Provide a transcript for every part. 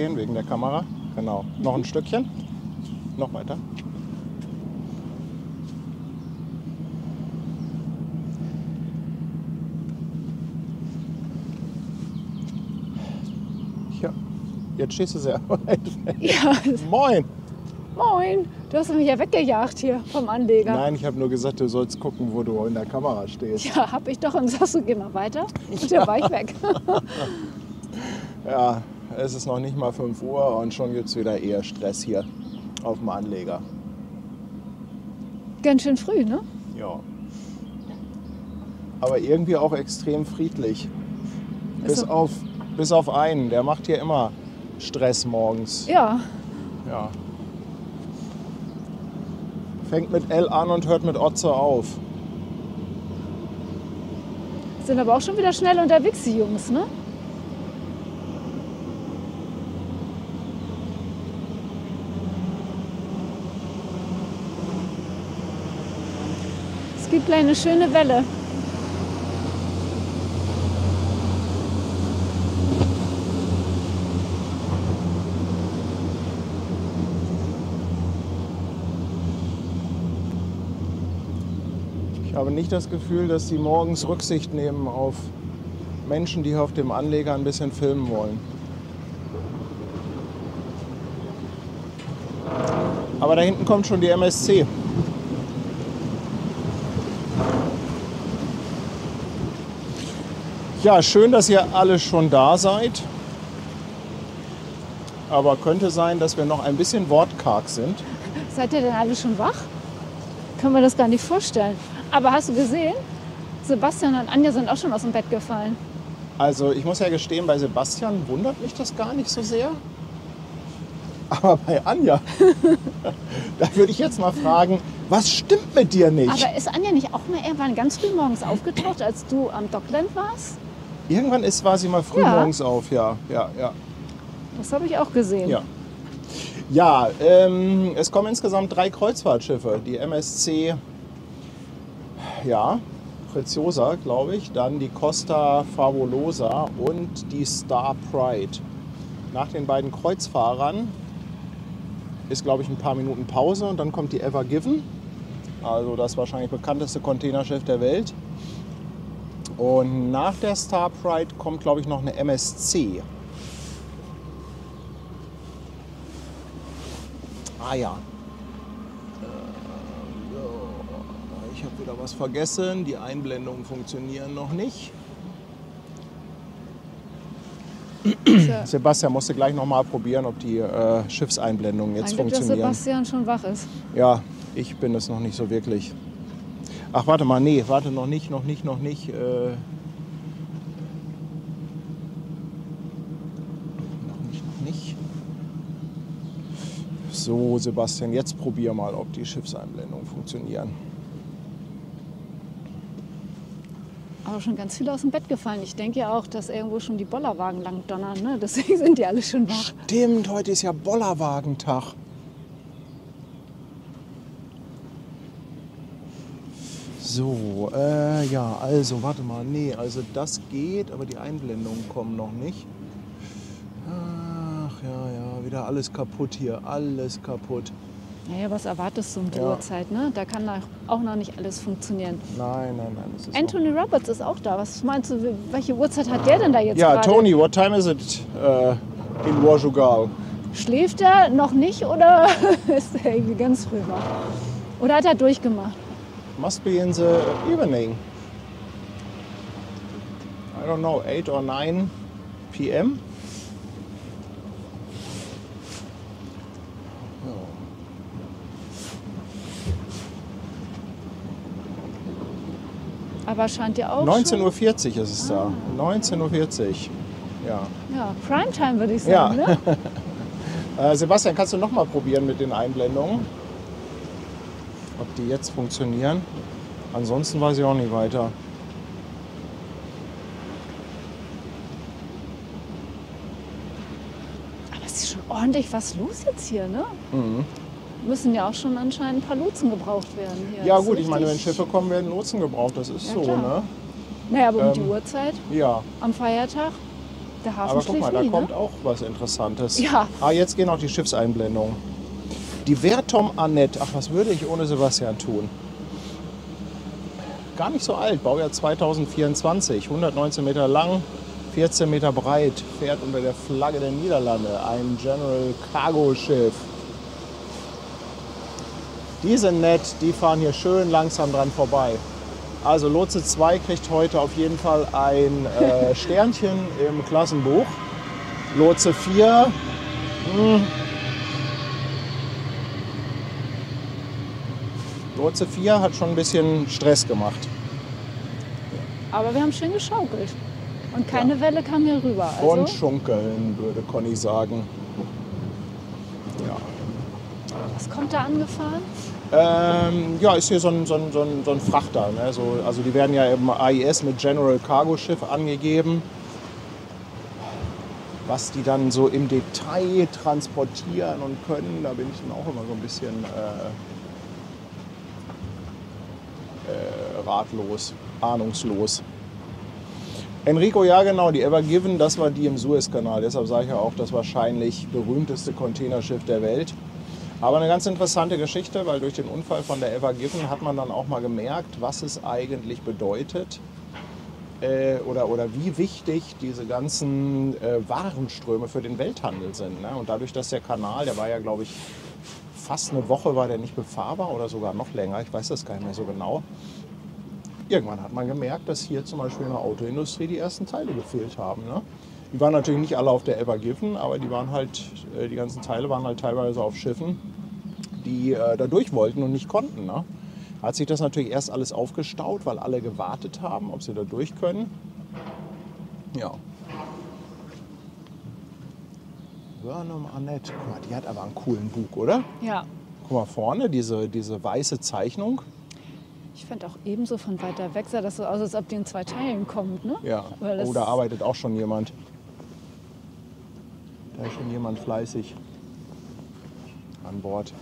gehen, wegen der Kamera. Genau. Noch ein Stückchen. Noch weiter. Ja, jetzt stehst du sehr weit weg. Ja. Moin! Moin, du hast mich ja weggejagt hier vom Anleger. Nein, ich habe nur gesagt, du sollst gucken, wo du in der Kamera stehst. Ja, hab ich doch und sagst du, geh mal weiter. Und dann war ich weg. Ja, es ist noch nicht mal 5 Uhr und schon gibt es wieder eher Stress hier auf dem Anleger. Ganz schön früh, ne? Ja. Aber irgendwie auch extrem friedlich. Bis auf einen, der macht hier immer Stress morgens. Ja. Ja. Fängt mit L an und hört mit Otze auf. Sind aber auch schon wieder schnell unterwegs, die Jungs, ne? Es gibt eine schöne Welle. Ich habe nicht das Gefühl, dass sie morgens Rücksicht nehmen auf Menschen, die hier auf dem Anleger ein bisschen filmen wollen. Aber da hinten kommt schon die MSC. Ja, schön, dass ihr alle schon da seid. Aber könnte sein, dass wir noch ein bisschen wortkarg sind. Seid ihr denn alle schon wach? Können wir das gar nicht vorstellen. Aber hast du gesehen? Sebastian und Anja sind auch schon aus dem Bett gefallen. Also ich muss ja gestehen, bei Sebastian wundert mich das gar nicht so sehr. Aber bei Anja, da würde ich jetzt mal fragen, was stimmt mit dir nicht? Aber ist Anja nicht auch mal irgendwann ganz früh morgens aufgetaucht, als du am Dockland warst? Irgendwann war sie mal früh morgens auf, ja. Das habe ich auch gesehen. Ja, es kommen insgesamt 3 Kreuzfahrtschiffe. Die MSC, ja, Preziosa, glaube ich. Dann die Costa Favolosa und die Star Pride. Nach den beiden Kreuzfahrern ist, glaube ich, ein paar Minuten Pause und dann kommt die Ever Given. Also das wahrscheinlich bekannteste Containerschiff der Welt. Und nach der Star Pride kommt, glaube ich, noch eine MSC. Ah ja. Ich habe wieder was vergessen. Die Einblendungen funktionieren noch nicht. Sebastian musste gleich noch mal probieren, ob die Schiffseinblendungen jetzt funktionieren. Dass Sebastian schon wach ist. Ja, ich bin es noch nicht so wirklich. Ach, warte mal, nee, warte, noch nicht. Noch nicht. So, Sebastian, jetzt probier mal, ob die Schiffseinblendungen funktionieren. Aber schon ganz viele aus dem Bett gefallen. Ich denke ja auch, dass irgendwo schon die Bollerwagen lang donnern. Ne? Deswegen sind die alle schon wach. Stimmt, heute ist ja Bollerwagentag. So, ja, also, warte mal, nee, also das geht, aber die Einblendungen kommen noch nicht. Ach, ja, wieder alles kaputt hier, alles kaputt. Naja, was erwartest du um die Uhrzeit, ne? Da kann auch noch nicht alles funktionieren. Nein. Das ist Anthony Roberts ist auch da. Was meinst du, welche Uhrzeit hat der denn da jetzt ja, gerade? Tony, what time is it in Portugal? Schläft er noch nicht oder ist er irgendwie ganz früh wach? Oder hat er durchgemacht? Must be in the evening. I don't know, 8 or 9 p.m. Aber scheint ja auch 19:40 Uhr ist es da. 19:40 Uhr. Ja. Ja, Primetime würde ich sagen, Ja. ne? Sebastian, kannst du noch mal probieren mit den Einblendungen? Ob die jetzt funktionieren? Ansonsten weiß ich auch nicht weiter. Aber es ist schon ordentlich was los jetzt hier, ne? Mhm. Müssen ja auch schon anscheinend ein paar Lotsen gebraucht werden hier. Ja Das ist gut, ich meine, wenn richtig- Schiffe kommen, werden Lotsen gebraucht. Das ist Ja, so, klar. ne? Naja, aber um die Uhrzeit Ja. am Feiertag. Der Hafen Aber guck mal, schläft da nie, kommt ne? auch was Interessantes. Ja. Ah, jetzt gehen auch die Schiffseinblendungen. Die Vertom Annette. Ach, was würde ich ohne Sebastian tun? Gar nicht so alt, Baujahr 2024, 119 Meter lang, 14 Meter breit, fährt unter der Flagge der Niederlande, ein General Cargo Schiff. Die sind nett, die fahren hier schön langsam dran vorbei. Also Lotse 2 kriegt heute auf jeden Fall ein Sternchen im Klassenbuch. Lotse 4, Lotse 4 hat schon ein bisschen Stress gemacht. Aber wir haben schön geschaukelt. Und keine Welle kam hier rüber. Also, Und schunkeln, würde Conny sagen. Ja. was kommt da angefahren? Ja, ist hier so ein Frachter. Ne? Also die werden ja im AIS mit General Cargo Schiff angegeben. Was die dann so im Detail transportieren und können, da bin ich dann auch immer so ein bisschen ratlos, ahnungslos. Enrico, ja genau, die Ever Given, das war die im Suezkanal. Deshalb sage ich ja auch, das wahrscheinlich berühmteste Containerschiff der Welt. Aber eine ganz interessante Geschichte, weil durch den Unfall von der Ever Given hat man dann auch mal gemerkt, was es eigentlich bedeutet oder wie wichtig diese ganzen Warenströme für den Welthandel sind. Ne? Und dadurch, dass der Kanal, der war ja glaube ich fast eine Woche war der nicht befahrbar oder sogar noch länger, ich weiß das gar nicht mehr so genau. Irgendwann hat man gemerkt, dass hier zum Beispiel in der Autoindustrie die ersten Teile gefehlt haben. Ne? Die waren natürlich nicht alle auf der Ever Given, aber die waren halt, die ganzen Teile waren halt teilweise auf Schiffen, die da durch wollten und nicht konnten. Ne? Hat sich das natürlich erst alles aufgestaut, weil alle gewartet haben, ob sie da durch können. Ja. Vertom Annette, guck mal, die hat aber einen coolen Bug, oder? Ja. Guck mal vorne, diese weiße Zeichnung. Ich fand auch ebenso von weiter weg sah das so aus, als ob die in 2 Teilen kommt, ne? Ja, Weil das- oh, da arbeitet auch schon jemand. Da ist schon jemand fleißig an Bord.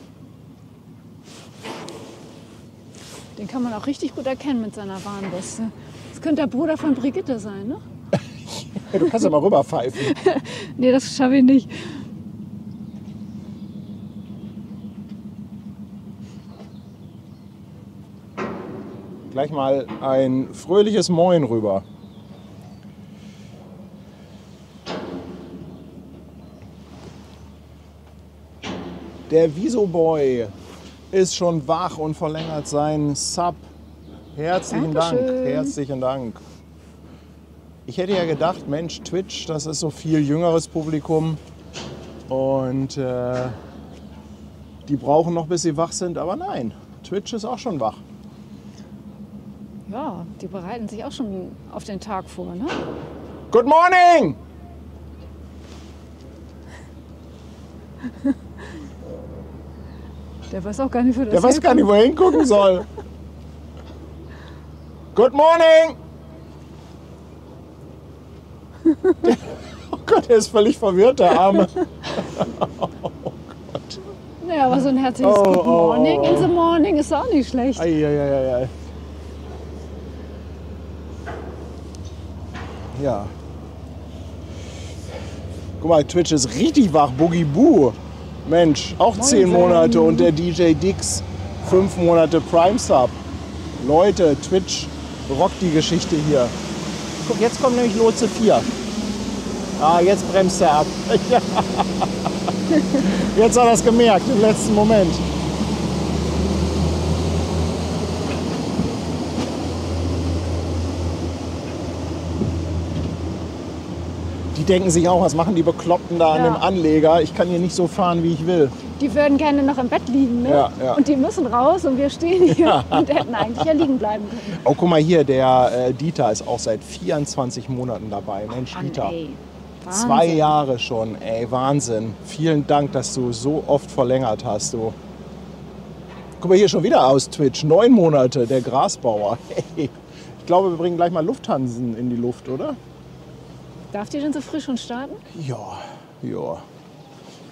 Den kann man auch richtig gut erkennen mit seiner Warnweste. Das könnte der Bruder von Brigitte sein, ne? Ja, du kannst ja mal rüberpfeifen. Nee, das schaffe ich nicht. Gleich mal ein fröhliches Moin rüber. Der Viso-Boy ist schon wach und verlängert seinen Sub. Herzlichen Dank, Dankeschön. herzlichen Dank. Ich hätte ja gedacht, Mensch, Twitch, das ist so viel jüngeres Publikum und die brauchen noch, bis sie wach sind, aber nein, Twitch ist auch schon wach. Ja, die bereiten sich auch schon auf den Tag vor, ne? Good morning! Der weiß auch gar nicht, wo das Der weiß gar nicht, wo er hingucken soll. Good morning! Oh Gott, er ist völlig verwirrt, der Arme. Naja, aber so ein herzliches Oh, Good oh, Morning oh. in the Morning ist auch nicht schlecht. Eieieiei. Ja. Guck mal, Twitch ist richtig wach. Boogie Boo. Mensch, auch 10 Monate und der DJ Dix 5 Monate Prime Sub. Leute, Twitch rockt die Geschichte hier. Guck, jetzt kommt nämlich Lotse 4. Ah, jetzt bremst er ab. Ja. Jetzt hat er es gemerkt, im letzten Moment. Die denken sich auch, was machen die Bekloppten da an Ja. dem Anleger? Ich kann hier nicht so fahren, wie ich will. Die würden gerne noch im Bett liegen, ne? Ja, ja. Und die müssen raus und wir stehen hier und hätten eigentlich ja liegen bleiben können. Oh, guck mal hier, der Dieter ist auch seit 24 Monaten dabei. Mensch, Mann, Dieter. ey. 2 Wahnsinn. Jahre schon, ey, Wahnsinn. Vielen Dank, dass du so oft verlängert hast, du. Guck mal hier schon wieder aus Twitch. 9 Monate, der Grasbauer. Hey. Ich glaube, wir bringen gleich mal Lufthansen in die Luft, oder? Darf die denn so früh schon starten? Ja, ja.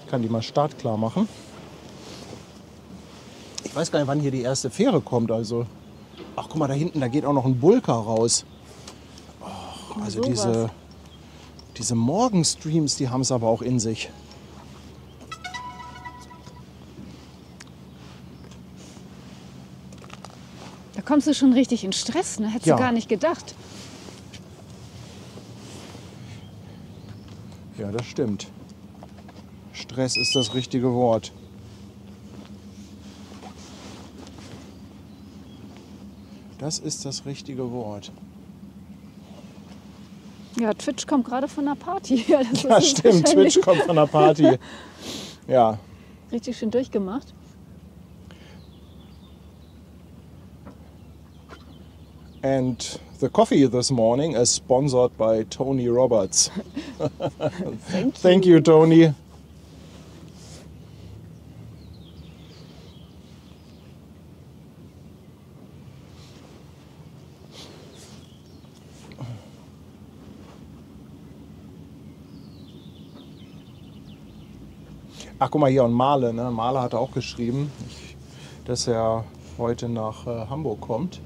Ich kann die mal startklar machen. Ich weiß gar nicht, wann hier die erste Fähre kommt. Also, ach, guck mal, da hinten, da geht auch noch ein Bulker raus. Oh, also sowas. Diese Morgenstreams, die haben es aber auch in sich. Da kommst du schon richtig in Stress, ne? Hättest Ja. du gar nicht gedacht. Ja, das stimmt. Stress ist das richtige Wort. Das ist das richtige Wort. Ja, Twitch kommt gerade von der Party. Ja, das Ja, ist stimmt. wahrscheinlich Twitch kommt von der Party. Ja. richtig schön durchgemacht. And the coffee this morning is sponsored by Tony Roberts. Thank you, Tony. Ach, guck mal hier, und Male, ne? Male hat auch geschrieben, dass er heute nach Hamburg kommt.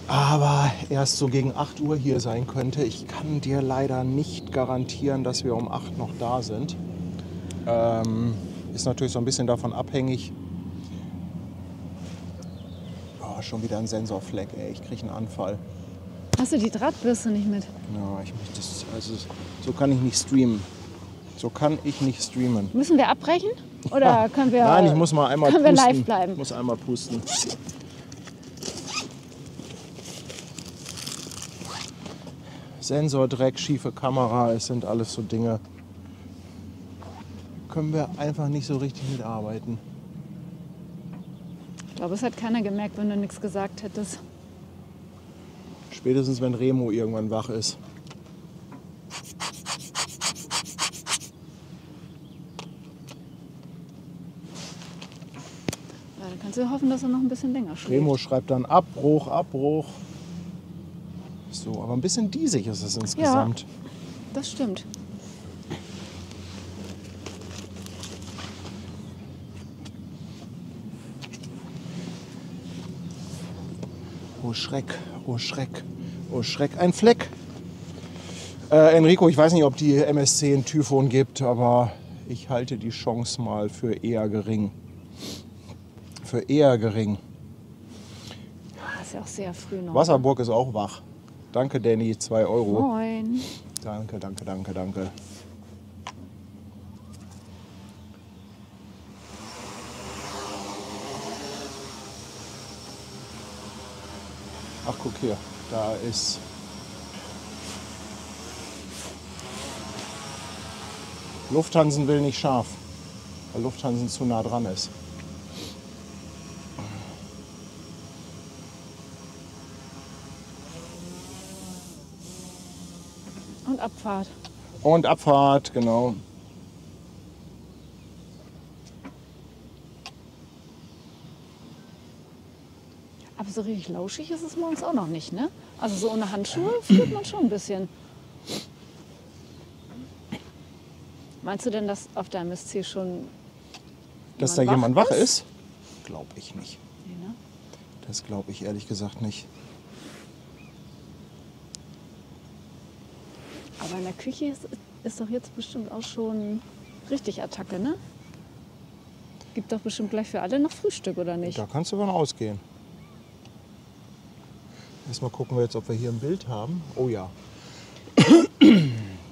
Aber erst so gegen 8 Uhr hier sein könnte. Ich kann dir leider nicht garantieren, dass wir um 8 noch da sind. Ist natürlich so ein bisschen davon abhängig. Oh, schon wieder ein Sensorfleck, ey. Ich kriege einen Anfall. Hast du die Drahtbürste nicht mit? Ja, ich möchte das, also so kann ich nicht streamen. So kann ich nicht streamen. Müssen wir abbrechen? Oder können wir, Nein, ich muss mal einmal können pusten. wir live bleiben? Ich muss einmal pusten. Sensordreck, schiefe Kamera, es sind alles so Dinge. Können wir einfach nicht so richtig mitarbeiten. Ich glaube, es hat keiner gemerkt, wenn du nichts gesagt hättest. Spätestens wenn Remo irgendwann wach ist. Ja, dann kannst du hoffen, dass er noch ein bisschen länger schläft. Remo schreibt dann Abbruch, Abbruch. So, aber ein bisschen diesig ist es insgesamt. Das stimmt. Oh Schreck, oh Schreck, oh Schreck, ein Fleck. Enrico, ich weiß nicht, ob die MSC ein Typhon gibt, aber ich halte die Chance mal für eher gering. Für eher gering. Das ist ja auch sehr früh noch. Wasserburg ist auch wach. Danke, Danny, 2 Euro. Moin. Danke, danke, danke, danke. Ach, guck hier, da ist... Lufthansen will nicht scharf, weil Lufthansen zu nah dran ist. Und Abfahrt. Und Abfahrt, genau. Aber so richtig lauschig ist es morgens auch noch nicht, ne? Also so ohne Handschuhe fühlt man schon ein bisschen. Meinst du denn, dass auf der MSC schon Dass da jemand wach ist? Glaube ich nicht. Nee, ne? Das glaube ich ehrlich gesagt nicht. Aber in der Küche ist doch jetzt bestimmt auch schon richtig Attacke, ne? Gibt doch bestimmt gleich für alle noch Frühstück, oder nicht? Da kannst du von ausgehen. Erstmal gucken wir jetzt, ob wir hier ein Bild haben. Oh ja.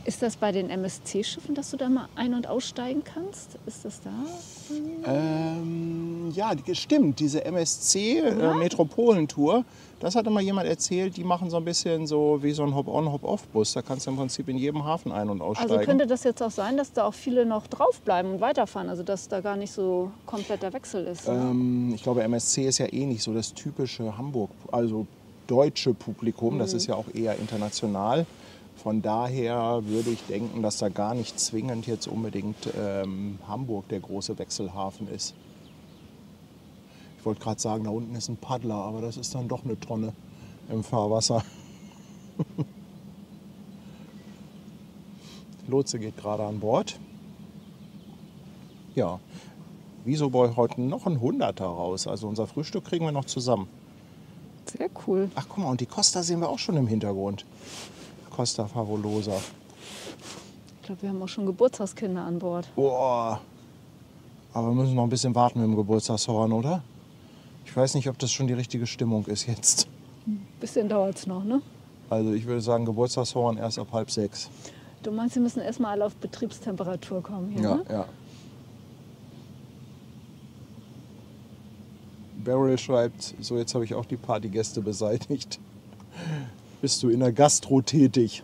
Ist das bei den MSC-Schiffen, dass du da mal ein- und aussteigen kannst? Ist das da? Ja, stimmt. Diese MSC-Metropolentour, das hatte mal jemand erzählt, die machen so ein bisschen so wie so ein Hop-on, Hop-off-Bus. Da kannst du im Prinzip in jedem Hafen ein- und aussteigen. Also könnte das jetzt auch sein, dass da auch viele noch draufbleiben und weiterfahren? Also dass da gar nicht so kompletter Wechsel ist? Ne? Ich glaube, MSC ist ja eh nicht so das typische Hamburg, also deutsche Publikum. Das ist ja auch eher international. Von daher würde ich denken, dass da gar nicht zwingend jetzt unbedingt Hamburg der große Wechselhafen ist. Ich wollte gerade sagen, da unten ist ein Paddler, aber das ist dann doch eine Tonne im Fahrwasser. Lotse geht gerade an Bord. Ja, wieso bei heute noch ein Hunderter raus? Also unser Frühstück kriegen wir noch zusammen. Sehr cool. Ach guck mal, und die Costa sehen wir auch schon im Hintergrund. Costa Favolosa. Ich glaube, wir haben auch schon Geburtstagskinder an Bord. Boah. Aber wir müssen noch ein bisschen warten mit dem Geburtstagshorn, oder? Ich weiß nicht, ob das schon die richtige Stimmung ist jetzt. Bisschen dauert es noch, ne? Also ich würde sagen, Geburtstagshorn erst ab 5:30. Du meinst, sie müssen erstmal alle auf Betriebstemperatur kommen hier, Ja, ne? ja. Beryl schreibt, so jetzt habe ich auch die Partygäste beseitigt. Bist du in der Gastro tätig?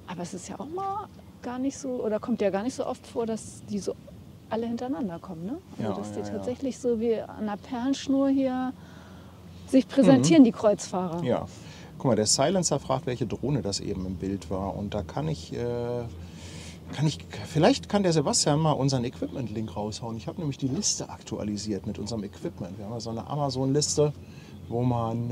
Aber es ist ja auch mal gar nicht so, oder kommt ja gar nicht so oft vor, dass die so alle hintereinander kommen, ne? Also Ja, dass die ja, ja. tatsächlich so wie an einer Perlenschnur hier sich präsentieren, die Kreuzfahrer. Ja. Guck mal, der Silencer fragt, welche Drohne das eben im Bild war. Und da vielleicht kann der Sebastian mal unseren Equipment-Link raushauen. Ich habe nämlich die Liste aktualisiert mit unserem Equipment. Wir haben ja so eine Amazon-Liste, wo man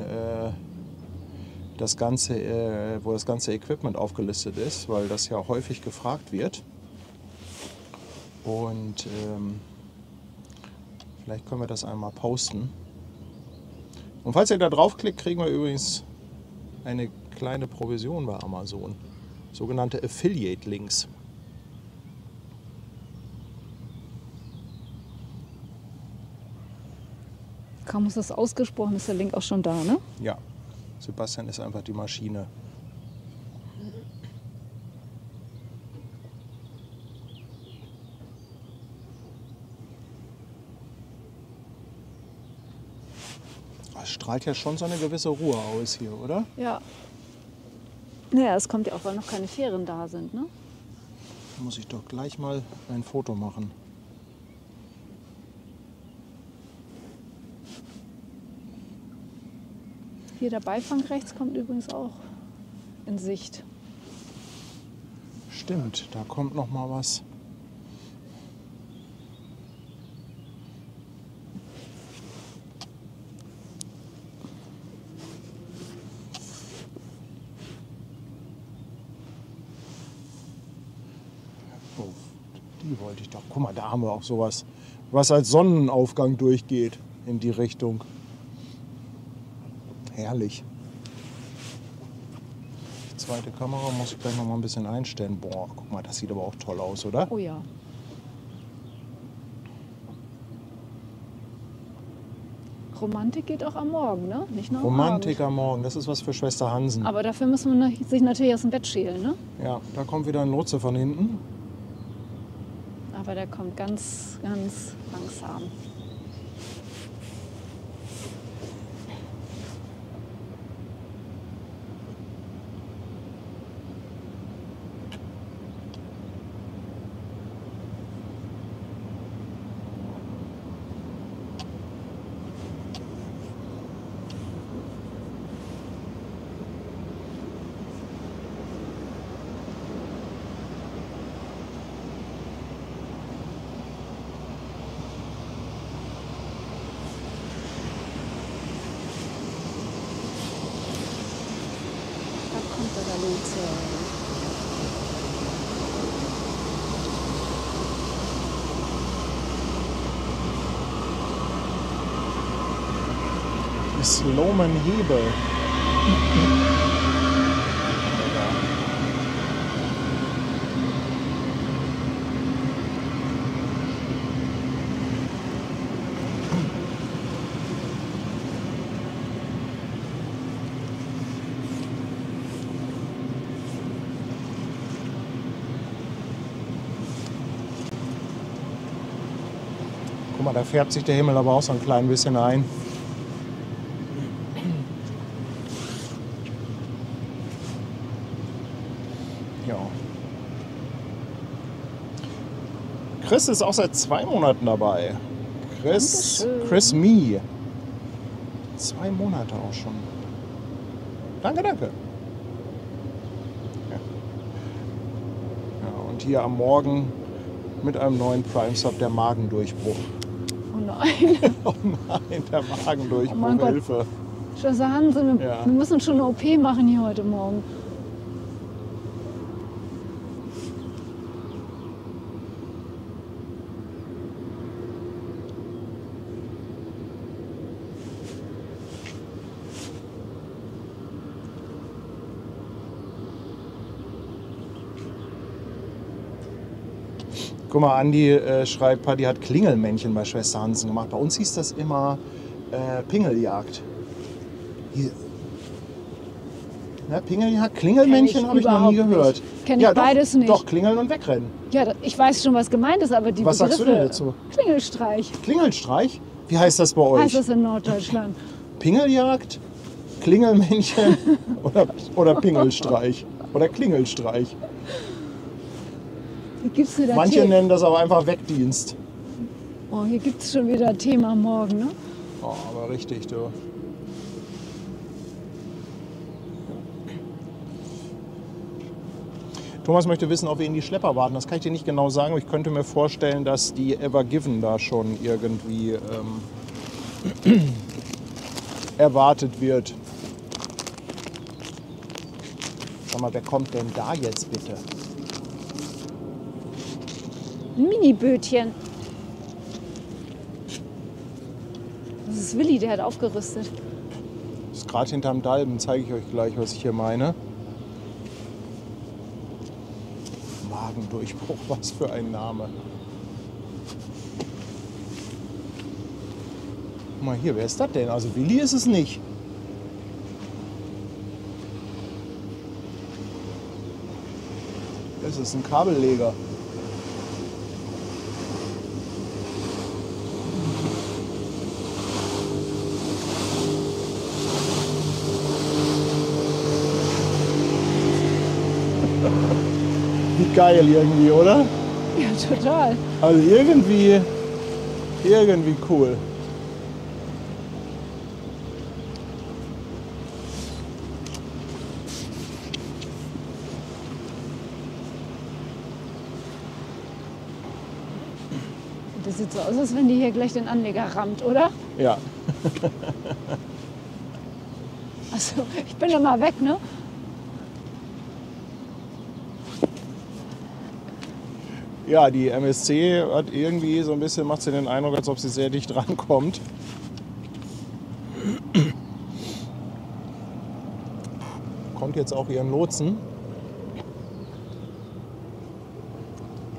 wo das ganze Equipment aufgelistet ist, weil das ja häufig gefragt wird. Und vielleicht können wir das einmal posten. Und falls ihr da draufklickt, kriegen wir übrigens eine kleine Provision bei Amazon. Sogenannte Affiliate-Links. Kaum ist das ausgesprochen, ist der Link auch schon da, ne? Ja, Sebastian ist einfach die Maschine. Es strahlt ja schon so eine gewisse Ruhe aus hier, oder? Ja. Naja, es kommt ja auch, weil noch keine Fähren da sind, ne? Da muss ich doch gleich mal ein Foto machen. Hier der Beifang rechts kommt übrigens auch in Sicht. Stimmt, da kommt noch mal was. Oh, die wollte ich doch. Guck mal, da haben wir auch sowas, was als Sonnenaufgang durchgeht in die Richtung. Herrlich. Die zweite Kamera muss ich gleich noch mal ein bisschen einstellen. Boah, guck mal, das sieht aber auch toll aus, oder? Oh ja. Romantik geht auch am Morgen, ne? Nicht nur am Romantik Abend. am Morgen, das ist was für Schwester Hansen. Aber dafür muss man sich natürlich aus dem Bett schälen, ne? Ja, da kommt wieder ein Lotse von hinten. Aber der kommt ganz, ganz langsam. Da kommt der Lotse. Die Sloman-Hebe. Guck mal, da färbt sich der Himmel aber auch so ein klein bisschen ein. Ja. Chris ist auch seit 2 Monaten dabei. Dankeschön. Chris Me. 2 Monate auch schon. Danke, danke. Ja. Ja, und hier am Morgen mit einem neuen Prime Sub der Magendurchbruch. Oh nein. Oh nein, der Magendurchbruch, Oh mein Gott. Hilfe. Schwester Hansen, Ja. wir müssen schon eine OP machen hier heute Morgen. Guck mal, Andi schreibt, Paddy hat Klingelmännchen bei Schwester Hansen gemacht. Bei uns hieß das immer Pingeljagd. Hier. Ja, Pingeljagd, Klingelmännchen habe ich noch nie gehört. Kenn ich beides nicht. Doch, klingeln und wegrennen. Ja, ich weiß schon, was gemeint ist, aber die Was sagst du Begriffe, denn dazu? Klingelstreich Klingelstreich? Wie heißt das bei euch? heißt das in Norddeutschland. Pingeljagd, Klingelmännchen oder Pingelstreich oder Klingelstreich. Hier gibt's wieder Manche nennen das aber einfach Wegdienst. Oh, hier gibt es schon wieder Thema morgen, ne? Oh, aber richtig, du. Thomas möchte wissen, ob wir in die Schlepper warten. Das kann ich dir nicht genau sagen, aber ich könnte mir vorstellen, dass die Ever Given da schon irgendwie erwartet wird. Sag mal, wer kommt denn da jetzt bitte? Ein Mini-Bötchen. Das ist Willi, der hat aufgerüstet. Das ist gerade hinterm Dalben, zeige ich euch gleich, was ich hier meine. Magendurchbruch, was für ein Name. Guck mal hier, wer ist das denn? Also Willi ist es nicht. Das ist ein Kabelleger. Wie geil irgendwie, oder? Ja, total. Also irgendwie cool. Das sieht so aus, als wenn die hier gleich den Anleger rammt, oder? Ja. Also, ich bin doch mal weg, ne? Ja, die MSC hat irgendwie so ein bisschen, macht sie den Eindruck, als ob sie sehr dicht rankommt. Kommt jetzt auch ihren Lotsen.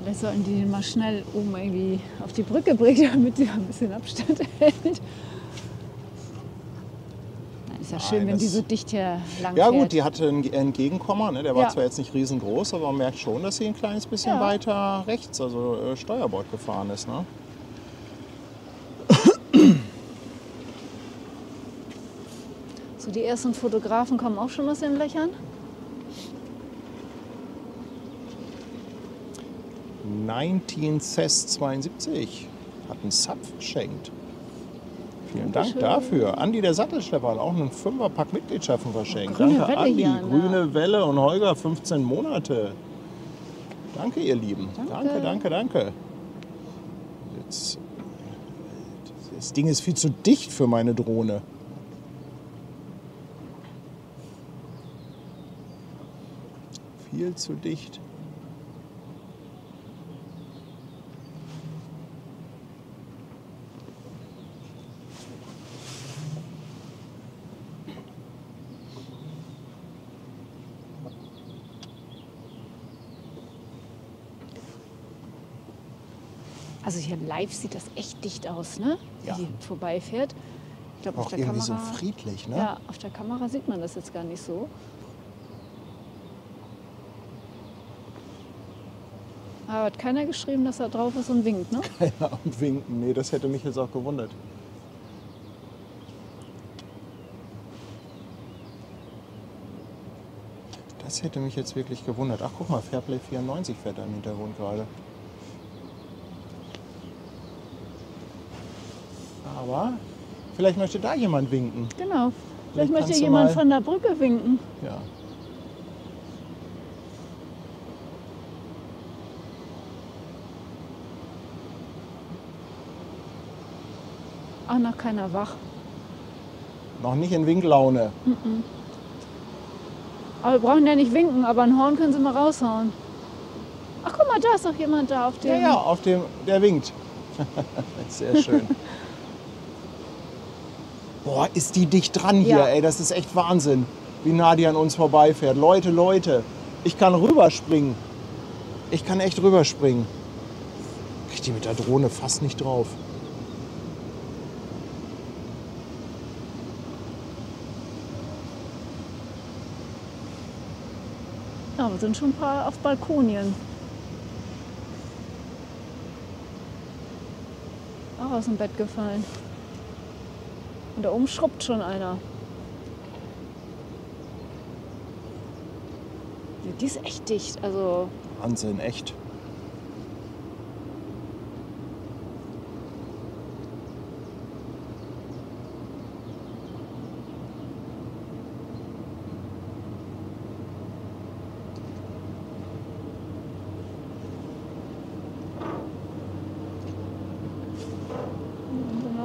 Vielleicht sollten die den mal schnell oben irgendwie auf die Brücke bringen, damit sie ein bisschen Abstand hält. Ist ja schön, Nein, wenn die das- so dicht hier lang Ja fährt. gut, die hatte einen Entgegenkommer, ne? Der war Ja. zwar jetzt nicht riesengroß, aber man merkt schon, dass sie ein kleines bisschen Ja. weiter rechts, also Steuerbord gefahren ist. Ne? So, die ersten Fotografen kommen auch schon aus den Löchern. 19 Cess 72 hat einen Sub verschenkt. Vielen Dank Dankeschön. dafür. Andi der Sattelschlepper hat auch einen 5er-Pack Mitgliedschaften verschenkt. grüne Danke Welle Andi, hier, ne? grüne Welle und Holger 15 Monate. Danke ihr Lieben. Danke. Danke. Jetzt, das Ding ist viel zu dicht für meine Drohne. Viel zu dicht. Also hier live sieht das echt dicht aus, ne? Ja. Wie die vorbeifährt. Ich glaube, auf Auch der irgendwie Kamera. so friedlich, ne? Ja, auf der Kamera sieht man das jetzt gar nicht so. Aber hat keiner geschrieben, dass er drauf ist und winkt, ne? Keiner am Winken. Nee, das hätte mich jetzt auch gewundert. Das hätte mich jetzt wirklich gewundert. Ach, guck mal, Fairplay 94 fährt da im Hintergrund gerade. Aber vielleicht möchte da jemand winken. Genau. Vielleicht möchte kannst du jemand mal- von der Brücke winken. Ja. Ach, noch keiner wach. Noch nicht in Winklaune. Aber wir brauchen ja nicht winken, aber ein Horn können sie mal raushauen. Ach, guck mal, da ist doch jemand da auf dem. Ja, auf dem, der winkt. Sehr schön. Boah, ist die dicht dran hier, Ja. ey. Das ist echt Wahnsinn, wie nah die an uns vorbeifährt. Leute, ich kann rüberspringen. Ich kann echt rüberspringen. ich die mit der Drohne fast nicht drauf. Ja, wir sind schon ein paar auf Balkonien. Auch aus dem Bett gefallen. Und da oben schrubbt schon einer. Die ist echt dicht. Also Wahnsinn, echt.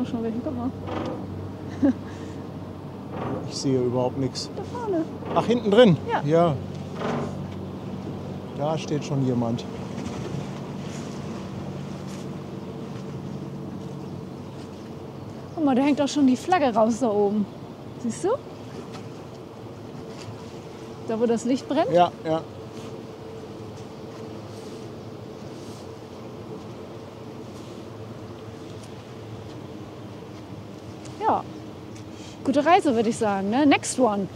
da schon welche. Guck mal. Ich sehe überhaupt nichts. Da vorne. Ach, hinten drin? Ja. Ja. Da steht schon jemand. Guck mal, da hängt auch schon die Flagge raus da oben. Siehst du? Da, wo das Licht brennt? Ja, ja. Ja. Gute Reise, würde ich sagen. Ne? Next one.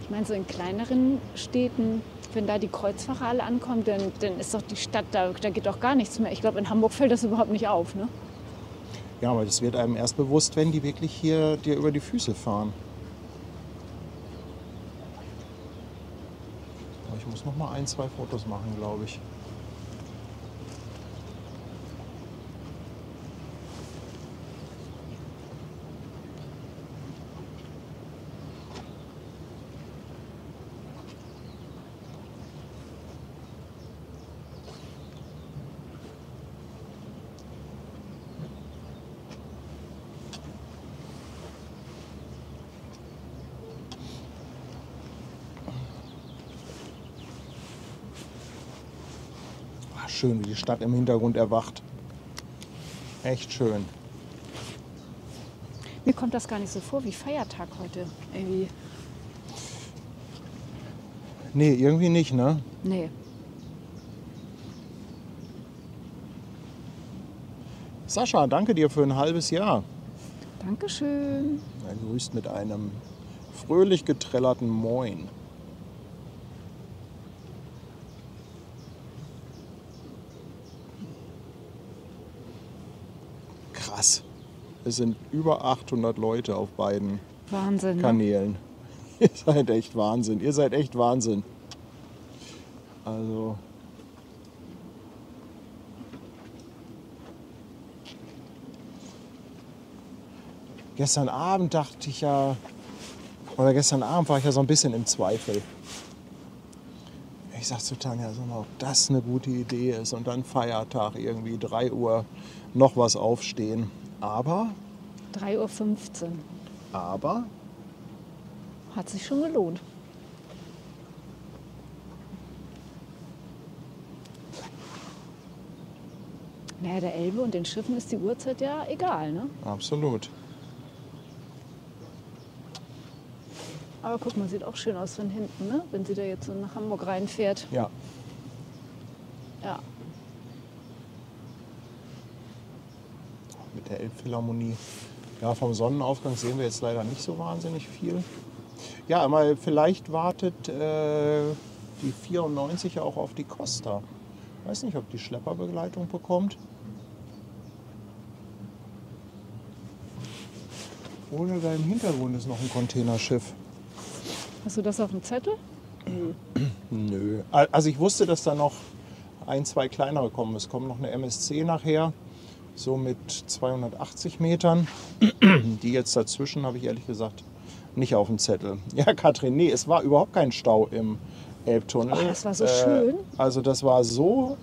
Ich meine, so in kleineren Städten, wenn da die Kreuzfahrer alle ankommen, dann ist doch die Stadt, da geht doch gar nichts mehr. Ich glaube, in Hamburg fällt das überhaupt nicht auf. Ne? Ja, aber das wird einem erst bewusst, wenn die wirklich hier dir über die Füße fahren. Aber ich muss noch mal 1, 2 Fotos machen, glaube ich. Schön, wie die Stadt im Hintergrund erwacht. Echt schön. Mir kommt das gar nicht so vor wie Feiertag heute. Irgendwie. Nee, irgendwie nicht, ne? Nee. Sascha, danke dir für ein halbes Jahr. Dankeschön. Er grüßt mit einem fröhlich geträllerten Moin. Krass. Es sind über 800 Leute auf beiden Wahnsinn. Ne? Kanälen. Ihr seid echt Wahnsinn. Ihr seid echt Wahnsinn. Also. Gestern Abend dachte ich ja, oder gestern Abend war ich ja so ein bisschen im Zweifel. Ich sag zu Tanja, sag mal, ob das eine gute Idee ist und dann Feiertag irgendwie 3 Uhr noch was aufstehen. Aber 3:15 Uhr. Aber Hat sich schon gelohnt. Naja, der Elbe und den Schiffen ist die Uhrzeit ja egal, ne? absolut. Aber guck mal, sieht auch schön aus von hinten, ne? Wenn sie da jetzt so nach Hamburg reinfährt. Ja. Ja. Mit der Elbphilharmonie. Ja, vom Sonnenaufgang sehen wir jetzt leider nicht so wahnsinnig viel. Ja, aber vielleicht wartet die 94 auch auf die Costa. Weiß nicht, ob die Schlepperbegleitung bekommt. Oder da im Hintergrund ist noch ein Containerschiff. Hast du das auf dem Zettel? Nö. Also ich wusste, dass da noch 1, 2 kleinere kommen. Es kommt noch eine MSC nachher, so mit 280 Metern. Die jetzt dazwischen habe ich ehrlich gesagt nicht auf dem Zettel. Ja, Katrin, nee, es war überhaupt kein Stau im Elbtunnel. Oh, das war so schön. Also das war so...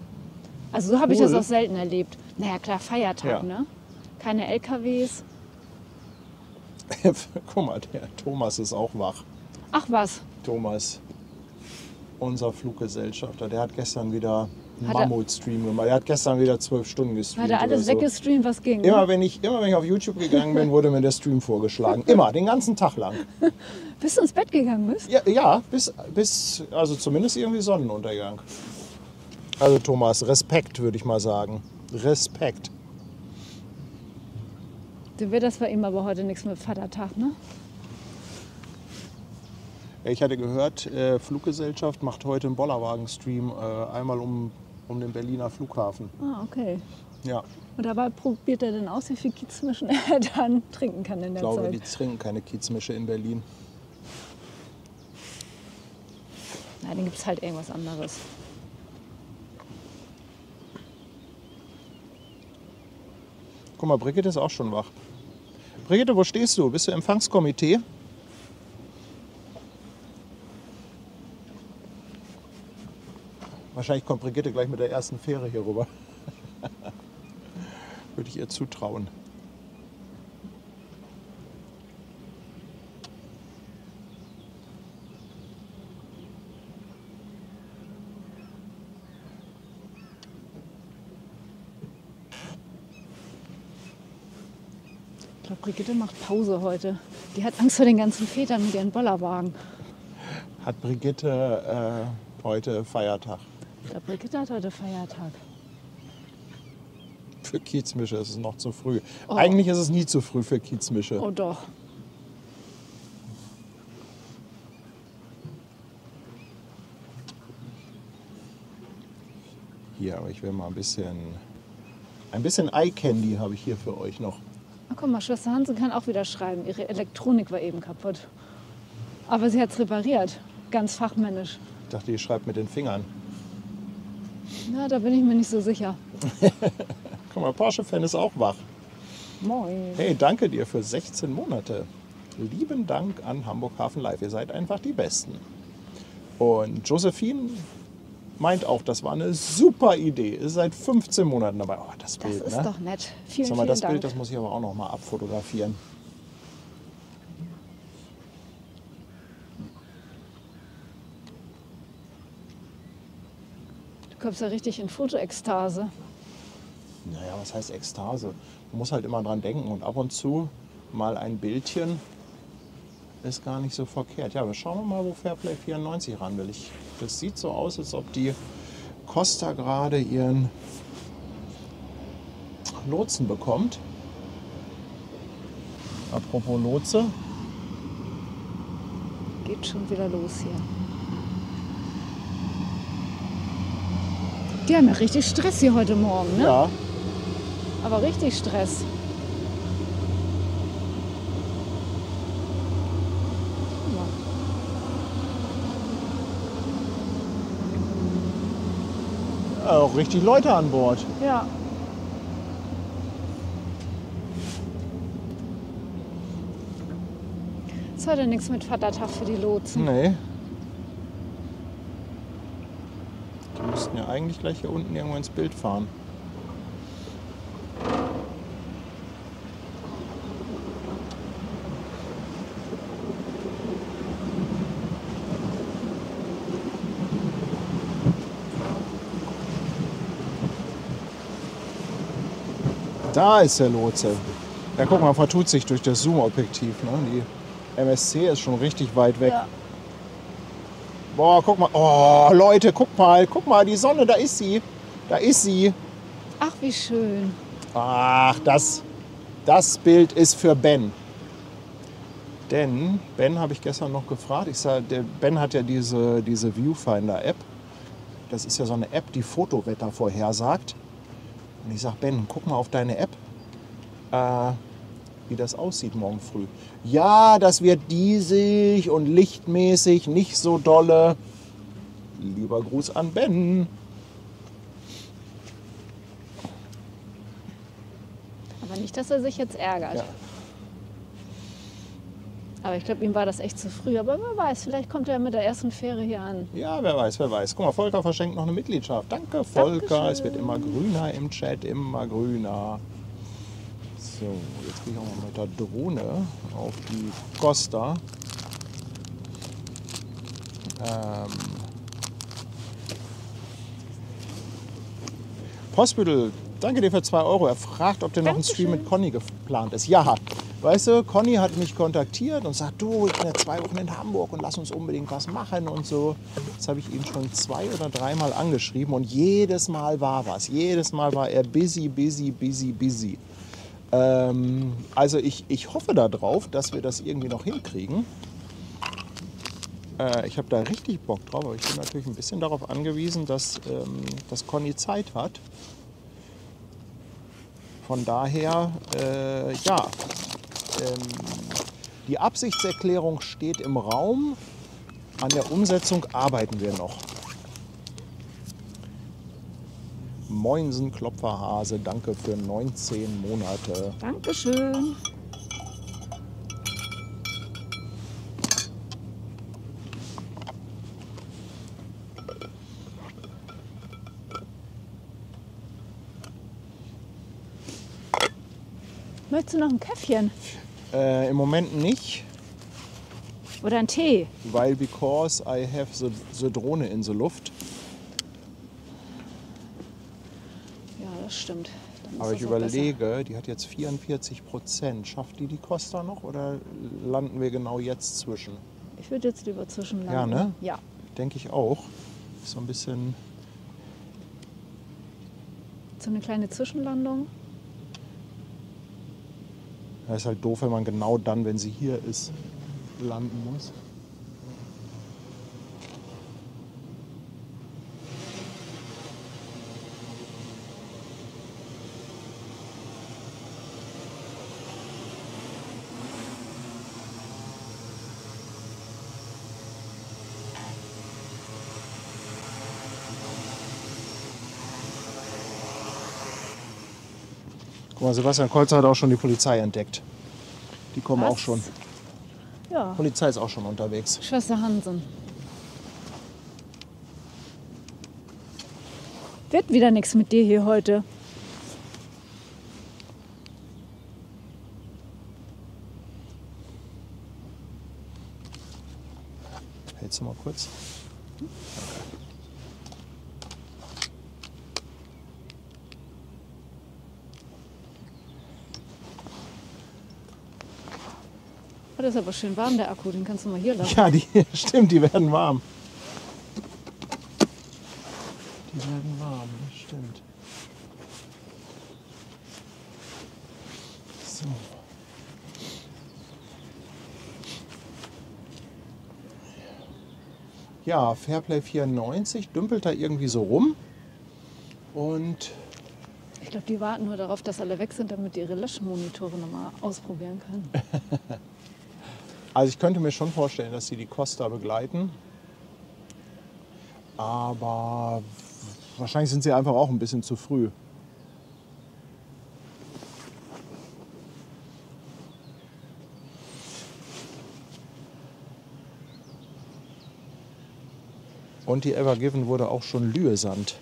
Also so habe ich das Cool. auch selten erlebt. Naja, klar, Feiertag, Ja. ne? Keine LKWs. Guck mal, der Thomas ist auch wach. Ach was. Thomas, unser Fluggesellschafter, der hat gestern wieder Mammut-Stream gemacht. Er hat gestern wieder 12 Stunden gestreamt. Hat er alles oder so. weggestreamt, was ging? Immer wenn ich auf YouTube gegangen bin, wurde mir der Stream vorgeschlagen. Immer, den ganzen Tag lang. Bis du ins Bett gegangen bist? Ja, bis also zumindest irgendwie Sonnenuntergang. Also Thomas, Respekt würde ich mal sagen. Respekt. Dann wird das bei ihm aber heute nichts mit Vatertag, ne? Ich hatte gehört, Fluggesellschaft macht heute einen Bollerwagen-Stream einmal um den Berliner Flughafen. Ah, okay. Ja, Und dabei probiert er dann aus, wie viel Kiezmischen er dann trinken kann in ich der glaube, Zeit. die trinken keine Kiezmische in Berlin. Nein, dann gibt es halt irgendwas anderes. Guck mal, Brigitte ist auch schon wach. Brigitte, wo stehst du? Bist du im Empfangskomitee? Wahrscheinlich kommt Brigitte gleich mit der ersten Fähre hier rüber. Würde ich ihr zutrauen. Ich glaube, Brigitte macht Pause heute. Die hat Angst vor den ganzen Vätern mit ihren Bollerwagen. Hat Brigitte heute Feiertag? Ich glaube, Brigitte hat heute Feiertag. Für Kiezmische ist es noch zu früh. Oh. Eigentlich ist es nie zu früh für Kiezmische. Oh doch. Hier, aber ich will mal ein bisschen Eye Candy habe ich hier für euch noch. Ach, guck mal, Schwester Hansen kann auch wieder schreiben. Ihre Elektronik war eben kaputt. Aber sie hat es repariert. Ganz fachmännisch. Ich dachte, ihr schreibt mit den Fingern. Ja, da bin ich mir nicht so sicher. Guck mal, Porsche-Fan ist auch wach. Moin. Hey, danke dir für 16 Monate. Lieben Dank an Hamburg Hafen Live. Ihr seid einfach die Besten. Und Josephine meint auch, das war eine super Idee. Ist seit 15 Monaten dabei. Oh, das Das Bild, ist ne? doch nett. Vielen, Sag mal, vielen das Dank. Bild, das muss ich aber auch noch mal abfotografieren. Du kommst ja richtig in Fotoekstase. Naja, was heißt Ekstase? Man muss halt immer dran denken und ab und zu mal ein Bildchen ist gar nicht so verkehrt. Ja, aber schauen wir mal, wo Fairplay 94 ran will. Das sieht so aus, als ob die Costa gerade ihren Lotsen bekommt. Apropos Lotse. Geht schon wieder los hier. Die haben ja richtig Stress hier heute Morgen, ne? Ja, Aber richtig Stress. Guck mal. auch richtig Leute an Bord. Ja. Ist heute nichts mit Vatertag für die Lotsen. Nee. Die müssten ja eigentlich gleich hier unten irgendwo ins Bild fahren. Da ist der Lotse. Ja, guck mal, vertut sich durch das Zoom-Objektiv. Ne? Die MSC ist schon richtig weit weg. Ja. Boah, guck mal. Oh, Leute, guck mal, die Sonne, da ist sie. Da ist sie. Ach, wie schön. Ach, das Bild ist für Ben. Denn Ben habe ich gestern noch gefragt. Ich sag, der Ben hat ja diese Viewfinder-App. Das ist ja so eine App, die Fotowetter vorhersagt. Und ich sage, Ben, guck mal auf deine App, wie das aussieht morgen früh. Ja, das wird diesig und lichtmäßig nicht so dolle. Lieber Gruß an Ben. Aber nicht, dass er sich jetzt ärgert. Ja. Aber ich glaube, ihm war das echt zu früh. Aber wer weiß, vielleicht kommt er mit der ersten Fähre hier an. Ja, wer weiß, wer weiß. Guck mal, Volker verschenkt noch eine Mitgliedschaft. Danke, Volker. Dankeschön. Es wird immer grüner im Chat, immer grüner. So, jetzt gehe ich auch mal mit der Drohne auf die Costa. Postbüttel, danke dir für 2 Euro. Er fragt, ob denn noch ein Stream mit Conny geplant ist. Ja, weißt du, Conny hat mich kontaktiert und sagt, du, ich bin ja 2 Wochen in Hamburg und lass uns unbedingt was machen und so. Das habe ich ihn schon 2 oder 3 Mal angeschrieben und jedes Mal war was. Jedes Mal war er busy. Also ich hoffe darauf, dass wir das irgendwie noch hinkriegen. Ich habe da richtig Bock drauf, aber ich bin natürlich ein bisschen darauf angewiesen, dass Conny Zeit hat. Von daher, ja, die Absichtserklärung steht im Raum. An der Umsetzung arbeiten wir noch. Moinsen, Klopferhase, danke für 19 Monate. Dankeschön. Möchtest du noch ein Käffchen? Im Moment nicht, Oder einen Tee? weil because I have the Drohne in the Luft. Ja, das stimmt. Dann ist Aber ich das auch besser. überlege, die hat jetzt 44%. Schafft die Costa noch oder landen wir genau jetzt zwischen? Ich würde jetzt lieber zwischenlanden. Ja, ne? Ja. Denke ich auch. So ein bisschen. So eine kleine Zwischenlandung. Das ist halt doof, wenn man genau dann, wenn sie hier ist, landen muss. Guck mal, Sebastian Kolzer hat auch schon die Polizei entdeckt. Die kommen Was? auch schon. Ja. Die Polizei ist auch schon unterwegs. Schwester Hansen. Wird wieder nichts mit dir hier heute. Hältst du mal kurz? Oh, das ist aber schön warm, der Akku. Den kannst du mal hier lassen. Ja, die stimmt, die werden warm. Die werden warm, das stimmt. So. Ja, Fairplay 94 dümpelt da irgendwie so rum. Und Ich glaube, die warten nur darauf, dass alle weg sind, damit die ihre Löschmonitore nochmal ausprobieren können. also ich könnte mir schon vorstellen, dass sie die Costa begleiten. Aber wahrscheinlich sind sie einfach auch ein bisschen zu früh. Und die Ever Given wurde auch schon Lüesand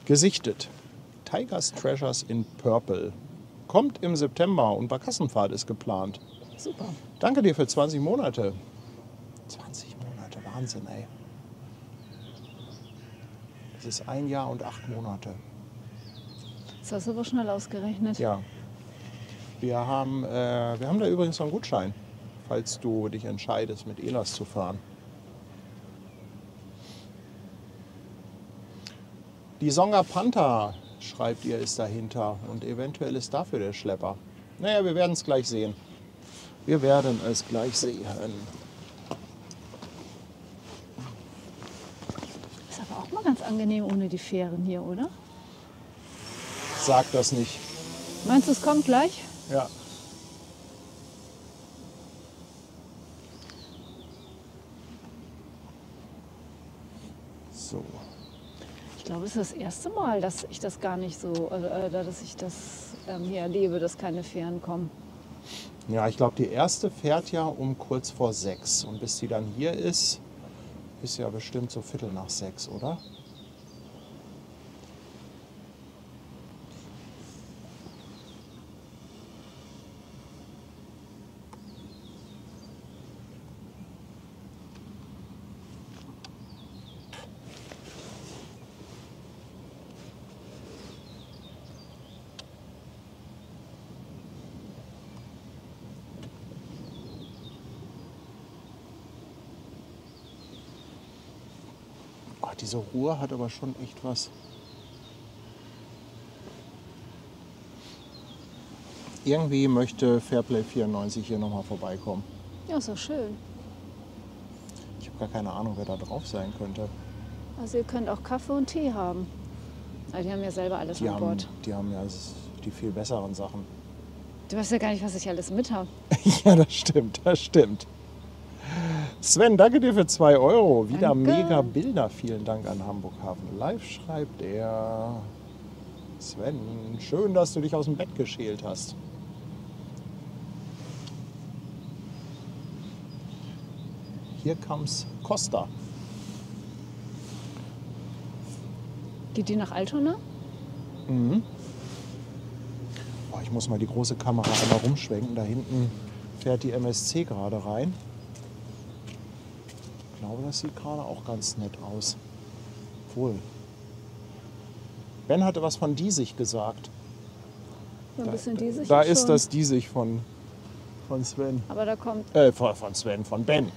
gesichtet. Tigers Treasures in Purple. Kommt im September und Barkassenpfad ist geplant. Super. Danke dir für 20 Monate. 20 Monate, Wahnsinn, ey. Das ist 1 Jahr und 8 Monate. Das hast du aber schnell ausgerechnet. Ja. Wir haben da übrigens noch einen Gutschein, falls du dich entscheidest, mit Elas zu fahren. Die Songa Panther, schreibt ihr, ist dahinter und eventuell ist dafür der Schlepper. Naja, wir werden es gleich sehen. Wir werden es gleich sehen. Ist aber auch mal ganz angenehm ohne die Fähren hier, oder? Sag das nicht. Meinst du, es kommt gleich? Ja. So. Ich glaube, es ist das erste Mal, dass ich das gar nicht so, dass ich das hier erlebe, dass keine Fähren kommen. Ja, ich glaube, die erste fährt ja um kurz vor 6. Und bis die dann hier ist ja bestimmt so 5:45, oder? diese Ruhr hat aber schon echt was. Irgendwie möchte Fairplay 94 hier nochmal vorbeikommen. Ja, ist doch schön. Ich habe gar keine Ahnung, wer da drauf sein könnte. Also ihr könnt auch Kaffee und Tee haben. Aber die haben ja selber alles an Bord. Die haben ja die viel besseren Sachen. Du weißt ja gar nicht, was ich alles mit habe. Ja, das stimmt, das stimmt. Sven, danke dir für 2 Euro. Wieder Danke. mega Bilder. Vielen Dank an Hamburg Hafen Live, schreibt er. Sven, schön, dass du dich aus dem Bett geschält hast. Hier comes Costa. Geht die nach Altona? Mhm. Oh, ich muss mal die große Kamera einmal rumschwenken. Da hinten fährt die MSC gerade rein. Ich glaube, das sieht gerade auch ganz nett aus. Wohl. Ben hatte was von Diesig gesagt. So ein bisschen diese Da schon. ist das Diesig von Sven. Aber da kommt, Von Sven, von Ben.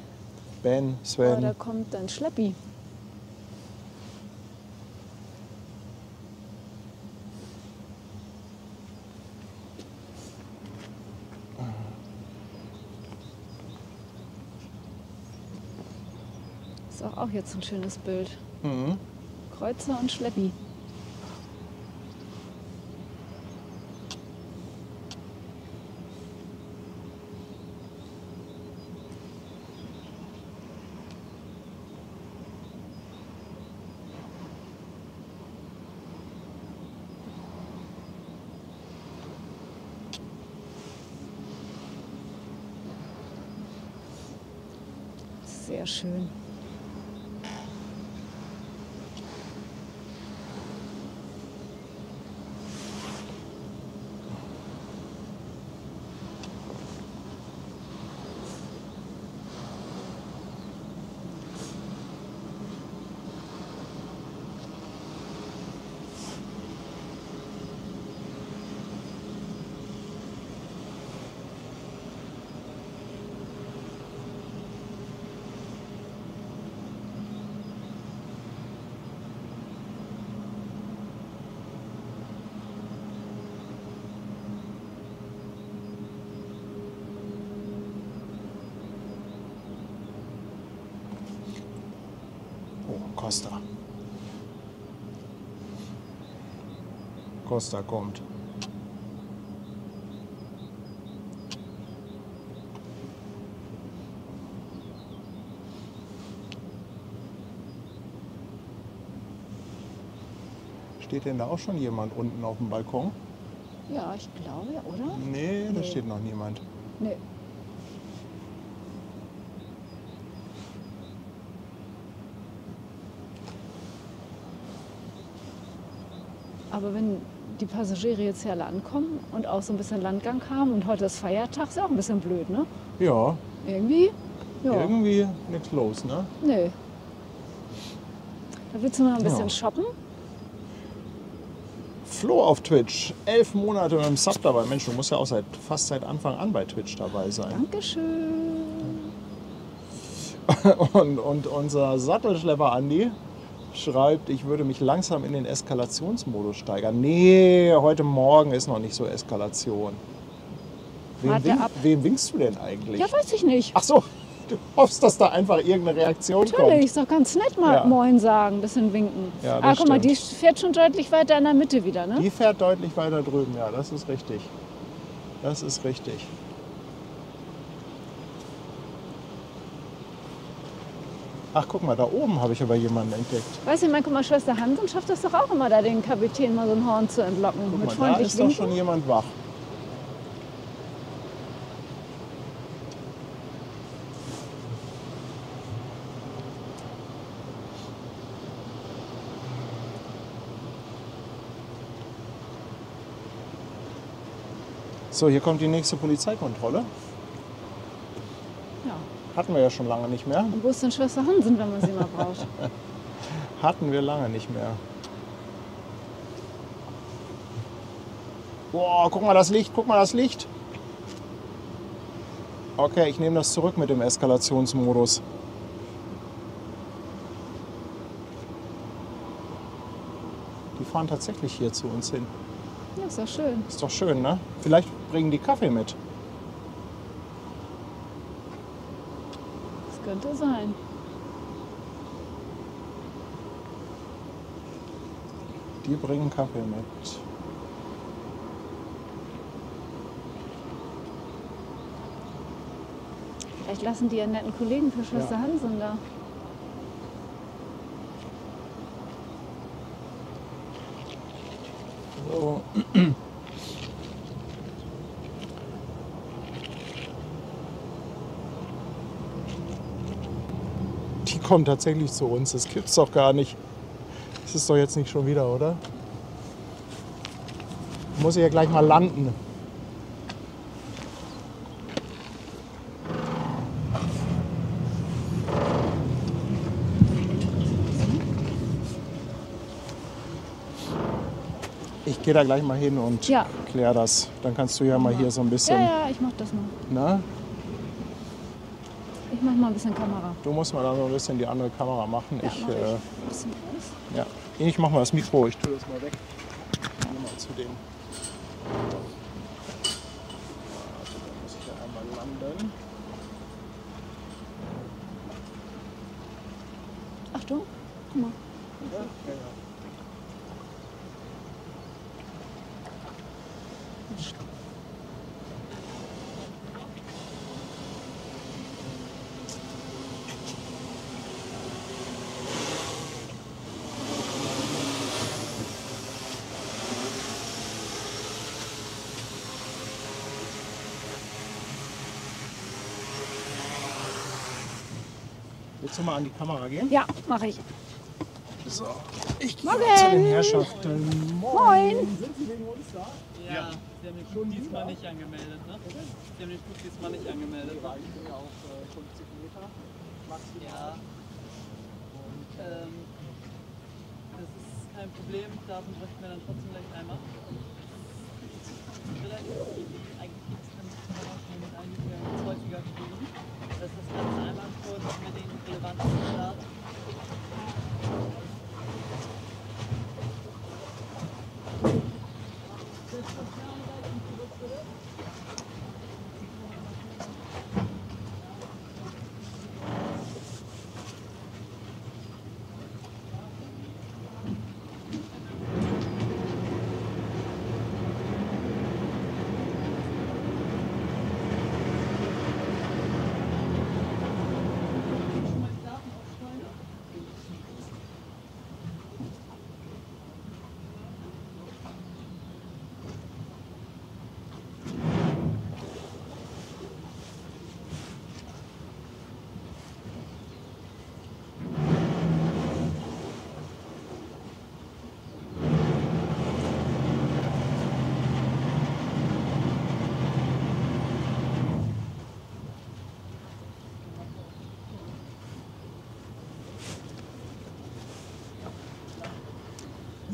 Ben, da Sven. kommt dann Schleppi. Ist auch jetzt ein schönes Bild. Mhm. Kreuzer und Schleppi. Sehr schön. Oh, Costa. Costa kommt. Steht denn da auch schon jemand unten auf dem Balkon? Ja, ich glaube, ja, oder? Nee, da Nee. steht noch niemand. Nee. Aber wenn die Passagiere jetzt hier alle ankommen und auch so ein bisschen Landgang haben und heute ist Feiertag, ist ja auch ein bisschen blöd, ne? Ja, Irgendwie? Ja. irgendwie nichts los, ne? Nee. Da willst du mal ein bisschen Ja. shoppen? Flo auf Twitch, 11 Monate mit dem Sub dabei. Mensch, du musst ja auch fast seit Anfang an bei Twitch dabei sein. Dankeschön. Und unser Sattelschlepper Andi schreibt, ich würde mich langsam in den Eskalationsmodus steigern. Nee, heute Morgen ist noch nicht so Eskalation. Warte ab. Wem winkst du denn eigentlich? Ja, weiß ich nicht. Ach so, du hoffst, dass da einfach irgendeine Reaktion Natürlich, kommt. ist doch ganz nett mal Ja. Moin sagen, ein bisschen winken. Ja, das Guck mal, stimmt. die fährt schon deutlich weiter in der Mitte wieder, ne? Die fährt deutlich weiter drüben, ja, das ist richtig. Das ist richtig. Ach, guck mal, da oben habe ich aber jemanden entdeckt. Weißt du, guck mal, Schwester Hansen schafft das doch auch immer, da den Kapitän mal so ein Horn zu entlocken. Guck Mit mal, da freundlich ist doch winken. schon jemand wach. So, hier kommt die nächste Polizeikontrolle. Ja. Hatten wir ja schon lange nicht mehr. Und wo ist denn Schwester Hansen, wenn man sie mal braucht? Hatten wir lange nicht mehr. Boah, guck mal das Licht, guck mal das Licht. Okay, ich nehme das zurück mit dem Eskalationsmodus. fahren tatsächlich hier zu uns hin. Ja, ist doch schön. Ist doch schön, ne? Vielleicht bringen die Kaffee mit. Das könnte sein. Die bringen Kaffee mit. Vielleicht lassen die einen netten Kollegen für Schwester Hansen da. So. Die kommen tatsächlich zu uns. Das gibt's doch gar nicht. Das ist doch jetzt nicht schon wieder, oder? Muss ich ja gleich mal landen. Ich gehe da gleich mal hin und Ja. klär das. Dann kannst du ja mal hier so ein bisschen. Ja, ich mach das mal. Na? Ich mach mal ein bisschen Kamera. Du musst mal da so ein bisschen die andere Kamera machen. Ja, Ich, mach ich. Ein bisschen raus. ja. Ich mach mal das Mikro. Ich tue das mal weg. Geh mal zu dem. Warte, da muss ich ja einmal landen. Achtung, guck mal. Ja, ja. Willst du mal an die Kamera gehen? Ja, mache ich. So, ich gehe Morgen. mal zu den Herrschaften. Moin. Sind Sie wegen uns da? Ja, Sie haben den Flug diesmal nicht angemeldet, ne? Sie haben den Flug diesmal nicht angemeldet. Ja, ich bin ja auch 50 Meter. Ja. Das ist kein Problem, Daten bräuchten wir dann trotzdem gleich einmal. Vielleicht eigentlich gibt es dann mit einigen häufiger kriegen, dass das Ganze einmal kurz mit den relevanten Daten.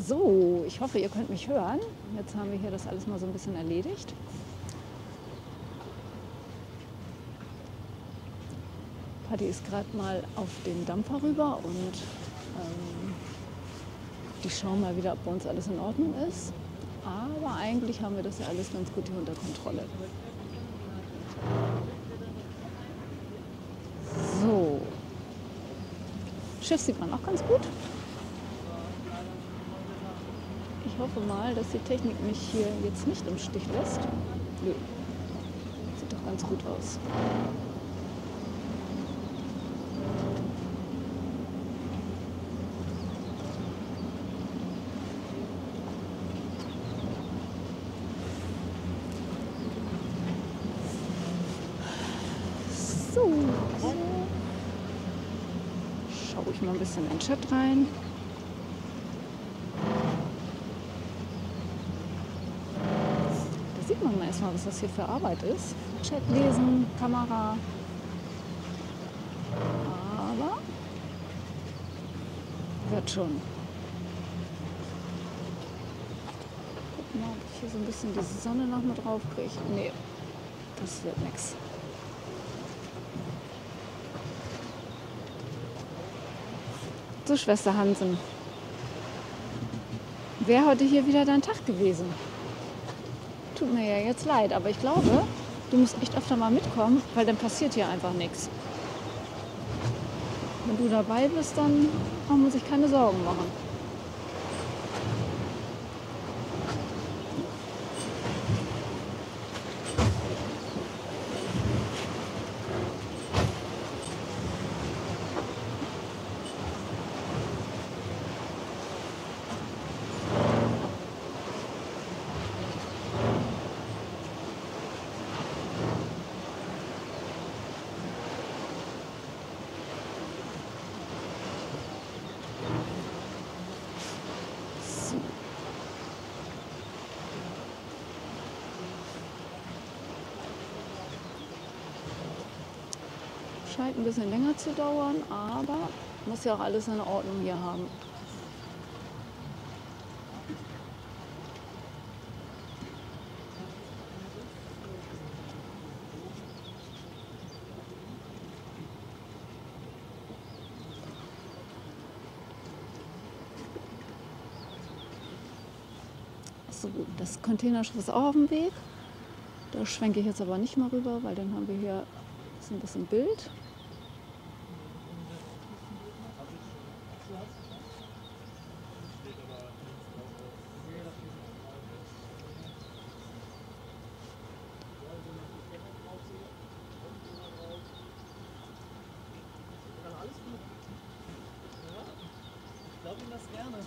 So, ich hoffe, ihr könnt mich hören. Jetzt haben wir hier das alles mal so ein bisschen erledigt. Patti ist gerade mal auf den Dampfer rüber und die schauen mal wieder, ob bei uns alles in Ordnung ist. Aber eigentlich haben wir das ja alles ganz gut hier unter Kontrolle. So, Schiff sieht man auch ganz gut. Ich hoffe mal, dass die Technik mich hier jetzt nicht im Stich lässt. Nö, sieht doch ganz gut aus. So, schaue ich mal ein bisschen in den Chat rein. Da sieht man mal erstmal, was das hier für Arbeit ist. Chat lesen, Kamera. Aber wird schon. Guck mal, ob ich hier so ein bisschen die Sonne noch mit drauf kriege. Nee, das wird nix. So, Schwester Hansen. wäre heute hier wieder dein Tag gewesen. Tut mir ja jetzt leid, aber ich glaube, du musst echt öfter mal mitkommen, weil dann passiert hier einfach nichts. Wenn du dabei bist, dann braucht man sich keine Sorgen machen. Scheint ein bisschen länger zu dauern, aber muss ja auch alles in Ordnung hier haben. So gut, das Containerschiff ist auch auf dem Weg. Da schwenke ich jetzt aber nicht mal rüber, weil dann haben wir hier so ein bisschen Bild. Ich glaube Ihnen das gerne.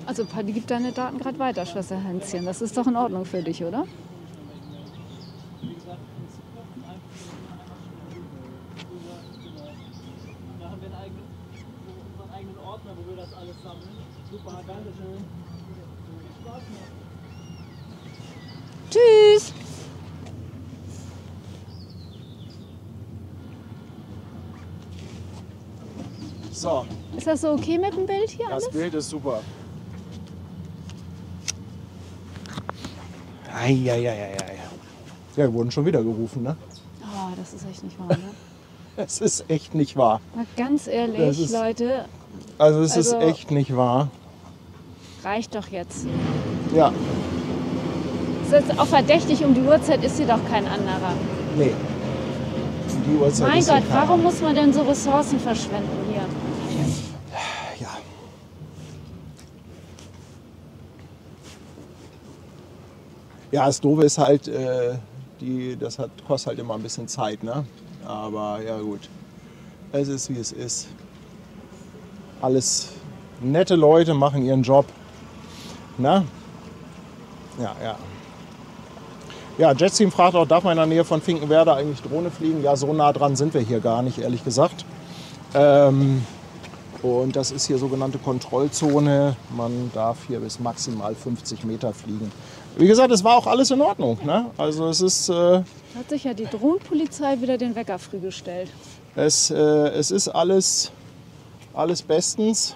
Also Paddy gibt deine Daten gerade weiter, Schwester Hänschen. Das ist doch in Ordnung für dich, oder? Wie gesagt, in Zukunft einfach nur einmal schnell rüber. Genau. Da haben wir unseren eigenen Ordner, wo wir das alles sammeln. Super, danke schön. Viel Spaß noch. Tschüss! So, Ist das so okay mit dem Bild hier das alles? Bild ist super. Eieieiei. Ja, wir wurden schon wieder gerufen, ne? Oh, das ist echt nicht wahr, ne? Es ist echt nicht wahr. Mal ganz Das ehrlich, ist- Leute, Also es ist Also- echt nicht wahr. reicht doch jetzt. Ja, Ist jetzt auch verdächtig, um die Uhrzeit ist hier doch kein anderer. nee. Die Uhrzeit Mein ist hier Gott, keiner. warum muss man denn so Ressourcen verschwenden hier? Ja. Ja, das Doofe ist halt, kostet halt immer ein bisschen Zeit, ne? Aber ja gut, es ist wie es ist. Alles nette Leute machen ihren Job, ne? Ja, ja. Ja, Jetstream fragt auch, darf man in der Nähe von Finkenwerder eigentlich Drohne fliegen? Ja, so nah dran sind wir hier gar nicht, ehrlich gesagt. Und das ist hier sogenannte Kontrollzone. Man darf hier bis maximal 50 Meter fliegen. Wie gesagt, es war auch alles in Ordnung. Ne? Also es ist, Hat sich ja die Drohnenpolizei wieder den Wecker früh gestellt. es ist alles bestens.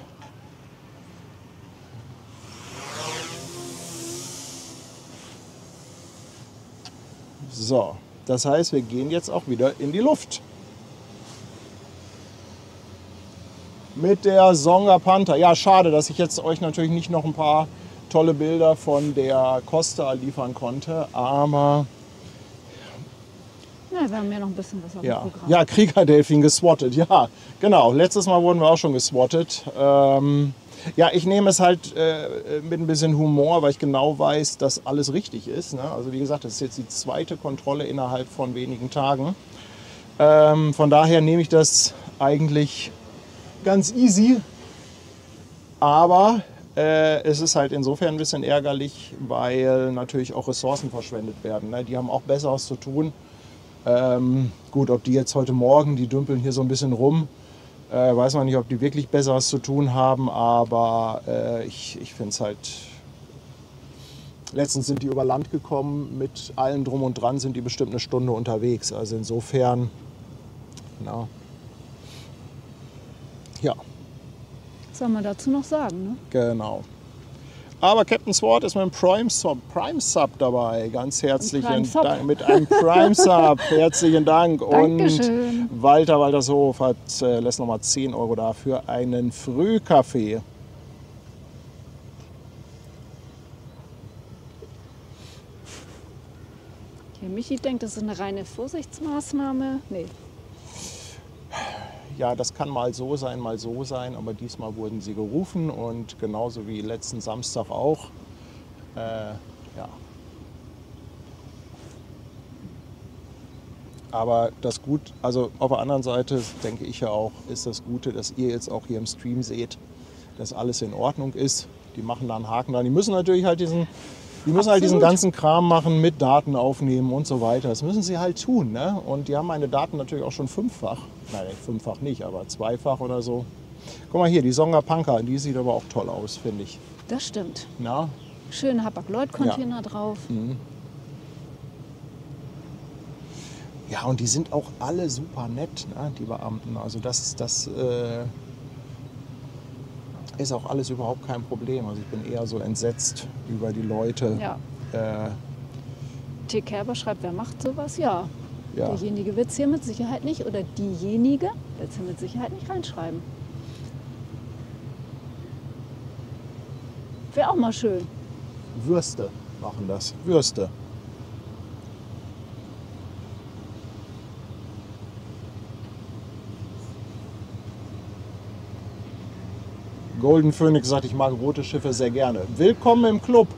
So, das heißt, wir gehen jetzt auch wieder in die Luft. Mit der Songa Panther. Ja, schade, dass ich jetzt euch natürlich nicht noch ein paar tolle Bilder von der Costa liefern konnte, aber Na, wir haben ja noch ein bisschen was auf dem ja, Programm. ja, Kriegerdelfin geswattet, ja, genau. Letztes Mal wurden wir auch schon geswattet. Ja, ich nehme es halt mit ein bisschen Humor, weil ich genau weiß, dass alles richtig ist. Ne? Also wie gesagt, das ist jetzt die zweite Kontrolle innerhalb von wenigen Tagen. Von daher nehme ich das eigentlich ganz easy. Aber Es ist halt insofern ein bisschen ärgerlich, weil natürlich auch Ressourcen verschwendet werden. Ne? Die haben auch Besseres zu tun. Gut, ob die jetzt heute Morgen, die dümpeln hier so ein bisschen rum, weiß man nicht, ob die wirklich Besseres zu tun haben, aber ich finde es halt... Letztens sind die über Land gekommen, mit allem drum und dran sind die bestimmt eine Stunde unterwegs. Also insofern, na, ja, Was soll man dazu noch sagen, ne? genau. Aber Captain Sword ist mit einem Prime Sub dabei. Ganz herzlichen Sub. Dank. Mit einem Prime Sub. Herzlichen Dank. Dankeschön. Und Walter Waltershof lässt nochmal 10 Euro da für einen Frühkaffee. Hier, Michi denkt, das ist eine reine Vorsichtsmaßnahme. Nee. Ja, das kann mal so sein, aber diesmal wurden sie gerufen und genauso wie letzten Samstag auch. Ja. Aber das Gut, also auf der anderen Seite denke ich ja auch, ist das Gute, dass ihr jetzt auch hier im Stream seht, dass alles in Ordnung ist. Die machen da einen Haken dran. Die müssen natürlich halt diesen ganzen Kram machen, mit Daten aufnehmen und so weiter. Das müssen sie halt tun. Ne? Und die haben meine Daten natürlich auch schon 5-fach. Nein, 5-fach nicht, aber 2-fach oder so. Guck mal hier, die Songa Punker, die sieht aber auch toll aus, finde ich. Das stimmt. Na? Schöne Hapag-Lloyd-Container drauf. Ja, und die sind auch alle super nett, ne, die Beamten. Also das ist auch alles überhaupt kein Problem. Also ich bin eher so entsetzt über die Leute. Ja. Äh, T. Kerber schreibt, wer macht sowas? Ja. Ja. Derjenige wird es hier mit Sicherheit nicht oder diejenige wird es hier mit Sicherheit nicht reinschreiben. Wäre auch mal schön. Würste machen das. Würste. Golden Phoenix sagt, ich mag rote Schiffe sehr gerne. Willkommen im Club.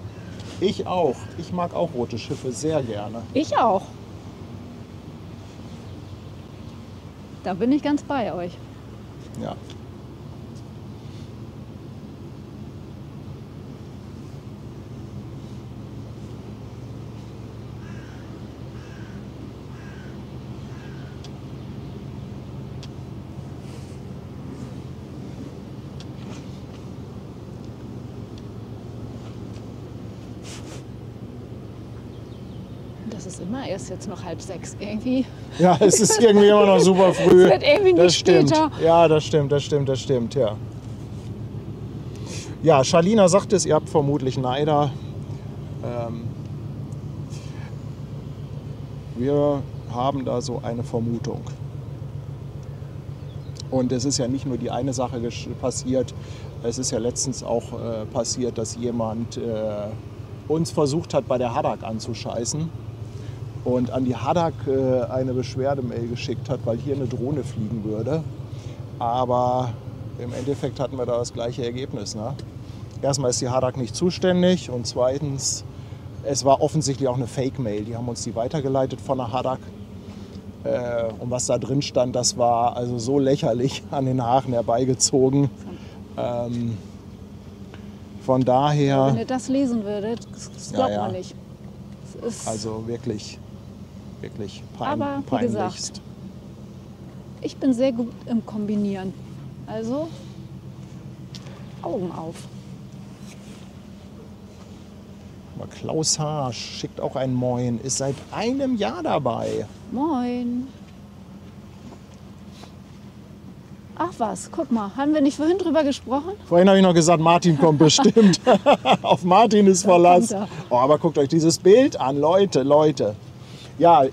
Ich auch. Ich mag auch rote Schiffe sehr gerne. Ich auch. Da bin ich ganz bei euch. Ja. Das ist immer erst jetzt noch 5:30 irgendwie. Ja, es ist irgendwie immer noch super früh. Es wird irgendwie nicht Das stimmt. später. Ja, das stimmt, ja. Ja, Charlina sagt es, ihr habt vermutlich Neider. Wir haben da so eine Vermutung. Und es ist ja nicht nur die eine Sache passiert, es ist ja letztens auch passiert, dass jemand uns versucht hat, bei der Haddock anzuscheißen und an die Haddock eine Beschwerdemail geschickt hat, weil hier eine Drohne fliegen würde. Aber im Endeffekt hatten wir da das gleiche Ergebnis. Ne? Erstmal ist die Haddock nicht zuständig und zweitens, es war offensichtlich auch eine Fake-Mail. Die haben uns die weitergeleitet von der Haddock. Und was da drin stand, das war also so lächerlich an den Haaren herbeigezogen. Von daher... Wenn ihr das lesen würdet, das glaubt Ja, ja. man nicht. Es ist, Also wirklich Aber wie peinlichst. gesagt, ich bin sehr gut im Kombinieren. Also Augen auf. Aber Klaus Harsch schickt auch ein Moin, ist seit einem Jahr dabei. Moin. Ach was, guck mal, haben wir nicht vorhin drüber gesprochen? Vorhin habe ich noch gesagt, Martin kommt bestimmt. Auf Martin ist Verlass. kommt er. Oh, aber guckt euch dieses Bild an, Leute. Ja,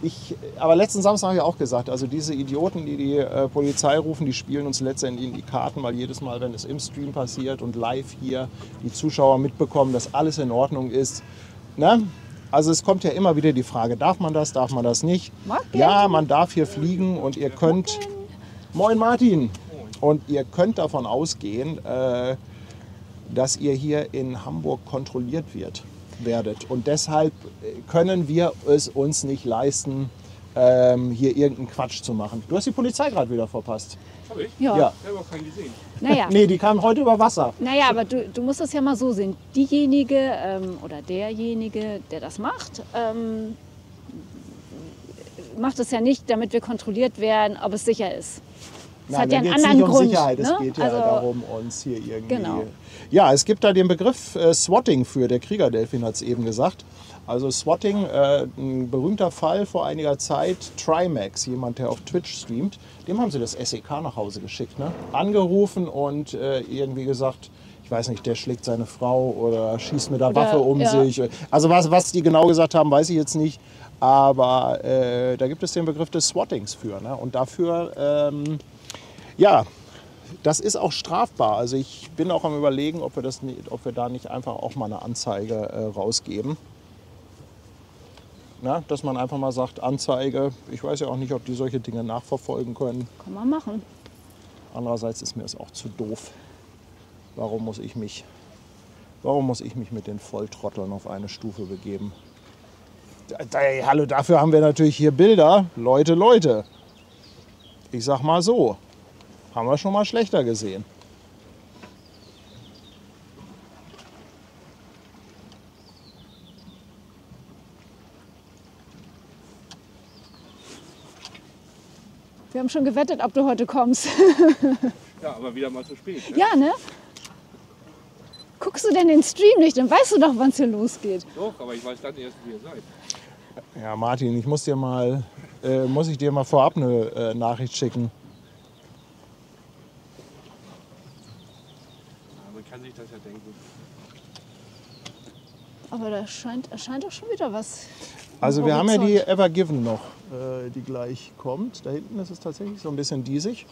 aber letzten Samstag habe ich auch gesagt, also diese Idioten, die die Polizei rufen, die spielen uns letztendlich in die Karten, weil jedes Mal, wenn es im Stream passiert und live hier die Zuschauer mitbekommen, dass alles in Ordnung ist. Ne? Also es kommt ja immer wieder die Frage, darf man das nicht? Morgen. Ja, man darf hier fliegen und ihr könnt... Moin Martin! Und ihr könnt davon ausgehen, dass ihr hier in Hamburg kontrolliert werdet. Und deshalb können wir es uns nicht leisten, hier irgendeinen Quatsch zu machen. Du hast die Polizei gerade wieder verpasst. Hab ich? Ja. Ja. Ich habe auch keinen gesehen. Naja. Nee, die kamen heute über Wasser. Naja, aber du musst es ja mal so sehen. Diejenige oder derjenige, der das macht, macht es ja nicht, damit wir kontrolliert werden, ob es sicher ist. Es hat ja einen da geht's anderen nicht um Grund. Sicherheit, es ne? geht ja Also, darum, uns hier irgendwie... Genau. Ja, es gibt da den Begriff Swatting für, der Kriegerdelfin hat es eben gesagt. Also Swatting, ein berühmter Fall vor einiger Zeit, Trimax, jemand, der auf Twitch streamt, dem haben sie das SEK nach Hause geschickt. Ne? Angerufen und irgendwie gesagt, ich weiß nicht, der schlägt seine Frau oder schießt mit der Oder, Waffe um ja. sich. Also was die genau gesagt haben, weiß ich jetzt nicht. Aber da gibt es den Begriff des Swattings für. Ne? Und dafür, ja, das ist auch strafbar. Also ich bin auch am Überlegen, ob wir da nicht einfach auch mal eine Anzeige rausgeben. Na, dass man einfach mal sagt, Anzeige. Ich weiß ja auch nicht, ob die solche Dinge nachverfolgen können. kann man machen. Andererseits ist mir das auch zu doof. Warum muss ich mich mit den Volltrotteln auf eine Stufe begeben? Hallo, dafür haben wir natürlich hier Bilder. Leute. Ich sag mal so. Haben wir schon mal schlechter gesehen. Wir haben schon gewettet, ob du heute kommst. Ja, aber wieder mal zu spät. Ne? Ja, ne? Guckst du denn den Stream nicht? Dann weißt du doch, wann es hier losgeht. Doch, aber ich weiß dann erst, wie ihr seid. Ja, Martin, muss ich dir mal vorab eine Nachricht schicken. Ja, man kann sich das ja denken. Aber da erscheint doch schon wieder was. Also am wir haben ja die Horizont. Ever Given noch, die gleich kommt. Da hinten ist es tatsächlich so ein bisschen diesig.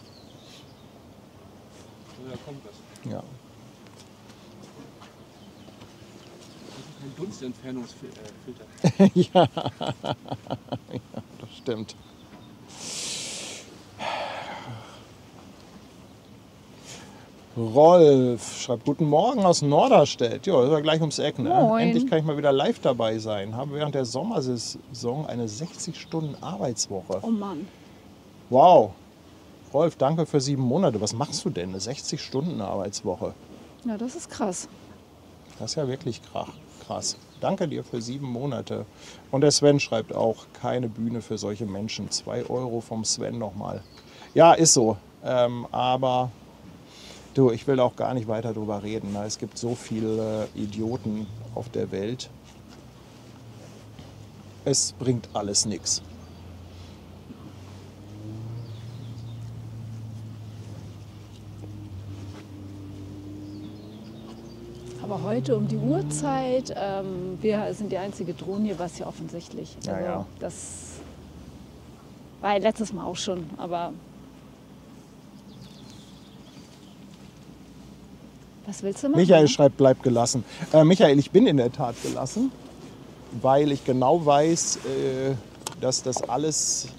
So, da kommt das. Ja. Kein Dunstentfernungsfilter. Ja, das stimmt. Rolf schreibt, guten Morgen aus Norderstedt. Ja, ist ja gleich ums Eck. Ne? Moin. Endlich kann ich mal wieder live dabei sein. Habe während der Sommersaison eine 60-Stunden-Arbeitswoche. Oh Mann. Wow. Rolf, danke für 7 Monate. Was machst du denn? Eine 60-Stunden-Arbeitswoche. Ja, das ist krass. Das ist ja wirklich krass. Danke dir für 7 Monate. Und der Sven schreibt auch, keine Bühne für solche Menschen. 2 Euro vom Sven nochmal. Ja, ist so. Aber du, ich will auch gar nicht weiter drüber reden. Es gibt so viele Idioten auf der Welt. Es bringt alles nichts. Aber heute um die Uhrzeit, wir sind die einzige Drohne hier, war es ja offensichtlich. Ja, Also, ja. das war ja letztes Mal auch schon, aber was willst du machen? Michael ne? schreibt, bleib gelassen. Michael, ich bin in der Tat gelassen, weil ich genau weiß, dass das alles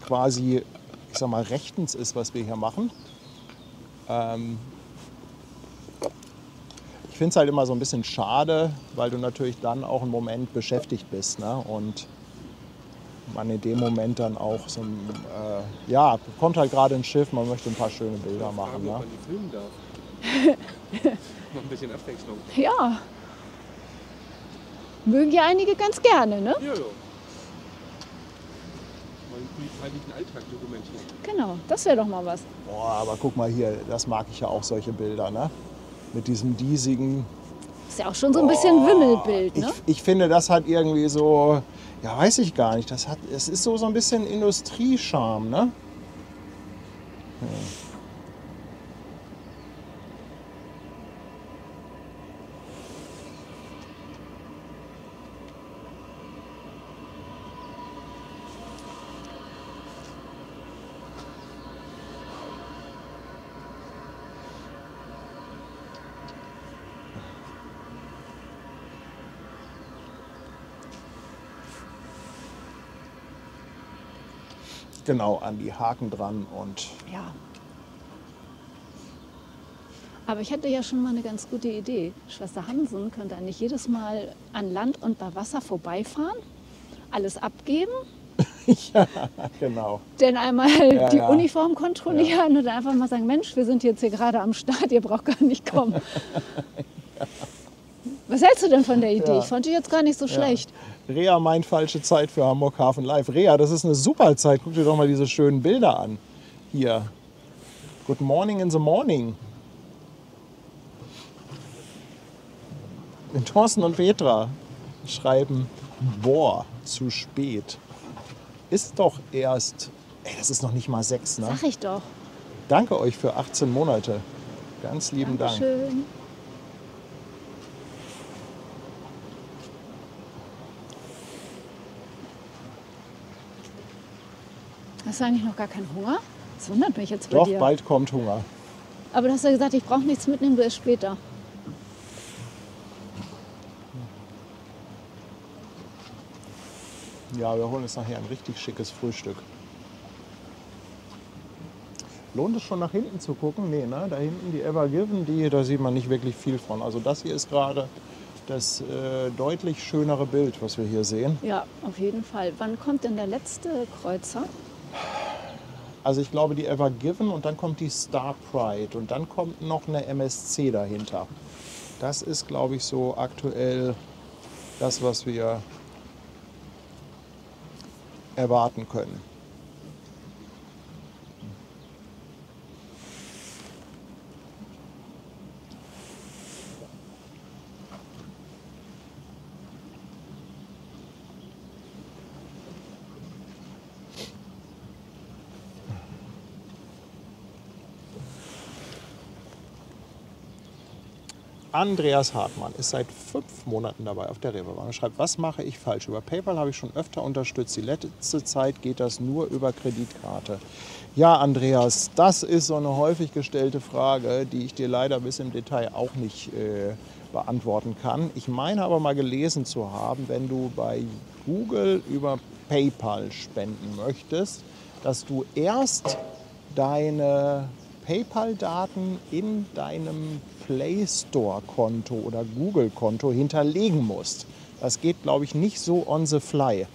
quasi, ich sag mal, rechtens ist, was wir hier machen. Ich finde es halt immer so ein bisschen schade, weil du natürlich dann auch einen Moment beschäftigt bist. Ne? Und man in dem Moment dann auch so ein, ja, kommt halt gerade ein Schiff, man möchte ein paar schöne Bilder machen. Fragen, Ne? ob man die filmen darf. Noch ein bisschen Abwechslung. Ja. Mögen ja einige ganz gerne, ne? Ja, ja. Mal den polizeilichen Alltag dokumentieren. Genau, das wäre doch mal was. Boah, aber guck mal hier, das mag ich ja auch, solche Bilder, ne? Mit diesem diesigen. Ist ja auch schon so ein bisschen Wimmelbild, ne? Ich finde, das hat irgendwie so, ja, weiß ich gar nicht, es ist so ein bisschen Industriescharme, ne? Genau, an die Haken dran und Ja. Aber ich hätte ja schon mal eine ganz gute Idee. Schwester Hansen könnte eigentlich jedes Mal an Land und bei Wasser vorbeifahren, alles abgeben Ja, genau. Denn einmal die ja. Uniform kontrollieren und dann einfach mal sagen, Mensch, wir sind jetzt hier gerade am Start, ihr braucht gar nicht kommen. Was hältst du denn von der Idee? Ja. Ich fand die jetzt gar nicht so schlecht. Rea meint falsche Zeit für Hamburg Hafen Live. Rea, das ist eine super Zeit. Guck dir doch mal diese schönen Bilder an. Hier. Good morning in the morning. Thorsten und Petra schreiben, boah, zu spät. Ist doch erst, ey, das ist noch nicht mal 6, ne? Sag ich doch. Danke euch für 18 Monate. Ganz lieben Dank. Schön. Hast du eigentlich noch gar keinen Hunger? Das wundert mich jetzt bei Doch, dir. bald kommt Hunger. Aber du hast ja gesagt, ich brauche nichts mitnehmen, du isst später. Ja, wir holen uns nachher ein richtig schickes Frühstück. Lohnt es schon nach hinten zu gucken? Nee, ne? Da hinten die Ever Given, da sieht man nicht wirklich viel von. Also das hier ist gerade das deutlich schönere Bild, was wir hier sehen. Ja, auf jeden Fall. Wann kommt denn der letzte Kreuzer? Also ich glaube die Ever Given und dann kommt die Star Pride und dann kommt noch eine MSC dahinter. Das ist, glaube ich, so aktuell das, was wir erwarten können. Andreas Hartmann ist seit 5 Monaten dabei auf der Reeperbahn. Er schreibt, was mache ich falsch? Über PayPal habe ich schon öfter unterstützt. Die letzte Zeit geht das nur über Kreditkarte. Ja, Andreas, das ist so eine häufig gestellte Frage, die ich dir leider bis im Detail auch nicht beantworten kann. Ich meine aber mal gelesen zu haben, wenn du bei Google über PayPal spenden möchtest, dass du erst deine PayPal-Daten in deinem Play Store-Konto oder Google-Konto hinterlegen musst. Das geht, glaube ich, nicht so on the fly.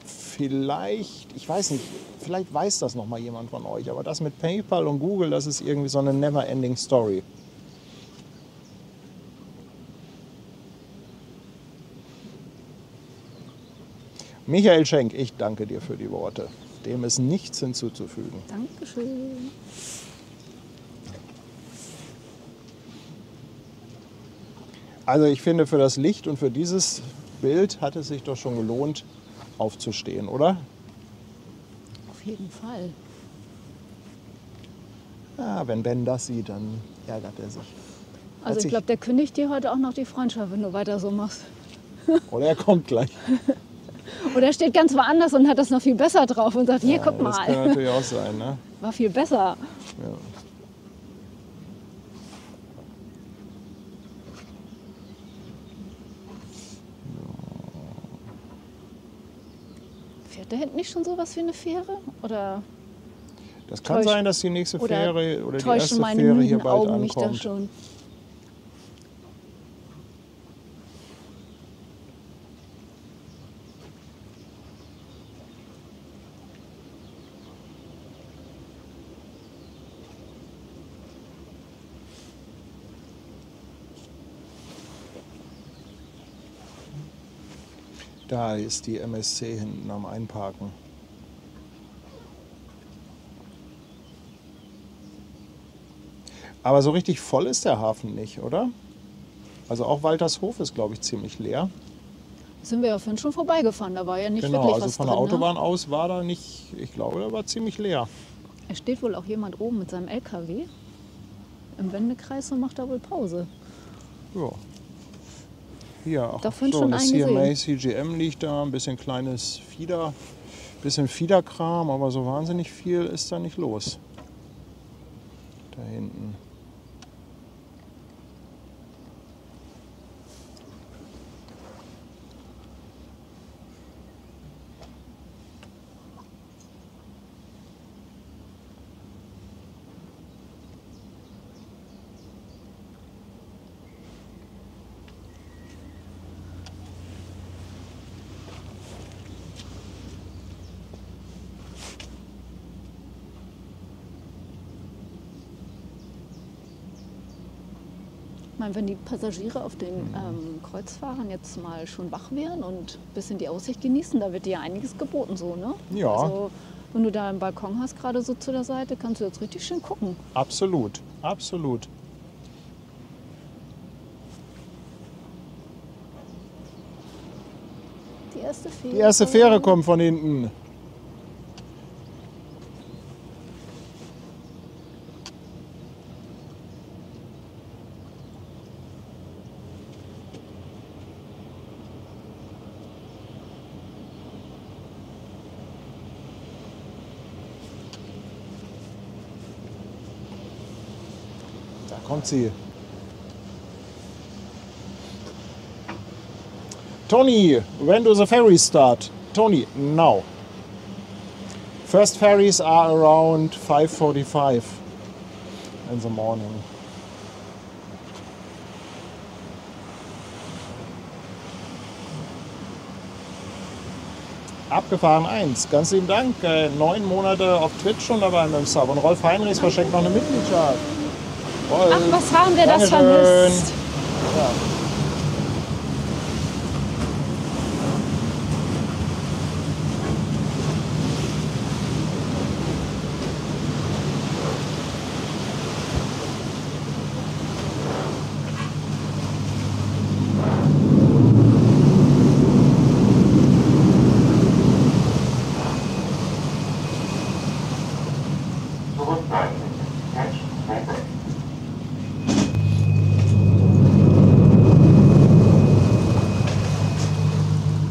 Vielleicht, ich weiß nicht, vielleicht weiß das noch mal jemand von euch, aber das mit PayPal und Google, das ist irgendwie so eine never-ending Story. Michael Schenk, ich danke dir für die Worte. Dem ist nichts hinzuzufügen. Dankeschön. Also ich finde, für das Licht und für dieses Bild hat es sich doch schon gelohnt, aufzustehen, oder? Auf jeden Fall. Ja, wenn Ben das sieht, dann ärgert er sich. Also ich glaube, der kündigt dir heute auch noch die Freundschaft, wenn du weiter so machst. Oder er kommt gleich. Oder er steht ganz woanders und hat das noch viel besser drauf und sagt, hier, guck Das kann mal, natürlich auch sein, ne? war viel besser. Ja. Fährt da hinten nicht schon sowas wie eine Fähre? Oder Das kann sein, dass die nächste Fähre oder die erste meine Fähre hier müden bald Augen mich da ankommt. schon? Da ist die MSC hinten am Einparken. Aber so richtig voll ist der Hafen nicht, oder? Also auch Waltershof ist, glaube ich, ziemlich leer. Sind wir ja vorhin schon vorbeigefahren, da war ja nicht Genau, wirklich also was von drin. der Autobahn aus war da nicht, ich glaube, da war ziemlich leer. Ne? Es steht wohl auch jemand oben mit seinem LKW im Wendekreis und macht da wohl Pause. Ja. Hier, ach, Davon so, schon das einen CMA CGM liegt da, ein bisschen kleines Fieder, bisschen Fiederkram, aber so wahnsinnig viel ist da nicht los. Da hinten. meine, wenn die Passagiere auf den Kreuzfahrern jetzt mal schon wach wären und ein bisschen die Aussicht genießen, da wird dir ja einiges geboten so, ne? Ja. Also, wenn du da einen Balkon hast, gerade so zu der Seite, kannst du jetzt richtig schön gucken. Absolut, absolut. Die erste Fähre kommt von hinten. Da kommt sie. Tony, when do the ferries start? Tony, now. First ferries are around 5:45 in the morning. Abgefahren 1. Ganz lieben Dank. 9 Monate auf Twitch schon dabei mit dem Sub. Und Rolf Heinrichs verschenkt noch eine Mitgliedschaft. Rolf, Ach, was haben wir das Dankeschön. vermisst? Ja.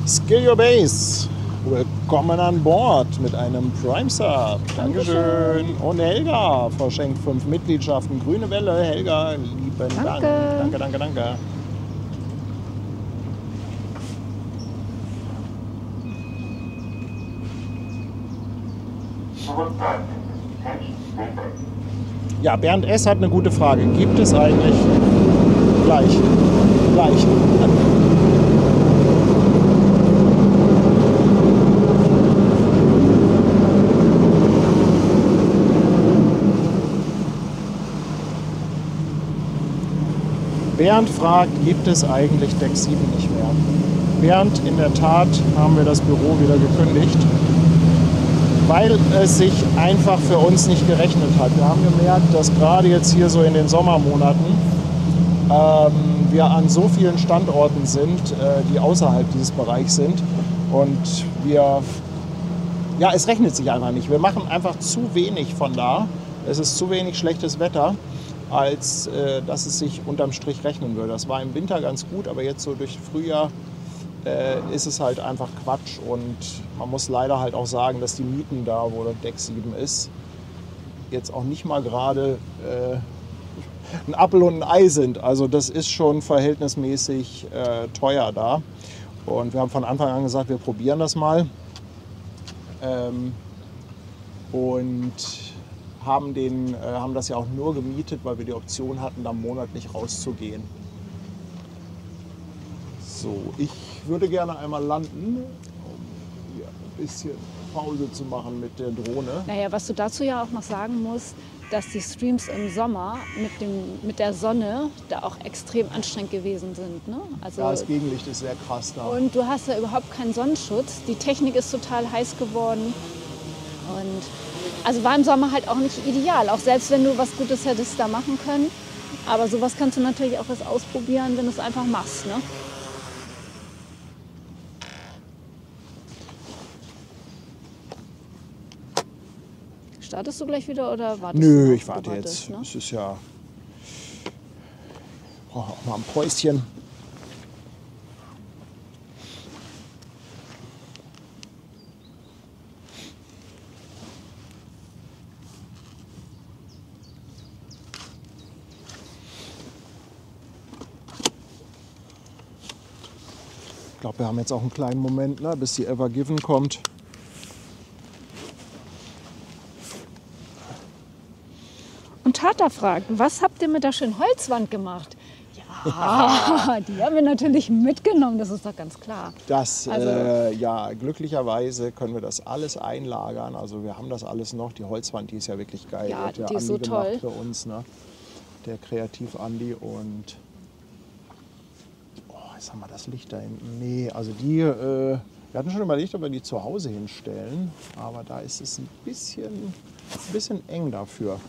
Skill Your Base. Willkommen an Bord mit einem Prime Sub. Dankeschön. Und Helga verschenkt 5 Mitgliedschaften. Grüne Welle. Helga, lieben Dank. Danke. Danke, danke, danke. Ja, Bernd S. hat eine gute Frage. Gibt es eigentlich gleich? Bernd fragt, gibt es eigentlich Deck 7 nicht mehr? Bernd, in der Tat haben wir das Büro wieder gekündigt, weil es sich einfach für uns nicht gerechnet hat. Wir haben gemerkt, dass gerade jetzt hier so in den Sommermonaten wir an so vielen Standorten sind, die außerhalb dieses Bereichs sind. Und es rechnet sich einfach nicht. Wir machen einfach zu wenig von da. Es ist zu wenig schlechtes Wetter, als dass es sich unterm Strich rechnen würde. Das war im Winter ganz gut, aber jetzt so durch Frühjahr ist es halt einfach Quatsch. Und man muss leider halt auch sagen, dass die Mieten da, wo der Deck 7 ist, jetzt auch nicht mal gerade ein Apfel und ein Ei sind. Also das ist schon verhältnismäßig teuer da. Und wir haben von Anfang an gesagt, wir probieren das mal. Und haben das ja auch nur gemietet, weil wir die Option hatten, da monatlich rauszugehen. So, ich würde gerne einmal landen, um hier ein bisschen Pause zu machen mit der Drohne. Naja, was du dazu ja auch noch sagen musst, dass die Streams im Sommer mit der Sonne da auch extrem anstrengend gewesen sind. Ne? Also, Ja, das Gegenlicht ist sehr krass da. und du hast ja überhaupt keinen Sonnenschutz. Die Technik ist total heiß geworden. Und also war im Sommer halt auch nicht ideal, auch selbst wenn du was Gutes hättest da machen können. Aber sowas kannst du natürlich auch erst ausprobieren, wenn du es einfach machst. Ne? Startest du gleich wieder oder wartest du Nö, noch? ich warte Du jetzt. wartest, ne? Es ist ja. Ich brauche auch mal ein Päuschen. Ich glaube, wir haben jetzt auch einen kleinen Moment, ne, bis die Ever Given kommt. Und Tata fragt, was habt ihr mit der schönen Holzwand gemacht? Ja, die haben wir natürlich mitgenommen, das ist doch ganz klar. Das, Also- ja, glücklicherweise können wir das alles einlagern. Also wir haben das alles noch. Die Holzwand, die ist ja wirklich geil. Ja, hat ja die ist Andi so toll. gemacht für uns, ne? Der Kreativ-Andi. Und Was haben wir, das Licht da hinten? Nee, also die, wir hatten schon überlegt, ob wir die zu Hause hinstellen, aber da ist es ein bisschen eng dafür.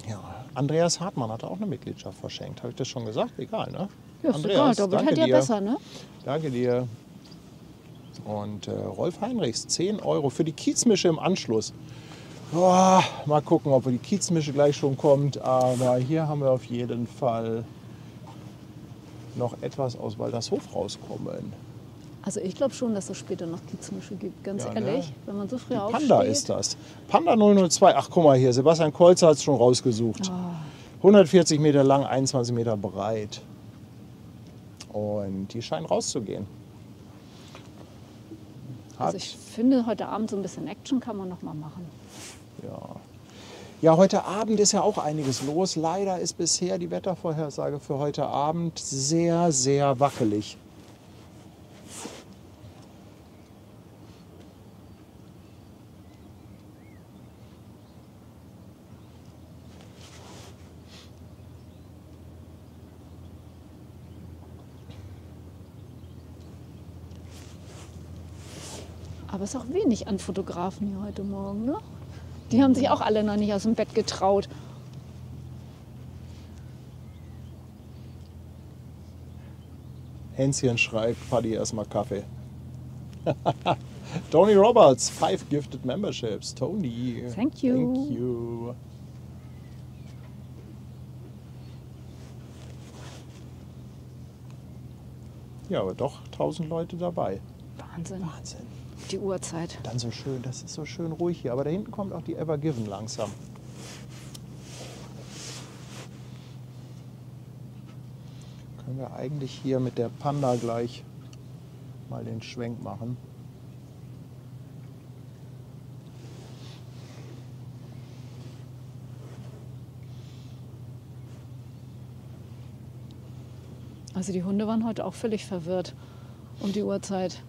Ja, Andreas Hartmann hatte auch eine Mitgliedschaft verschenkt. Habe ich das schon gesagt? Egal, ne? Ja, ist egal, doppelt halt ja besser, ne? Danke dir. Und Rolf Heinrichs, 10 € für die Kiezmische im Anschluss. Boah, mal gucken, ob die Kiezmische gleich schon kommt. Aber hier haben wir auf jeden Fall noch etwas aus Waldershof rauskommen. Also ich glaube schon, dass es später noch Kiezmische gibt, ganz Ja, ehrlich. ne? Wenn man so früh aufsteht. Panda ist das. Panda 002. Ach, guck mal hier, Sebastian Kolzer hat es schon rausgesucht. 140 Meter lang, 21 Meter breit. Und die scheinen rauszugehen. Also ich finde, heute Abend so ein bisschen Action kann man noch mal machen. Ja, heute Abend ist ja auch einiges los. Leider ist bisher die Wettervorhersage für heute Abend sehr, sehr wackelig. Aber es ist auch wenig an Fotografen hier heute Morgen, ne? Die haben sich auch alle noch nicht aus dem Bett getraut. Hänschen schreibt, Paddy erstmal Kaffee. Tony Roberts, 5 gifted memberships. Tony. Thank you. Thank you. Ja, aber doch 1000 Leute dabei. Wahnsinn. Wahnsinn. Die Uhrzeit. Dann so schön, das ist so schön ruhig hier. Aber da hinten kommt auch die Ever Given langsam. Können wir eigentlich hier mit der Panda gleich mal den Schwenk machen. Also die Hunde waren heute auch völlig verwirrt um die Uhrzeit.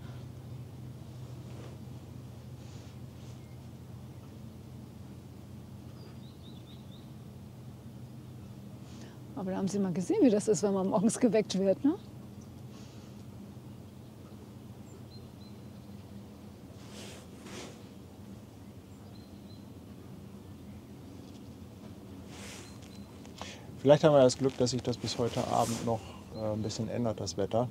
Aber da haben Sie mal gesehen, wie das ist, wenn man morgens geweckt wird, ne? Vielleicht haben wir das Glück, dass sich das bis heute Abend noch ein bisschen ändert, das Wetter.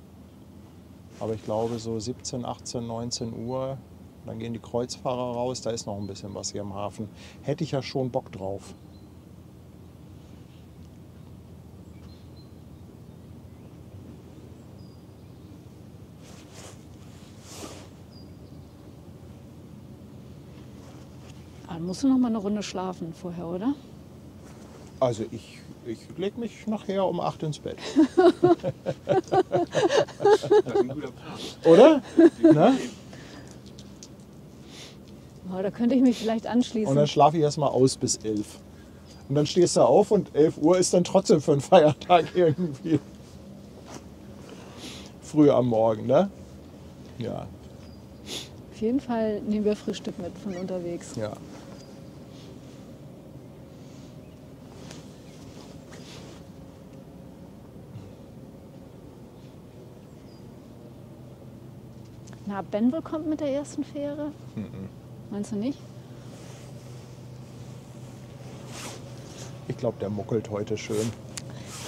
Aber ich glaube, so 17, 18, 19 Uhr, dann gehen die Kreuzfahrer raus. Da ist noch ein bisschen was hier im Hafen. Hätte ich ja schon Bock drauf. Dann musst du noch mal eine Runde schlafen vorher, oder? Also ich lege mich nachher um 8 ins Bett. Oder? Ne? Oh, da könnte ich mich vielleicht anschließen. Und dann schlafe ich erstmal aus bis 11. Und dann stehst du auf und 11 Uhr ist dann trotzdem für einen Feiertag irgendwie. Früh am Morgen, ne? Ja. Auf jeden Fall nehmen wir Frühstück mit von unterwegs. Ja. Na, Benville kommt mit der ersten Fähre? Meinst du nicht? Ich glaube, der muckelt heute schön.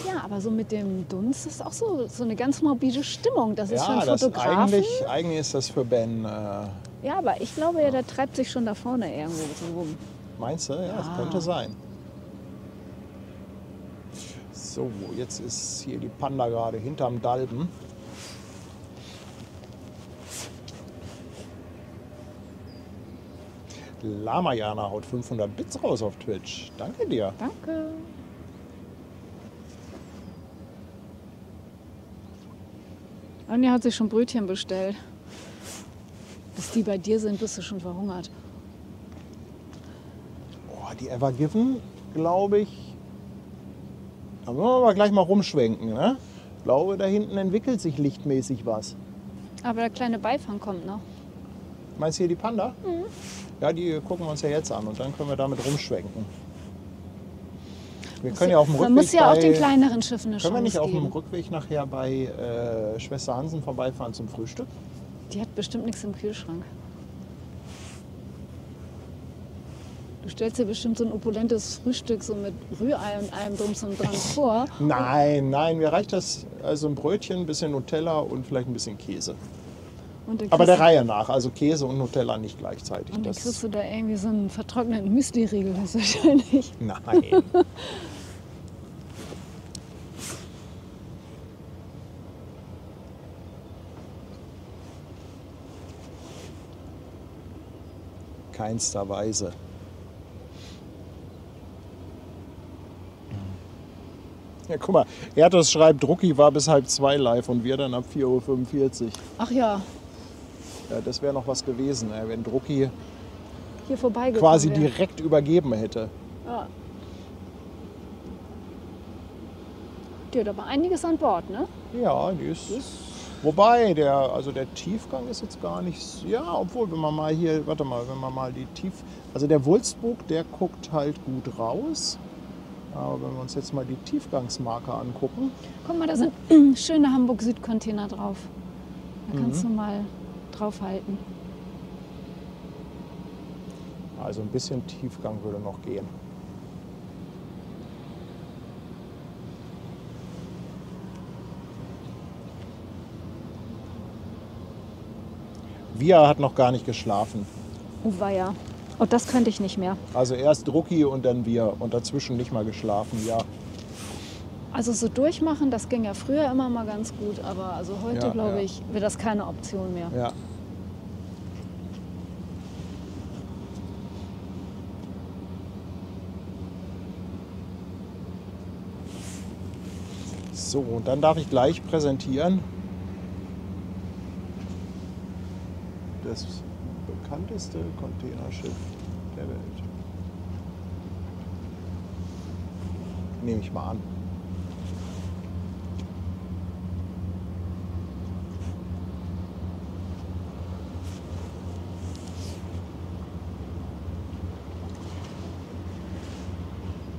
Ja, aber so mit dem Dunst ist auch so eine ganz morbide Stimmung. Das ist für einen das Fotografen. eigentlich ist das für Ben. Ja, aber ich glaube ja, der treibt sich schon da vorne irgendwo so rum. Meinst du? Ja, das könnte sein. So, jetzt ist hier die Panda gerade hinterm Dalben. Lamayana haut 500 Bits raus auf Twitch. Danke dir. Danke. Anja hat sich schon Brötchen bestellt. Bis die bei dir sind, bist du schon verhungert. Oh, die Ever Given, glaube ich. Da müssen wir aber gleich mal rumschwenken. Ne? Ich glaube, da hinten entwickelt sich lichtmäßig was. Aber der kleine Beifang kommt noch. Meinst du hier die Panda? Ja, die gucken wir uns ja jetzt an und dann können wir damit rumschwenken. Wir können ja auf dem Man Rückweg muss ja auch den bei, kleineren Schiffen eine können wir nicht Chance auf dem geben. Rückweg nachher bei Schwester Hansen vorbeifahren zum Frühstück? Die hat bestimmt nichts im Kühlschrank. Du stellst dir bestimmt so ein opulentes Frühstück so mit Rührei und allem drum und dran vor. Nein, mir reicht das, also ein Brötchen, ein bisschen Nutella und vielleicht ein bisschen Käse. Und dann Aber kriegst der Reihe nach, also Käse und Nutella nicht gleichzeitig. Und dann Das, kriegst du da irgendwie so einen vertrockneten Müsli-Riegel, das wahrscheinlich. nein. Keinster Weise. Ja, guck mal, Erdos schreibt, Drucki war bis 1:30 live und wir dann ab 4:45 Uhr. Ach ja, Ja, das wäre noch was gewesen, wenn Drucki hier vorbeigekommen quasi wäre. direkt übergeben hätte. Ja. Die hat aber einiges an Bord, ne? Ja, die ist. Wobei, der Tiefgang ist jetzt gar nicht. Ja, obwohl, wenn man mal hier, warte mal, wenn man mal die Also der Wulstbug, der guckt halt gut raus. Aber wenn wir uns jetzt mal die Tiefgangsmarke angucken. Guck mal, da sind schöne Hamburg-Süd-Container drauf. Da kannst du mal draufhalten. Also ein bisschen Tiefgang würde noch gehen. Via hat noch gar nicht geschlafen. Oh weia. Oh, das könnte ich nicht mehr. Also erst Drucki und dann wir und dazwischen nicht mal geschlafen, ja. Also so durchmachen, das ging ja früher immer mal ganz gut, aber also heute, Ja, glaube ja. ich, wäre das keine Option mehr. Ja. So, und dann darf ich gleich präsentieren das bekannteste Containerschiff der Welt. Nehme ich mal an.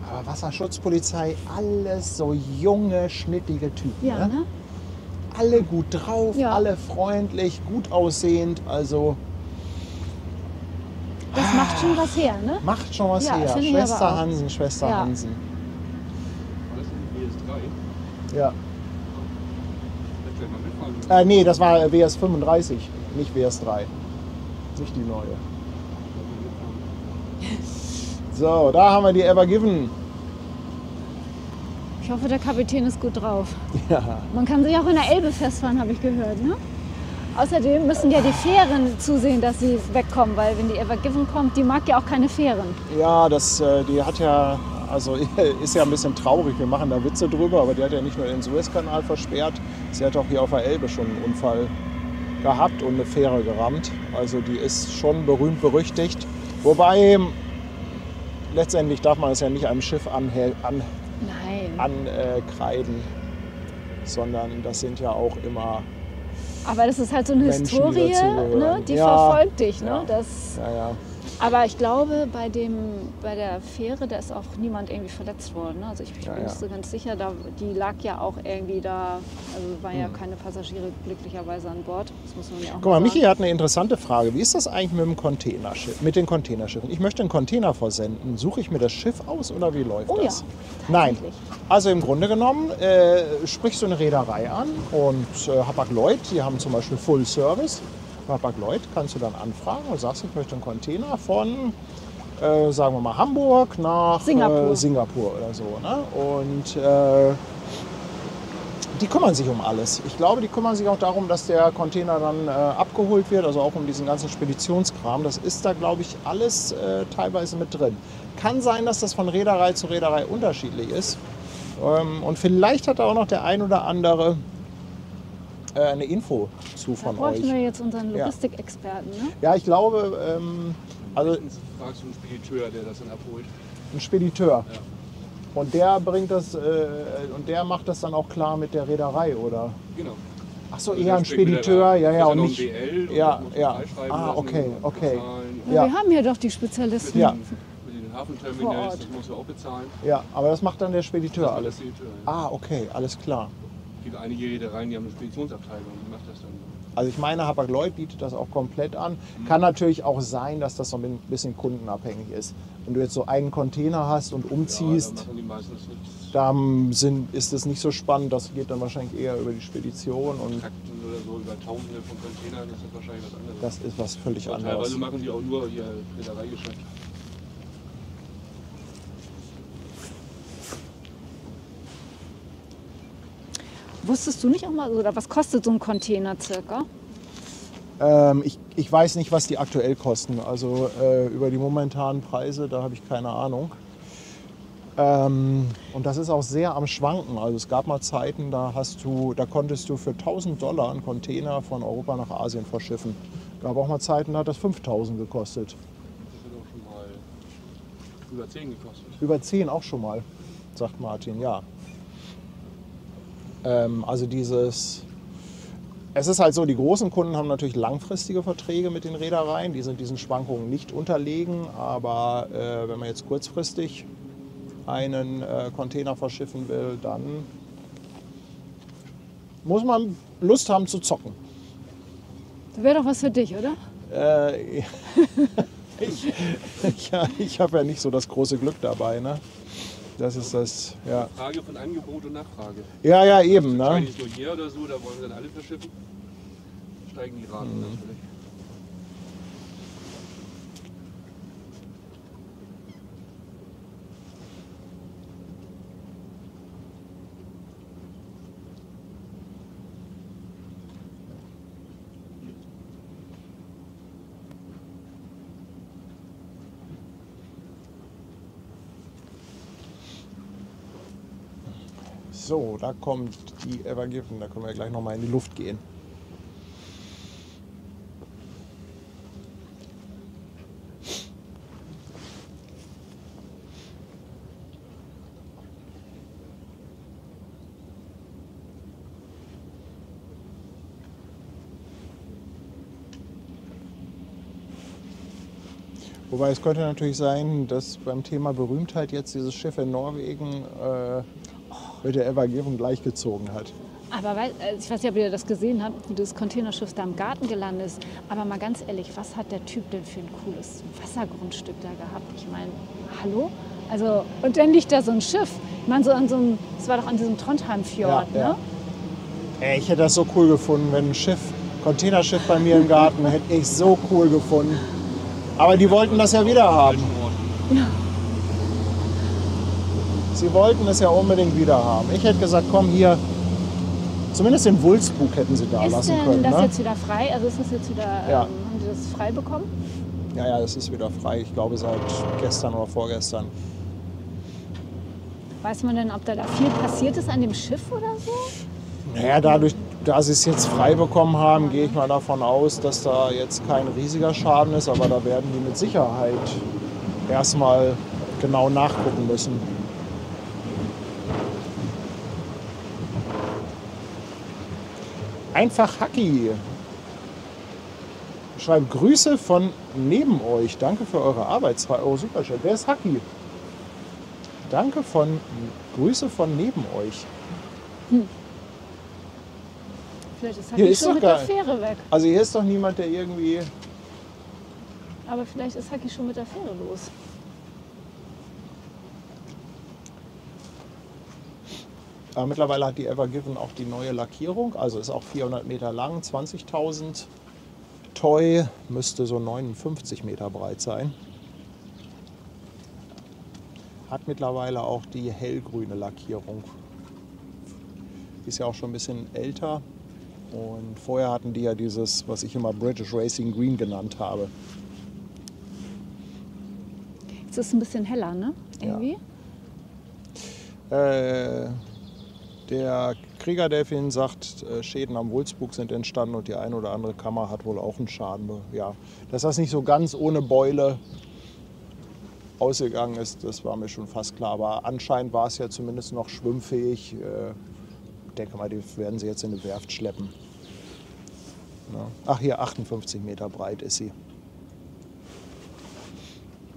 Aber Wasserschutzpolizei, alles so junge, schnittige Typen. Ja, ne? Alle gut drauf, Ja. alle freundlich, gut aussehend. Also Das macht schon was her, ne? macht schon was Ja, her. finde ich aber Schwester auch. Hansen, Schwester Ja. Hansen. Alles in WS3. Ja. Vielleicht gleich mal mitfahren. Nee, das war WS 35, nicht WS 3. Nicht die neue. So, da haben wir die Ever Given. Ich hoffe, der Kapitän ist gut drauf. Ja. Man kann sich auch in der Elbe festfahren, habe ich gehört, ne? Außerdem müssen ja die Fähren zusehen, dass sie wegkommen, weil wenn die Ever Given kommt, die mag ja auch keine Fähren. Ja, die hat ja, also ist ja ein bisschen traurig, wir machen da Witze drüber, aber die hat ja nicht nur den Suezkanal versperrt, sie hat auch hier auf der Elbe schon einen Unfall gehabt und eine Fähre gerammt. Also die ist schon berühmt berüchtigt. Wobei, letztendlich darf man es ja nicht einem Schiff ankreiden, Nein. sondern das sind ja auch immer, Aber das ist halt so eine Menschen, die Historie, dazugehören. ne? Die Ja. verfolgt dich. Ne? Ja. Das, ja. aber ich glaube, bei der Fähre, da ist auch niemand irgendwie verletzt worden. Ne? Also ich bin Ja, nicht ja. so ganz sicher, die lag ja auch irgendwie da, also waren ja keine Passagiere glücklicherweise an Bord. Das muss man ja auch Guck mal, sagen. Michi hat eine interessante Frage. Wie ist das eigentlich mit dem Containerschiff, mit den Containerschiffen? Ich möchte einen Container versenden. Suche ich mir das Schiff aus oder wie läuft Oh ja, das? Nein. tatsächlich. Also im Grunde genommen sprichst du eine Reederei an und Hapag-Lloyd, die haben zum Beispiel Full Service. Hapag-Lloyd kannst du dann anfragen und sagst, ich möchte einen Container von, sagen wir mal, Hamburg nach Singapur. oder so. Ne? Und die kümmern sich um alles. Ich glaube, die kümmern sich auch darum, dass der Container dann abgeholt wird, also auch um diesen ganzen Speditionskram. Das ist da, glaube ich, alles teilweise mit drin. Kann sein, dass das von Reederei zu Reederei unterschiedlich ist. Und vielleicht hat da auch noch der ein oder andere eine Info zu Da von bräuchten euch. wir jetzt unseren Ja. Logistikexperten. Ne? Ja, ich glaube, also Meistens fragst du einen Spediteur, der das dann abholt. ein Spediteur. Ja. Und der bringt das und der macht das dann auch klar mit der Reederei, oder? Genau. Ach so, Also eher ein der spricht mit der- Spediteur, ja, muss und er noch nicht. ein BL und Ja, muss ja. freischreiben Ah, lassen okay, und okay. bezahlen. Ja, Ja. wir haben ja doch die Spezialisten. Ja. Mit den ein Hafenterminal Vor ist, Ort. das musst du auch bezahlen. Ja, aber das macht dann der Spediteur Das alles. macht der Spediteur, ja. Ah, okay, alles klar. Es gibt einige Reedereien, die haben eine Speditionsabteilung, die macht das dann. Also ich meine, Hapag-Lloyd bietet das auch komplett an. Kann natürlich auch sein, dass das so ein bisschen kundenabhängig ist. Wenn du jetzt so einen Container hast und Ja, da umziehst, machen die meistens nichts. da ist es nicht so spannend. Das geht dann wahrscheinlich eher über die Spedition und Trakten oder so über Tausende von Containern, das ist wahrscheinlich was anderes. das ist was völlig Und anderes. teilweise machen die auch nur ihr Reedereigeschäft. Wusstest du nicht auch mal, oder was kostet so ein Container circa? Ich weiß nicht, was die aktuell kosten. Also über die momentanen Preise, da habe ich keine Ahnung. Und das ist auch sehr am Schwanken. Also es gab mal Zeiten, da konntest du für $1.000 einen Container von Europa nach Asien verschiffen. Gab auch mal Zeiten, da hat das 5.000 gekostet. Das hat auch schon mal über 10 gekostet. Über 10 auch schon mal, sagt Martin, ja. Also es ist halt so, die großen Kunden haben natürlich langfristige Verträge mit den Reedereien, die sind diesen Schwankungen nicht unterlegen, aber wenn man jetzt kurzfristig einen Container verschiffen will, dann muss man Lust haben zu zocken. Das wäre doch was für dich, oder? Ich habe ja nicht so das große Glück dabei, ne? Das ist das, ja. Frage von Angebot und Nachfrage. Ja, ja, eben, ne? Wahrscheinlich nur hier oder so, da wollen sie dann alle verschiffen. Steigen die Raten natürlich. So, da kommt die Ever Given, da können wir gleich nochmal in die Luft gehen. Wobei es könnte natürlich sein, dass beim Thema Berühmtheit jetzt dieses Schiff in Norwegen mit der Ever Given gleichgezogen hat. Aber ich weiß nicht, ob ihr das gesehen habt, wie das Containerschiff da im Garten gelandet ist. Aber mal ganz ehrlich, was hat der Typ denn für ein cooles Wassergrundstück da gehabt? Ich meine, hallo? Also, und dann liegt da so ein Schiff. Ich meine, das war doch an diesem Trondheim-Fjord, Ja, ja. ne? Ey, ich hätte das so cool gefunden, wenn ein Containerschiff bei mir im Garten, hätte ich so cool gefunden. Aber die wollten das ja wieder haben. Sie wollten es ja unbedingt wieder haben. Ich hätte gesagt, komm hier, zumindest den Wulstbug hätten sie da Ist lassen denn können. das Ne? jetzt wieder frei? Also ist das jetzt wieder, Ja. haben die das frei bekommen? Ja, ja, das ist wieder frei. Ich glaube seit gestern oder vorgestern. Weiß man denn, ob da viel passiert ist an dem Schiff oder so? Naja, dadurch, da sie es jetzt frei bekommen haben, gehe ich mal davon aus, dass da jetzt kein riesiger Schaden ist. Aber da werden die mit Sicherheit erstmal genau nachgucken müssen. Einfach Hacki. Schreibt Grüße von neben euch. Danke für eure Arbeitsfrei. Oh, super schön. Wer ist Hacki? Grüße von neben euch. Vielleicht ist Hier Haki ist schon doch mit der geil. Fähre weg. Also hier ist doch niemand, der irgendwie... Aber vielleicht ist Haki schon mit der Fähre los. Aber mittlerweile hat die Ever Given auch die neue Lackierung. Also ist auch 400 Meter lang, 20.000 Toy, müsste so 59 Meter breit sein. Hat mittlerweile auch die hellgrüne Lackierung. Die ist ja auch schon ein bisschen älter. Und vorher hatten die ja dieses, was ich immer British Racing Green genannt habe. Jetzt ist es ein bisschen heller, ne? Irgendwie. Der Kriegerdelfin sagt, Schäden am Wulstbug sind entstanden und die eine oder andere Kammer hat wohl auch einen Schaden. Ja, dass das nicht so ganz ohne Beule ausgegangen ist, das war mir schon fast klar. Aber anscheinend war es ja zumindest noch schwimmfähig. Ich denke mal, die werden sie jetzt in eine Werft schleppen. Ja. Ach hier, 58 Meter breit ist sie.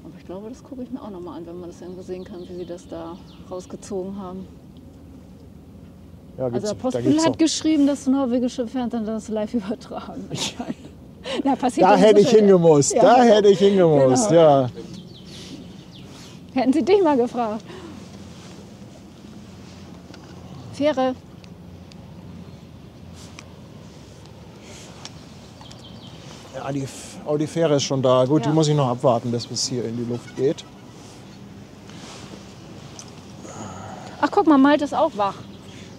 Aber ich Ich glaube, das gucke ich mir auch noch mal an, wenn man das irgendwo sehen kann, wie sie das da rausgezogen haben. Ja, Also gibt's, der da Postbild gibt's hat noch, geschrieben, dass norwegische Fernsehen das live übertragen. Na, passiert da ja hätte so ich schnell. hingemusst, Ja, da hätte ich hingemusst, genau. ja. Hätten sie dich mal gefragt. Fähre. Ja, die Fähre ist schon da. Gut, Ja. die muss ich noch abwarten, bis es hier in die Luft geht. Ach, guck mal, Malte ist auch wach.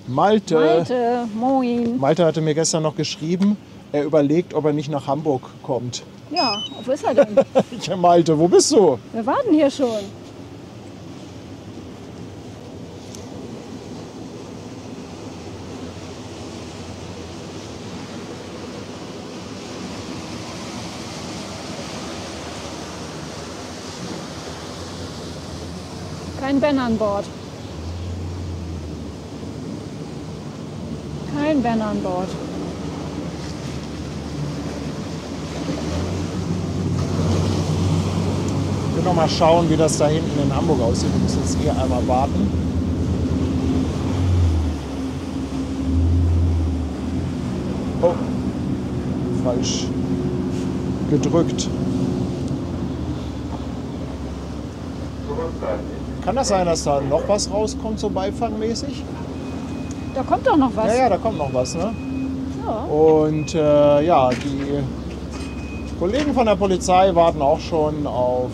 Malte, Moin. Malte hatte mir gestern noch geschrieben, er überlegt, ob er nicht nach Hamburg kommt. Ja, wo ist er denn? Ich, Malte, wo bist du? Wir warten hier schon. Kein Ben an Bord. Kein Ben an Bord. Ich will noch mal schauen, wie das da hinten in Hamburg aussieht. Wir müssen jetzt hier einmal warten. Oh, falsch gedrückt. Kann das sein, dass da noch was rauskommt, so beifangmäßig? Da kommt doch noch was. Ja, ja, da kommt noch was, ne? Ja. Und ja, die Kollegen von der Polizei warten auch schon auf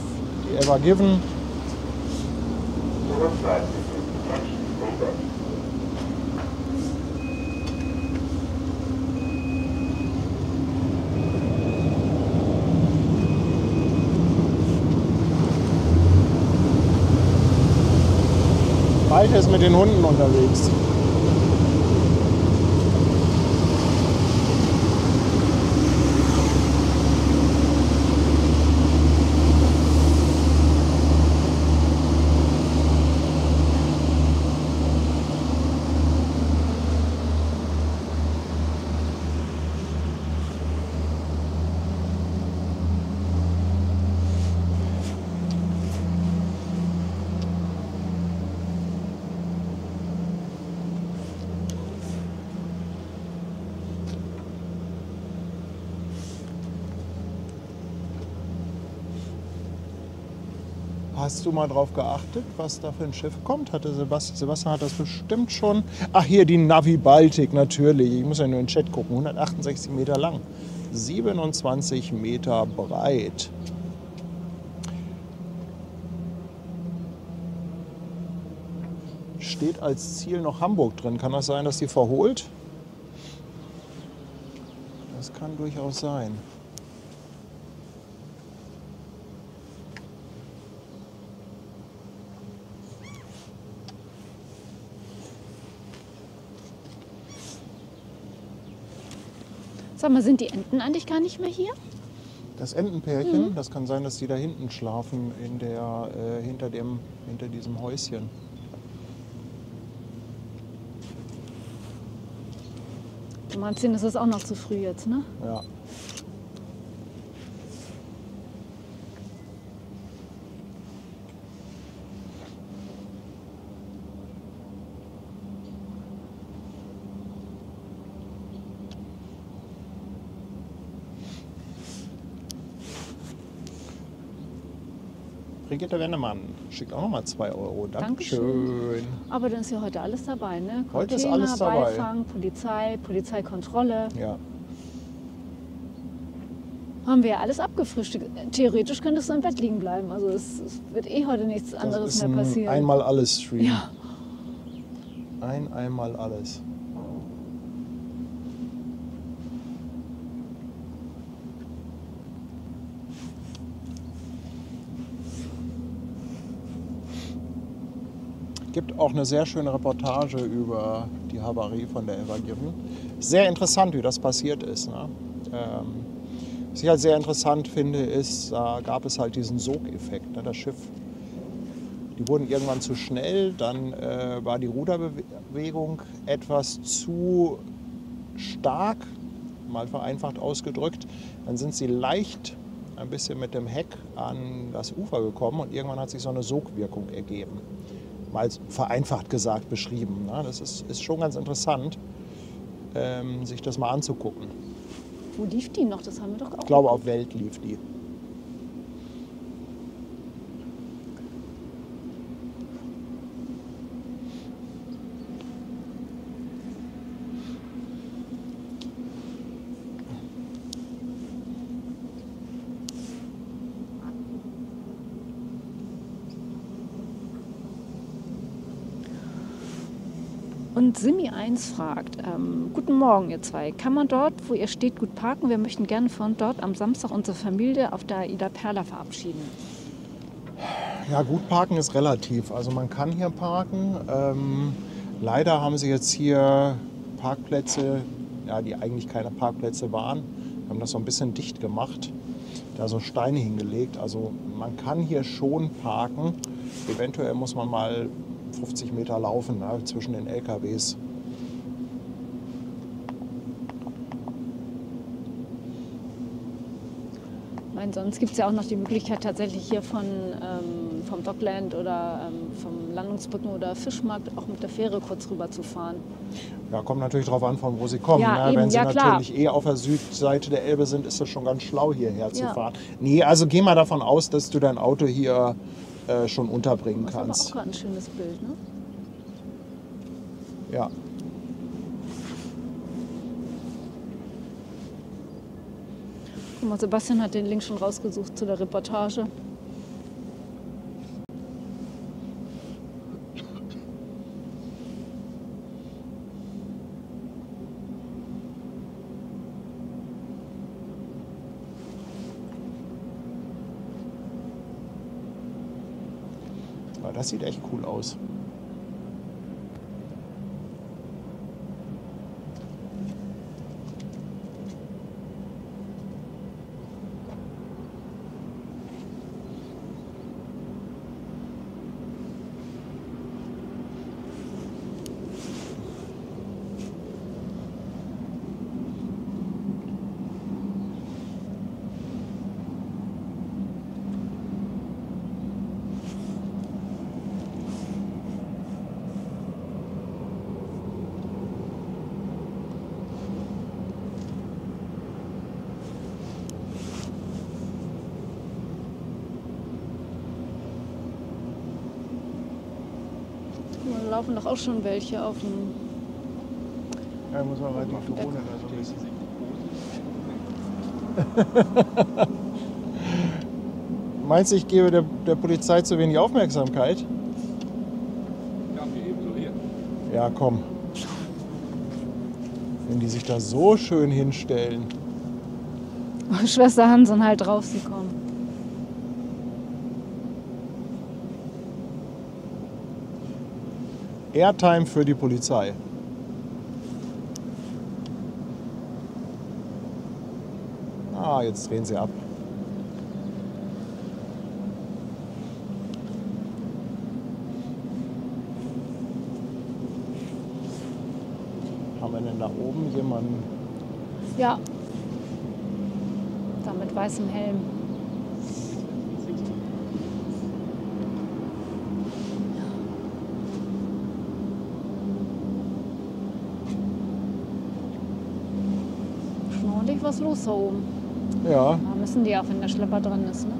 die Ever Given. Malte ist mit den Hunden unterwegs. Hast du mal drauf geachtet, was da für ein Schiff kommt? Hatte Sebastian hat das bestimmt schon. Ach, hier die Navi Baltic, natürlich. Ich muss ja nur in den Chat gucken. 168 Meter lang, 27 Meter breit. Steht als Ziel noch Hamburg drin. Kann das sein, dass die verholt? Das kann durchaus sein. Sag mal, sind die Enten eigentlich gar nicht mehr hier? Das Entenpärchen, das kann sein, dass die da hinten schlafen, in der, hinter diesem Häuschen. Du meinst, denen ist es auch noch zu früh jetzt, ne? Ja. Brigitte Wennemann schickt auch nochmal 2 Euro. Dankeschön. Aber dann ist ja heute alles dabei, ne? Heute ist Container, alles dabei. Beifang, Polizei, Polizeikontrolle. Ja. Haben wir ja alles abgefrühstückt. Theoretisch könntest du im Bett liegen bleiben. Also es wird eh heute nichts Das anderes ist mehr ein passieren. einmal alles Stream. Ja. Einmal alles. Gibt auch eine sehr schöne Reportage über die Havarie von der Ever Given. Sehr interessant, wie das passiert ist. Ne? Was ich halt sehr interessant finde, ist, da gab es halt diesen Sogeffekt. Ne? Das Schiff, die wurden irgendwann zu schnell, dann war die Ruderbewegung etwas zu stark, mal vereinfacht ausgedrückt. Dann sind sie leicht ein bisschen mit dem Heck an das Ufer gekommen und irgendwann hat sich so eine Sogwirkung ergeben. Mal vereinfacht gesagt beschrieben. Ne? Das ist schon ganz interessant, sich das mal anzugucken. Wo lief die noch? Das haben wir doch auch. Ich glaube, auf Welt lief die. Und Simi1 fragt, guten Morgen ihr zwei, kann man dort, wo ihr steht, gut parken? Wir möchten gerne von dort am Samstag unsere Familie auf der Aida Perla verabschieden. Ja, gut parken ist relativ. Also man kann hier parken. Leider haben sie jetzt hier Parkplätze, ja, die eigentlich keine Parkplätze waren. Wir haben das so ein bisschen dicht gemacht, da so Steine hingelegt. Also man kann hier schon parken. Eventuell muss man mal 50 Meter laufen, ne, zwischen den LKWs. Sonst gibt es ja auch noch die Möglichkeit, tatsächlich hier vom Dockland oder vom Landungsbrücken oder Fischmarkt auch mit der Fähre kurz rüber zu fahren. Ja, kommt natürlich darauf an, von wo sie kommen. Ja, Ne? eben, Wenn sie ja, natürlich klar. auf der Südseite der Elbe sind, ist es schon ganz schlau, hierher zu Ja. fahren. Nee, also geh mal davon aus, dass du dein Auto hier schon unterbringen Das ist aber kannst. auch gerade ein schönes Bild, ne? Ja. Guck mal, Sebastian hat den Link schon rausgesucht zu der Reportage. Ja, das sieht echt cool aus. Da laufen doch auch schon welche auf dem... Ja, muss man mal die Drohne da so ein bisschen. Meinst du, ich gebe der Polizei zu wenig Aufmerksamkeit? Ja, wir ebenso hier. Ja, komm. Wenn die sich da so schön hinstellen. Schwester Hansen halt drauf, sie kommen. Airtime für die Polizei. Ah, jetzt drehen sie ab. Haben wir denn da oben jemanden? Ja. Da mit weißem Helm. Schon ordentlich was los da oben. Ja, Da müssen die auch, wenn der Schlepper dran ist, ne?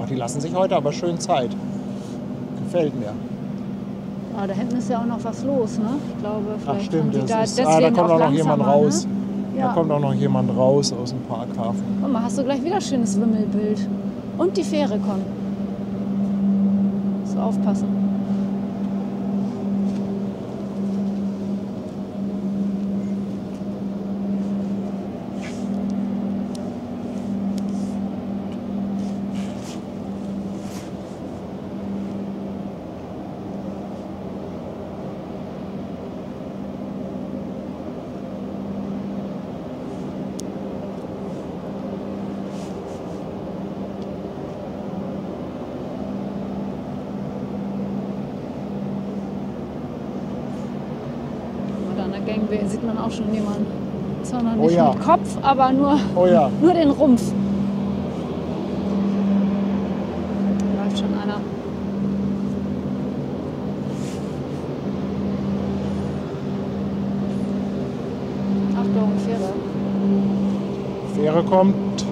oh, die lassen sich heute aber schön Zeit. Gefällt mir. Ah, da hinten ist ja auch noch was los, ne? Ich glaube, Ach vielleicht stimmt, haben die da das ist, deswegen da kommt auch noch jemand langsamer, raus. Ne? Da Ja. kommt auch noch jemand raus aus dem Parkhafen. Guck mal, hast du gleich wieder schönes Wimmelbild. Und die Fähre kommt. So aufpassen. Oder an der Gangway sieht man auch schon jemanden. Zwar noch nicht ja. mit Kopf, aber nur, Oh ja, nur den Rumpf. Läuft schon einer. Achtung, Fähre. Fähre kommt.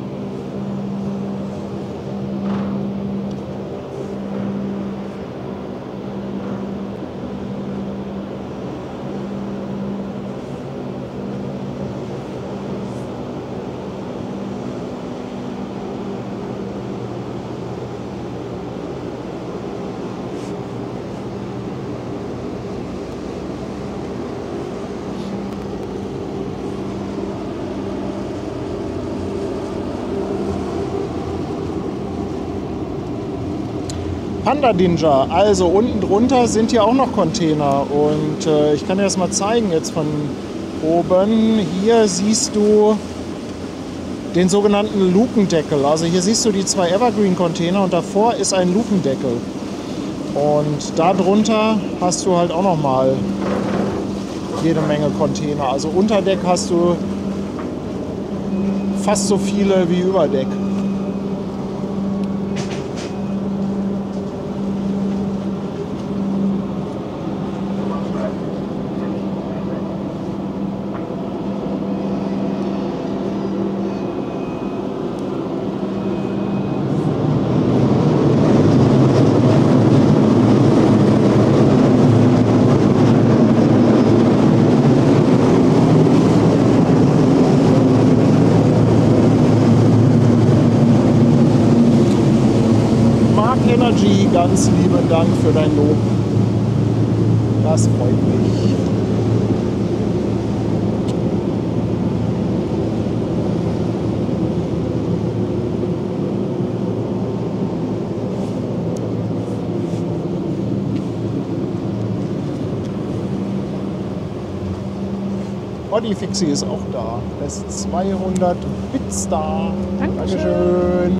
Panda Ninja, also unten drunter sind hier auch noch Container und ich kann dir das mal zeigen jetzt von oben. Hier siehst du den sogenannten Lukendeckel. Also hier siehst du die zwei Evergreen Container und davor ist ein Lukendeckel. Und darunter hast du halt auch noch mal jede Menge Container. Also unter Deck hast du fast so viele wie über Deck. Energy, ganz lieben Dank für dein Lob. Das freut mich. Bodyfixie ist auch da. Lässt 200 Bits da. Dankeschön.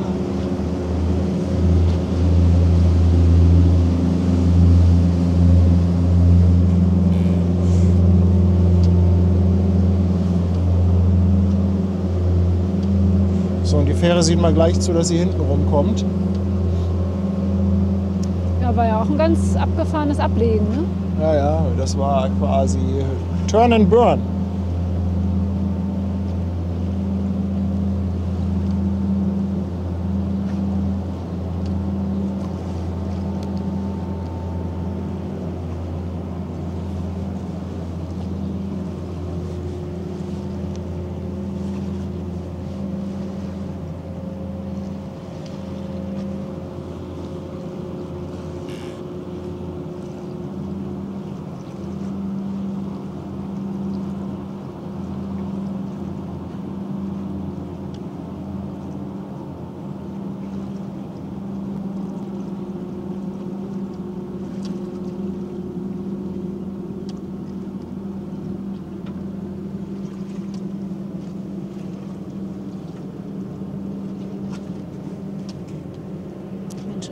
So, und die Fähre sieht man gleich zu, dass sie hinten rumkommt. Ja, war ja auch ein ganz abgefahrenes Ablegen, ne? Ja, ja, das war quasi Turn and Burn.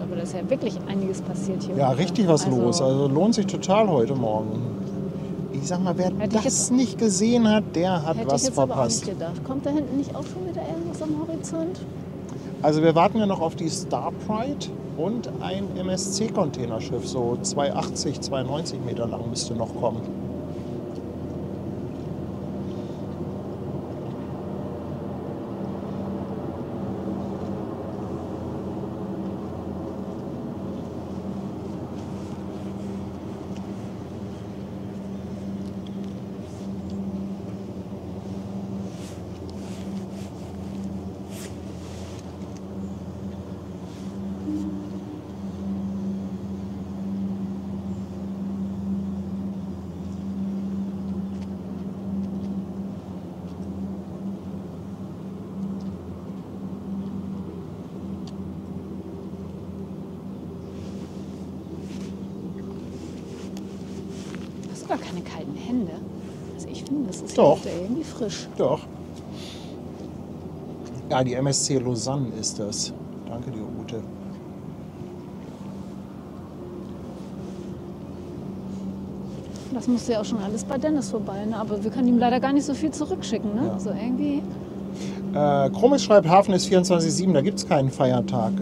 Aber da ist ja wirklich einiges passiert hier. Ja, heute. richtig was los. Also lohnt sich total heute Morgen. Ich sag mal, wer Hätte ich das nicht gesehen hat, der hat Hätte was ich jetzt aber auch verpasst. nicht gedacht. Kommt da hinten nicht auch schon wieder irgendwas am Horizont? Also wir warten ja noch auf die Star Pride und ein MSC-Containerschiff. So 280, 290 Meter lang müsste noch kommen. du gar keine kalten Hände? Also ich finde, das ist Doch. ja irgendwie frisch. Doch. Ja, die MSC Lausanne ist das. Danke dir, Ute. Das musste ja auch schon alles bei Dennis vorbei, ne? Aber wir können ihm leider gar nicht so viel zurückschicken, ne? Ja. So irgendwie. Chromis schreibt, Hafen ist 24/7, da gibt es keinen Feiertag.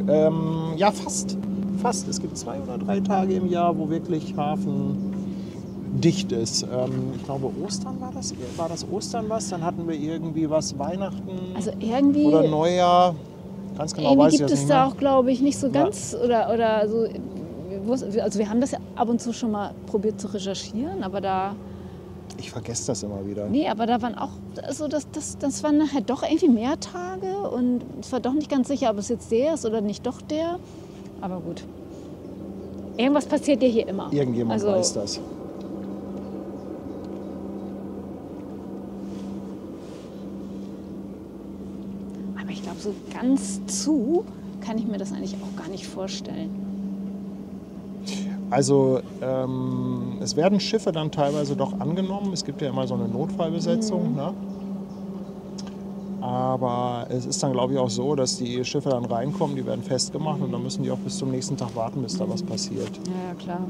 Ja, fast. Fast. Es gibt 2 oder 3 Tage im Jahr, wo wirklich Hafen dicht ist. Ich glaube, Ostern war das. War das Ostern was? Dann hatten wir irgendwie was Weihnachten Also irgendwie. oder Neujahr. Ganz genau Irgendwie weiß ich gibt das es nicht da mehr. auch, glaube ich, nicht so ganz oder so. Also wir haben das ja ab und zu schon mal probiert zu recherchieren, aber da. Ich vergesse das immer wieder. Nee, aber da waren auch, also das waren nachher doch irgendwie mehr Tage und es war doch nicht ganz sicher, ob es jetzt der ist oder nicht doch der. Aber gut. Irgendwas passiert ja hier immer. Irgendjemand Also, weiß das. Aber ich glaube, so ganz zu kann ich mir das eigentlich auch gar nicht vorstellen. Also es werden Schiffe dann teilweise doch angenommen. Es gibt ja immer so eine Notfallbesetzung. Ne? Aber es ist dann, glaube ich, auch so, dass die Schiffe dann reinkommen, die werden festgemacht und dann müssen die auch bis zum nächsten Tag warten, bis da was passiert. Ja, ja, klar.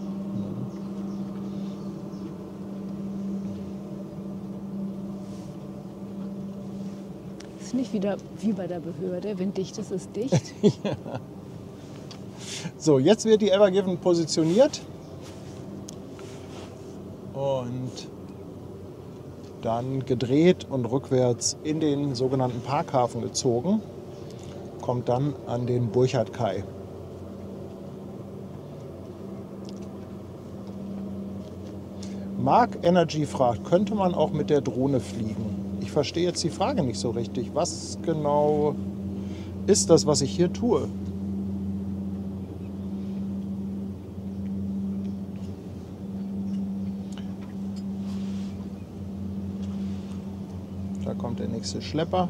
Das ist nicht wieder wie bei der Behörde, wenn dicht ist, ist dicht. So, jetzt wird die Ever Given positioniert und dann gedreht und rückwärts in den sogenannten Parkhafen gezogen, kommt dann an den Burchardkai. Mark Energy fragt, könnte man auch mit der Drohne fliegen? Ich verstehe jetzt die Frage nicht so richtig. Was genau ist das, was ich hier tue? Da kommt der nächste Schlepper.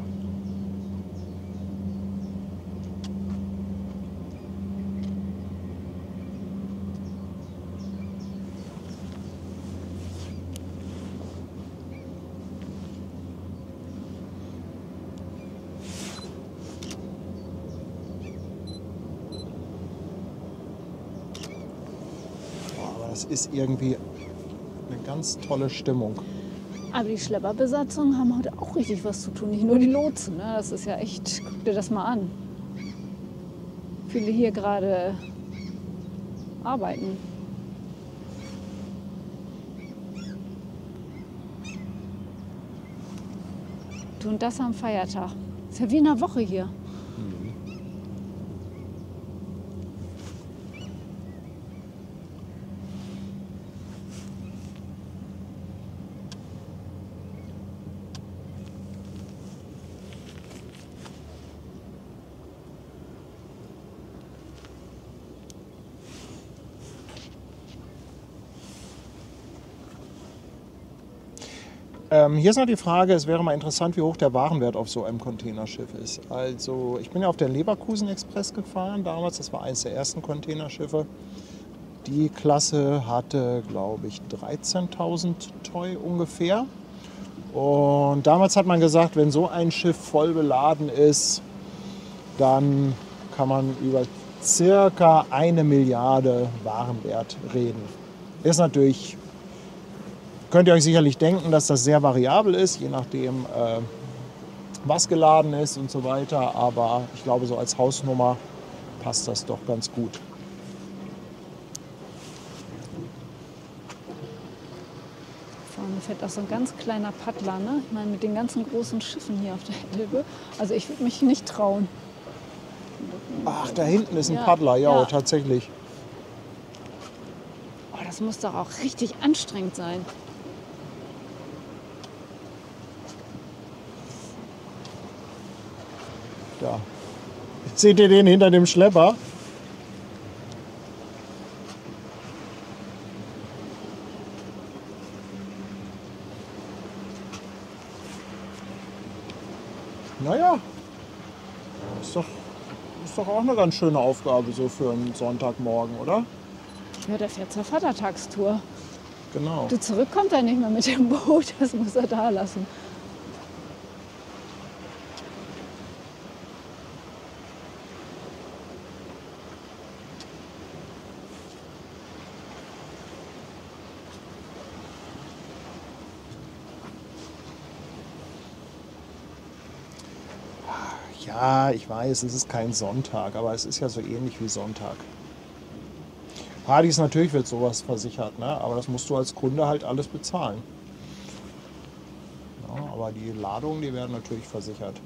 Aber das ist irgendwie eine ganz tolle Stimmung. Aber die Schlepperbesatzungen haben heute auch richtig was zu tun, nicht nur die Lotsen. Ne? Das ist ja echt, guck dir das mal an. Viele hier gerade arbeiten. Du, und das am Feiertag. Ist ja wie in einer Woche hier. Hier ist noch die Frage, es wäre mal interessant, wie hoch der Warenwert auf so einem Containerschiff ist. Also ich bin ja auf der Leverkusen Express gefahren damals, das war eines der ersten Containerschiffe. Die Klasse hatte, glaube ich, 13.000 Toy ungefähr. Und damals hat man gesagt, wenn so ein Schiff voll beladen ist, dann kann man über circa 1 Milliarde Warenwert reden. Ist natürlich, könnt ihr euch sicherlich denken, dass das sehr variabel ist, je nachdem, was geladen ist und so weiter. Aber ich glaube, so als Hausnummer passt das doch ganz gut. Vorne fährt auch so ein ganz kleiner Paddler, ne? Ich meine, mit den ganzen großen Schiffen hier auf der Elbe. Also ich würde mich nicht trauen. Ach, da hinten ist ein Ja, Paddler, ja, ja. tatsächlich. Oh, das muss doch auch richtig anstrengend sein. Da. Seht ihr den hinter dem Schlepper? Naja, ist doch auch eine ganz schöne Aufgabe so für einen Sonntagmorgen, oder? Ja, der fährt zur Vatertagstour. genau. Du, zurückkommt er nicht mehr mit dem Boot, das muss er da lassen. Ja, ich weiß, es ist kein Sonntag, aber es ist ja so ähnlich wie Sonntag. Partys natürlich wird sowas versichert, ne? Aber das musst du als Kunde halt alles bezahlen. Ja, aber die Ladungen, die werden natürlich versichert.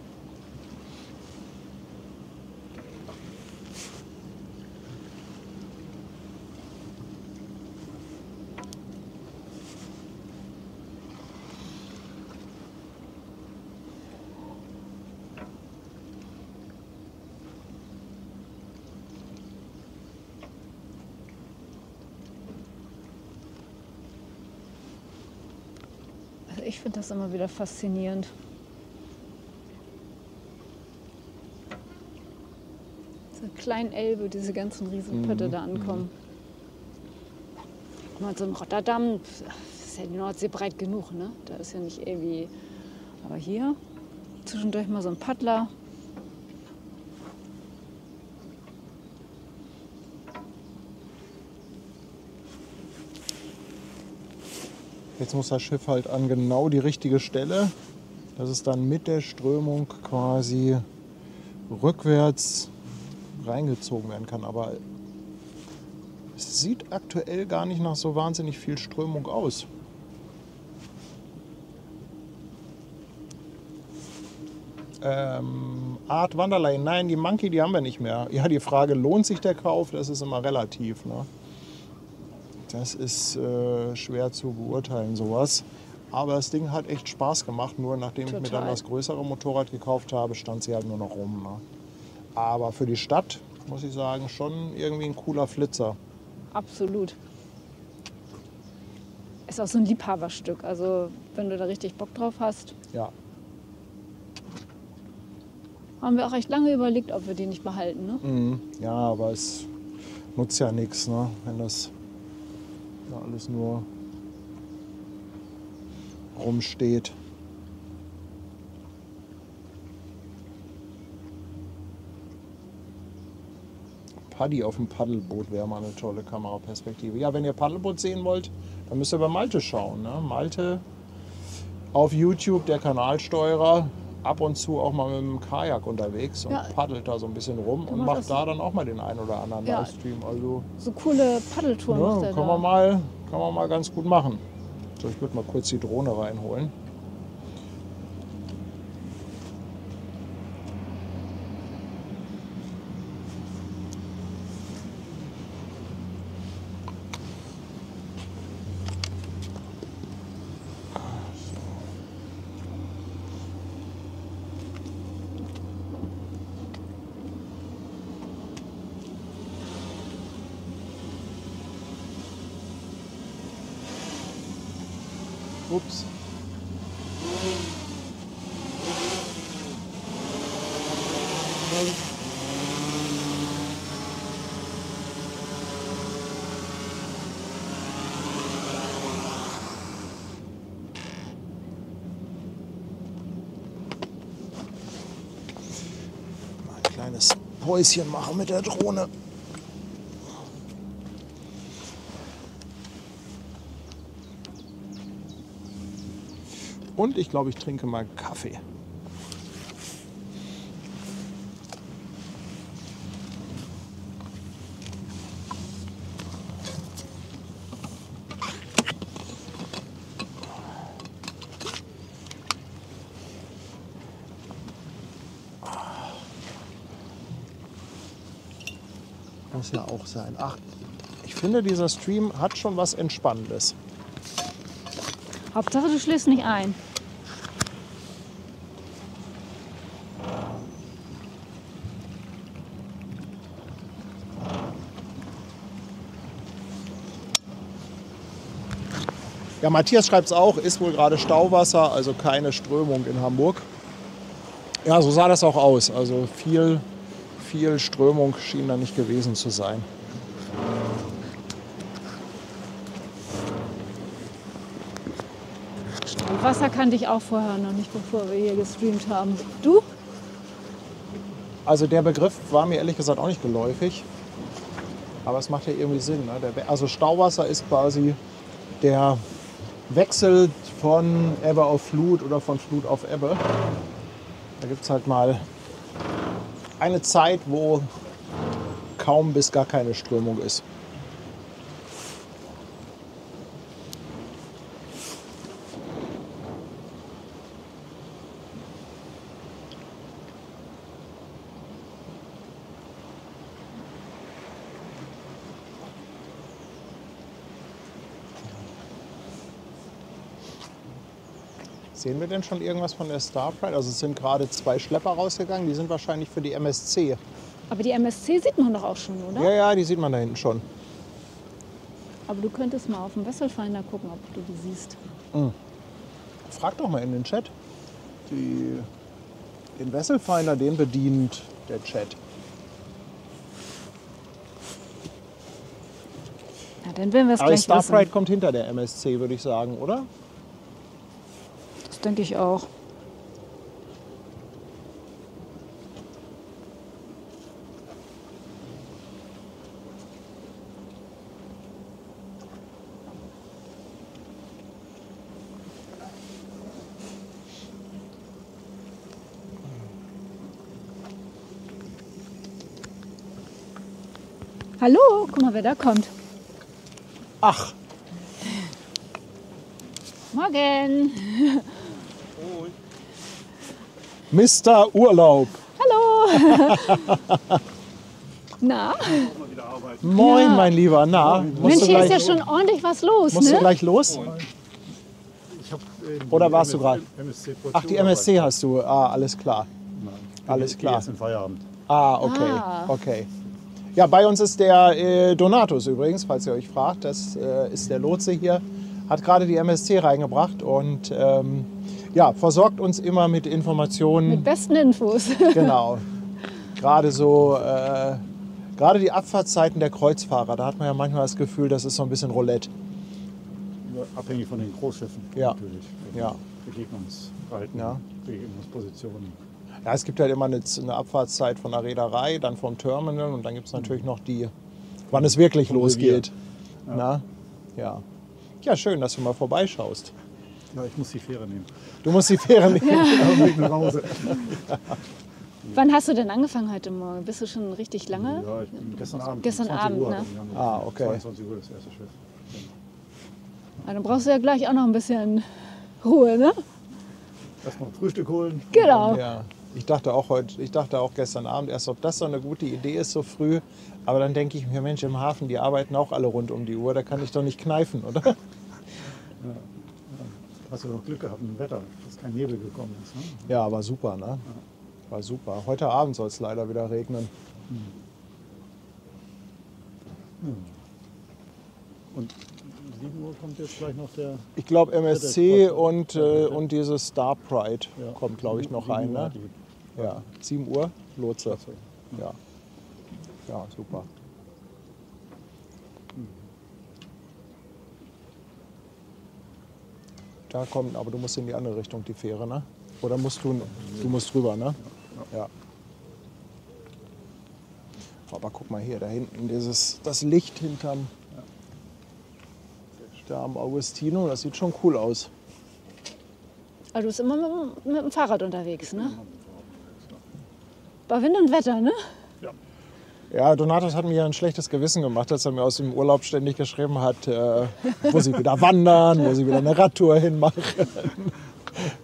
Also ich finde das immer wieder faszinierend. So eine kleine Elbe, diese ganzen Riesenpötte da ankommen. Guck mal, so in Rotterdam ist ja die Nordsee breit genug, ne? Da ist ja nicht irgendwie. Aber hier zwischendurch mal so ein Paddler. Jetzt muss das Schiff halt an genau die richtige Stelle, dass es dann mit der Strömung quasi rückwärts reingezogen werden kann. Aber es sieht aktuell gar nicht nach so wahnsinnig viel Strömung aus. Art Wanderlei, nein, die Monkey, die haben wir nicht mehr. Ja, die Frage, lohnt sich der Kauf, das ist immer relativ, ne? Das ist schwer zu beurteilen, sowas. Aber das Ding hat echt Spaß gemacht. Nur nachdem ich mir dann das größere Motorrad gekauft habe, stand sie halt nur noch rum. Ne? Aber für die Stadt, muss ich sagen, schon irgendwie ein cooler Flitzer. Absolut. Ist auch so ein Liebhaberstück. Also wenn du da richtig Bock drauf hast. Ja. Haben wir auch recht lange überlegt, ob wir die nicht behalten. Ne? Mhm. Ja, aber es nutzt ja nichts, ne? Wenn das ja alles nur rumsteht. Paddy auf dem Paddelboot wäre mal eine tolle Kameraperspektive. Ja, wenn ihr Paddelboot sehen wollt, dann müsst ihr bei Malte schauen. Ne? Malte auf YouTube, der Kanalsteuerer, ab und zu auch mal mit dem Kajak unterwegs und paddelt da so ein bisschen rum und macht da dann auch mal den einen oder anderen Livestream. Also, so coole Paddeltouren macht er kann man mal ganz gut machen. So, ich würde mal kurz die Drohne reinholen. Ups. Mal ein kleines Päuschen machen mit der Drohne. Und ich glaube, ich trinke mal Kaffee. Muss ja auch sein. Ach, ich finde, dieser Stream hat schon was Entspannendes. Hauptsache, du schläfst nicht ein. Ja, Matthias schreibt es auch, ist wohl gerade Stauwasser, also keine Strömung in Hamburg. Ja, so sah das auch aus. Also viel Strömung schien da nicht gewesen zu sein. Und Wasser kannte ich auch vorher noch nicht, bevor wir hier gestreamt haben. Du? Also der Begriff war mir ehrlich gesagt auch nicht geläufig. Aber es macht ja irgendwie Sinn. Ne? Also Stauwasser ist quasi der Wechsel von Ebbe auf Flut oder von Flut auf Ebbe. Da gibt es halt mal eine Zeit, wo kaum bis gar keine Strömung ist. Sehen wir denn schon irgendwas von der Star Pride? Also es sind gerade 2 Schlepper rausgegangen, die sind wahrscheinlich für die MSC. Aber die MSC sieht man doch auch schon, oder? Ja, ja, die sieht man da hinten schon. Aber du könntest mal auf dem Wesselfinder gucken, ob du die siehst. Frag doch mal in den Chat. Den Wesselfinder, den bedient der Chat. Na, dann werden wir es Aber gleich Star wissen. Pride kommt hinter der MSC, würde ich sagen, oder? Das denke ich auch. Hallo, guck mal, wer da kommt. Ach, Morgen. Mr. Urlaub. Hallo. Na, Moin, Ja. mein Lieber. Na, Mensch, musst du hier ist ja gleich, schon ordentlich was los, musst du ne? gleich los? Ich hab, Oder warst du gerade? MSC Ach, die MSC hast du. Ah, alles klar. Alles klar. Erst in Feierabend. Ah, okay. Ah. Okay. Ja, bei uns ist der Donatus übrigens, falls ihr euch fragt. Das ist der Lotse hier. Hat gerade die MSC reingebracht und ja, versorgt uns immer mit Informationen. Mit besten Infos. Genau. Gerade so, gerade die Abfahrtszeiten der Kreuzfahrer, da hat man ja manchmal das Gefühl, das ist so ein bisschen Roulette. Nur abhängig von den Großschiffen Ja. natürlich. Ja. Begegnungsbreiten, Ja. Begegnungspositionen. Ja, es gibt halt immer eine Abfahrtszeit von der Reederei, dann vom Terminal und dann gibt es natürlich noch die, wann es wirklich Vom losgeht. Revier. Na? Ja. Ja, schön, dass du mal vorbeischaust. Ja, ich muss die Fähre nehmen. Du musst die Fähre nehmen. Auf dem Weg nach Hause. Wann hast du denn angefangen heute Morgen? Bist du schon richtig lange? Ja, ich bin gestern Abend. Gestern 20 Abend, Uhr ne? hat er mich Ah, angerufen. okay. 22 Uhr das erste Schiff. Ah, dann brauchst du ja gleich auch noch ein bisschen Ruhe, ne? Erstmal Frühstück holen. Genau. Ja. Ich dachte auch gestern Abend erst, ob das so eine gute Idee ist, so früh. Aber dann denke ich mir, Mensch, im Hafen, die arbeiten auch alle rund um die Uhr, da kann ich doch nicht kneifen, oder? Hast du noch Glück gehabt mit dem Wetter, dass kein Nebel gekommen ist. Ne? Ja, war super, ne? War super. Heute Abend soll es leider wieder regnen. Und 7 Uhr kommt jetzt gleich noch der. Ich glaube MSC Ja, und dieses Star Pride Ja, kommt, glaube ich, noch 7 rein. Uhr Ne? hat die- Ja, 7 Uhr, Lotse. Klasse. Ja. Ja, super. Da kommt, aber du musst in die andere Richtung, die Fähre, ne? Oder musst du musst drüber, ne? Ja. Aber guck mal hier, da hinten, das Licht hinterm, da am Augustino, das sieht schon cool aus. Aber du bist immer mit dem Fahrrad unterwegs, ne? Bei Wind und Wetter, ne? Ja, Donatus hat mir ja ein schlechtes Gewissen gemacht, als er mir aus dem Urlaub ständig geschrieben hat, wo sie wieder wandern, wo sie wieder eine Radtour hinmachen.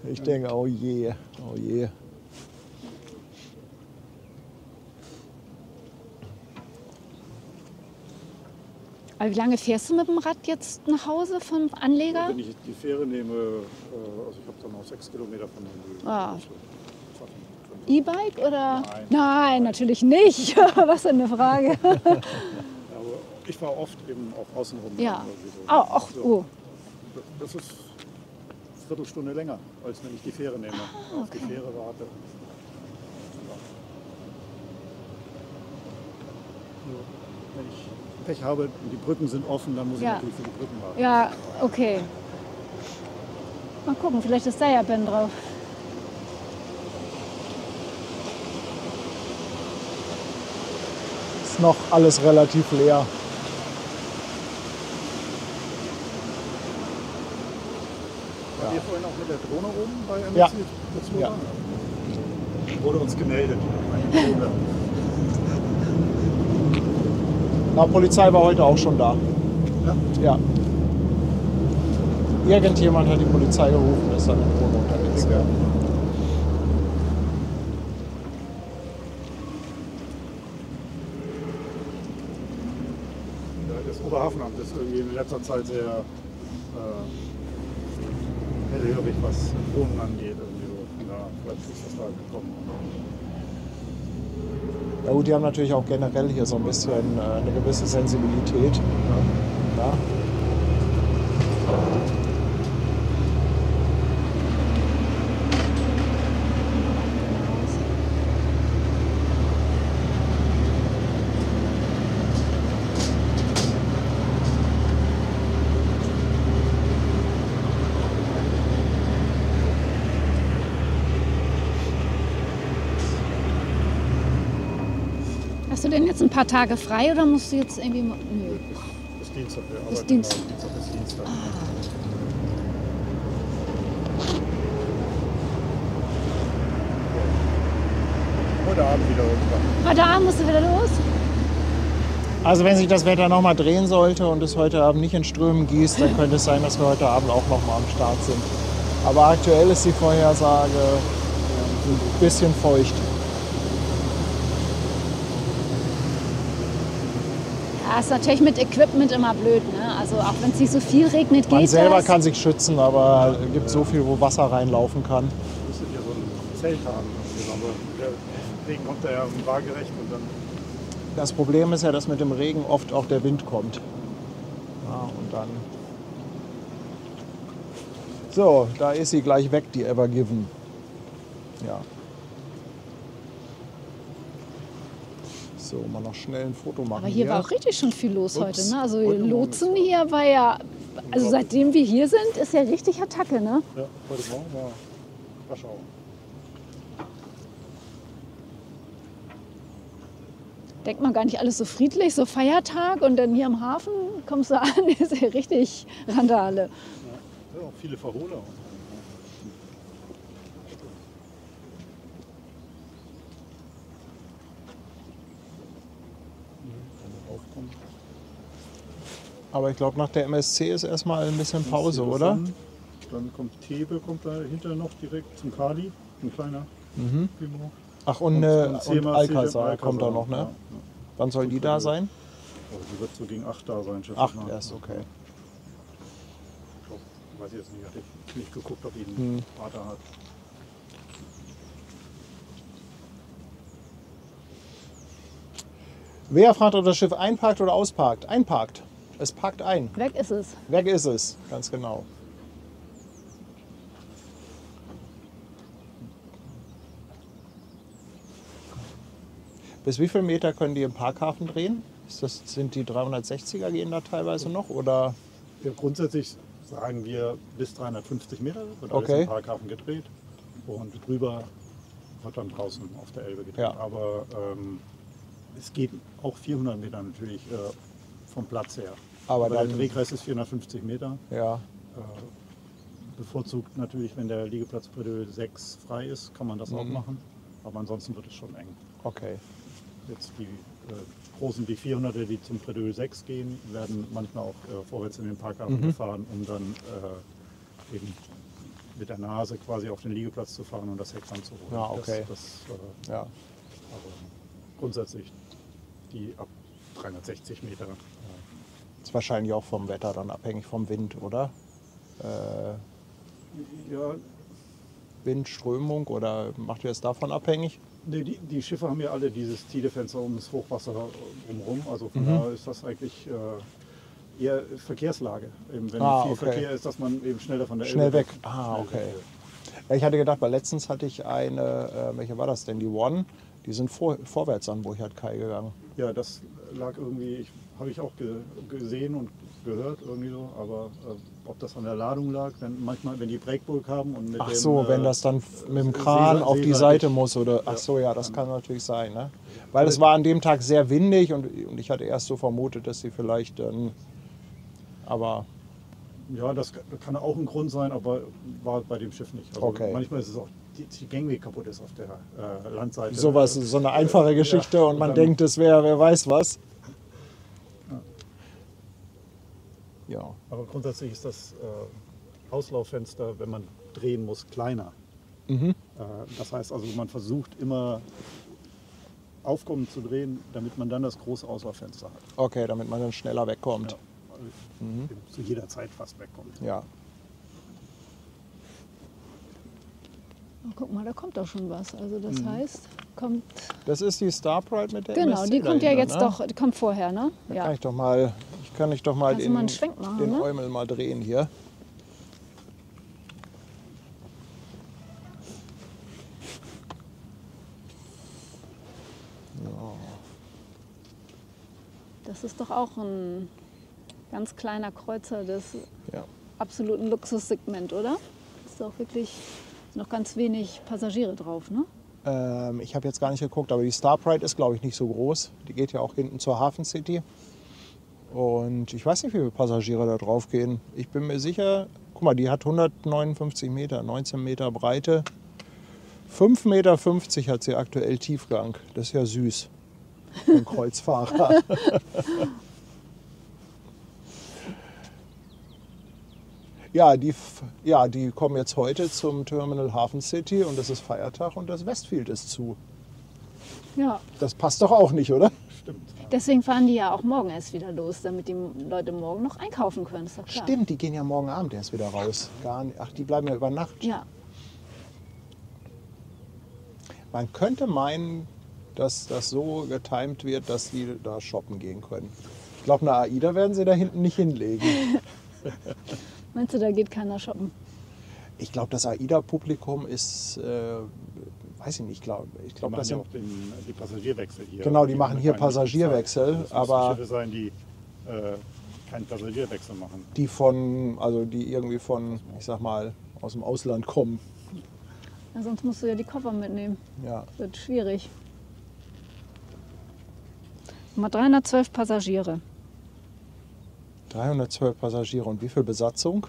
Ich denke, oh je, oh je. Aber wie lange fährst du mit dem Rad jetzt nach Hause vom Anleger? Wenn ich die Fähre nehme, also ich habe dann noch 6 Kilometer von der Ah. E-Bike oder? Nein. Nein, natürlich nicht. Was für eine Frage. Aber ich fahre oft eben auch außenrum. Ja. irgendwie so. Ach, oh. Das ist eine Viertelstunde länger, als wenn ich die Fähre nehme. Auf die Fähre warte. Ja. Wenn ich Pech habe und die Brücken sind offen, dann muss Ja. ich natürlich für die Brücken warten. Ja, okay. Mal gucken, vielleicht ist da ja Ben drauf. Ist noch alles relativ leer. War ihr vorhin auch mit der Drohne oben bei MSC? Ja. Das Ja. wurde uns gemeldet. Eine Drohne. Na, Polizei war heute auch schon da. Ja. Ja. Irgendjemand hat die Polizei gerufen, ist dann in Wohnung unterwegs. Ja. Das Oberhafenamt ist irgendwie in letzter Zeit sehr hellhörig, was Drohnen angeht. Irgendwie so. Ja, vielleicht ist das da gekommen. Ja gut, die haben natürlich auch generell hier so ein bisschen eine gewisse Sensibilität. Ja. Hast du denn jetzt ein paar Tage frei oder musst du jetzt irgendwie... Nö. Bis Dienstag. Wir Bis arbeiten Dienstag. immer Dienstag bis Dienstag. Heute Abend wieder irgendwann. Heute Abend musst du wieder los? Also wenn sich das Wetter noch mal drehen sollte und es heute Abend nicht in Strömen gießt, dann könnte es sein, dass wir heute Abend auch noch mal am Start sind. Aber aktuell ist die Vorhersage ein bisschen feucht. Ja, ist natürlich mit Equipment immer blöd, ne? Also auch wenn es nicht so viel regnet, Man geht selber das. kann sich schützen, aber es gibt so viel, wo Wasser reinlaufen kann. Wir müssen hier so ein Zelt haben. Aber der Regen kommt da ja waagerecht und dann. Das Problem ist ja, dass mit dem Regen oft auch der Wind kommt. Ja, und dann... So, da ist sie gleich weg, die Ever Given. Ja. So, mal noch schnell ein Foto machen. Aber hier war auch richtig schon viel los heute, Ups. ne? Also Heute Morgen Lotsen ist- hier war ja... Also seitdem wir hier sind, ist ja richtig Attacke, ne? Ja, heute Morgen war Warschau. Denkt man gar nicht alles so friedlich, so Feiertag und dann hier am Hafen kommst du an, ist ja richtig Randale. Ja, auch viele Verhohler. Aber ich glaube, nach der MSC ist erstmal ein bisschen Pause, oder? Dann kommt Thebe, kommt dahinter noch direkt zum Kali, ein kleiner Primo. Ach, und Alcázar kommt da noch, ne? Ja, ja. Wann soll die da sein? Oh, die wird so gegen 8 da sein, schätze ich 8 mal. erst, okay. Ich glaub, weiß ich jetzt nicht, hatte ich nicht geguckt, ob ihn einen Vater hat. Wer fragt, ob das Schiff einparkt oder ausparkt? Einparkt. Es parkt ein. Weg ist es. Weg ist es, ganz genau. Bis wie viel Meter können die im Parkhafen drehen? Sind die 360er gehen da teilweise noch? Oder? Ja, grundsätzlich sagen wir bis 350 Meter wird alles Okay. im Parkhafen gedreht und drüber wird dann draußen auf der Elbe gedreht. Ja. Aber es geht auch 400 Meter natürlich vom Platz her. Aber der dann- Drehkreis ist 450 Meter. Ja, Bevorzugt natürlich, wenn der Liegeplatz Bredouille 6 frei ist, kann man das auch machen. Aber ansonsten wird es schon eng. okay. Jetzt die großen B400er, die zum Bredouille 6 gehen, werden manchmal auch vorwärts in den Parkhafen gefahren, um dann eben mit der Nase quasi auf den Liegeplatz zu fahren und das Heck anzuholen. Ja, okay. Ja. Aber grundsätzlich die ab 360 Meter. Ist wahrscheinlich auch vom Wetter dann abhängig vom Wind, oder? Ja, Wind, Strömung oder macht ihr es davon abhängig? nee, die Schiffe haben ja alle dieses Tidefenster um das Hochwasser drumherum. Also von daher ist das eigentlich eher Verkehrslage. Eben, wenn viel okay. Verkehr ist, dass man eben schneller von der Schnell Elbe weg. Ah, okay. Ja, ich hatte gedacht, weil letztens hatte ich eine, welche war das denn? Die One, die sind vorwärts an Burchard Kai gegangen. Ja, das lag irgendwie, ich habe ich auch gesehen und gehört irgendwie so, aber ob das an der Ladung lag, dann manchmal, wenn die Breakbulk haben und mit Ach dem, so, wenn das dann mit dem Kran auf die Seite muss oder. Ach so, ja, das kann natürlich sein, ne? Weil es war an dem Tag sehr windig und ich hatte erst so vermutet, dass sie vielleicht dann. Aber Ja, das kann auch ein Grund sein, aber war bei dem Schiff nicht. Also Okay. manchmal ist es auch, die Gangway kaputt ist auf der Landseite. sowas, so eine einfache Geschichte Ja, und man dann- denkt, es wäre wer weiß was. Ja. Aber grundsätzlich ist das Auslauffenster, wenn man drehen muss, kleiner. Das heißt also, man versucht immer Aufkommen zu drehen, damit man dann das große Auslauffenster hat. Okay, damit man dann schneller wegkommt. Ja. Zu jeder Zeit fast wegkommt. Ja. Oh, guck mal, da kommt doch schon was. Also das heißt, kommt. Das ist die Star Pride mit der Genau, MSC die kommt ja dahinter, jetzt ne? doch, die kommt vorher, ne? Da Ja. kann ich kann ich doch mal Kannst du mal einen Schwenk machen, den ne? Eumel mal drehen hier. Das ist doch auch ein ganz kleiner Kreuzer des Ja. absoluten Luxussegment, oder? Ist doch wirklich noch ganz wenig Passagiere drauf, ne? Ich habe jetzt gar nicht geguckt, aber die Star Pride ist, glaube ich, nicht so groß. Die geht ja auch hinten zur Hafen City. Und ich weiß nicht, wie viele Passagiere da drauf gehen. Ich bin mir sicher, guck mal, die hat 159 Meter, 19 Meter Breite. 5,50 Meter hat sie aktuell Tiefgang. Das ist ja süß. Für einen Kreuzfahrer. Ja, die kommen jetzt heute zum Terminal Hafen City und es ist Feiertag und das Westfield ist zu. Ja. Das passt doch auch nicht, oder? Stimmt. Deswegen fahren die ja auch morgen erst wieder los, damit die Leute morgen noch einkaufen können. Ist doch klar. Stimmt, die gehen ja morgen Abend erst wieder raus. Gar nicht, ach, die bleiben ja über Nacht. Ja. Man könnte meinen, dass das so getimt wird, dass die da shoppen gehen können. Ich glaube, eine AIDA werden sie da hinten nicht hinlegen. Meinst du, da geht keiner shoppen? Ich glaube, das AIDA-Publikum ist, weiß ich nicht, ich glaube, Die das machen ja sind, auch die Passagierwechsel hier. Genau, die machen hier keine Zeit. Passagierwechsel, Das müssen aber- Schiffe sein, die keinen Passagierwechsel machen. die irgendwie von, ich sag mal, aus dem Ausland kommen. Ja, sonst musst du ja die Koffer mitnehmen. Ja. Wird schwierig. Mal 312 Passagiere. 312 Passagiere und wie viel Besatzung?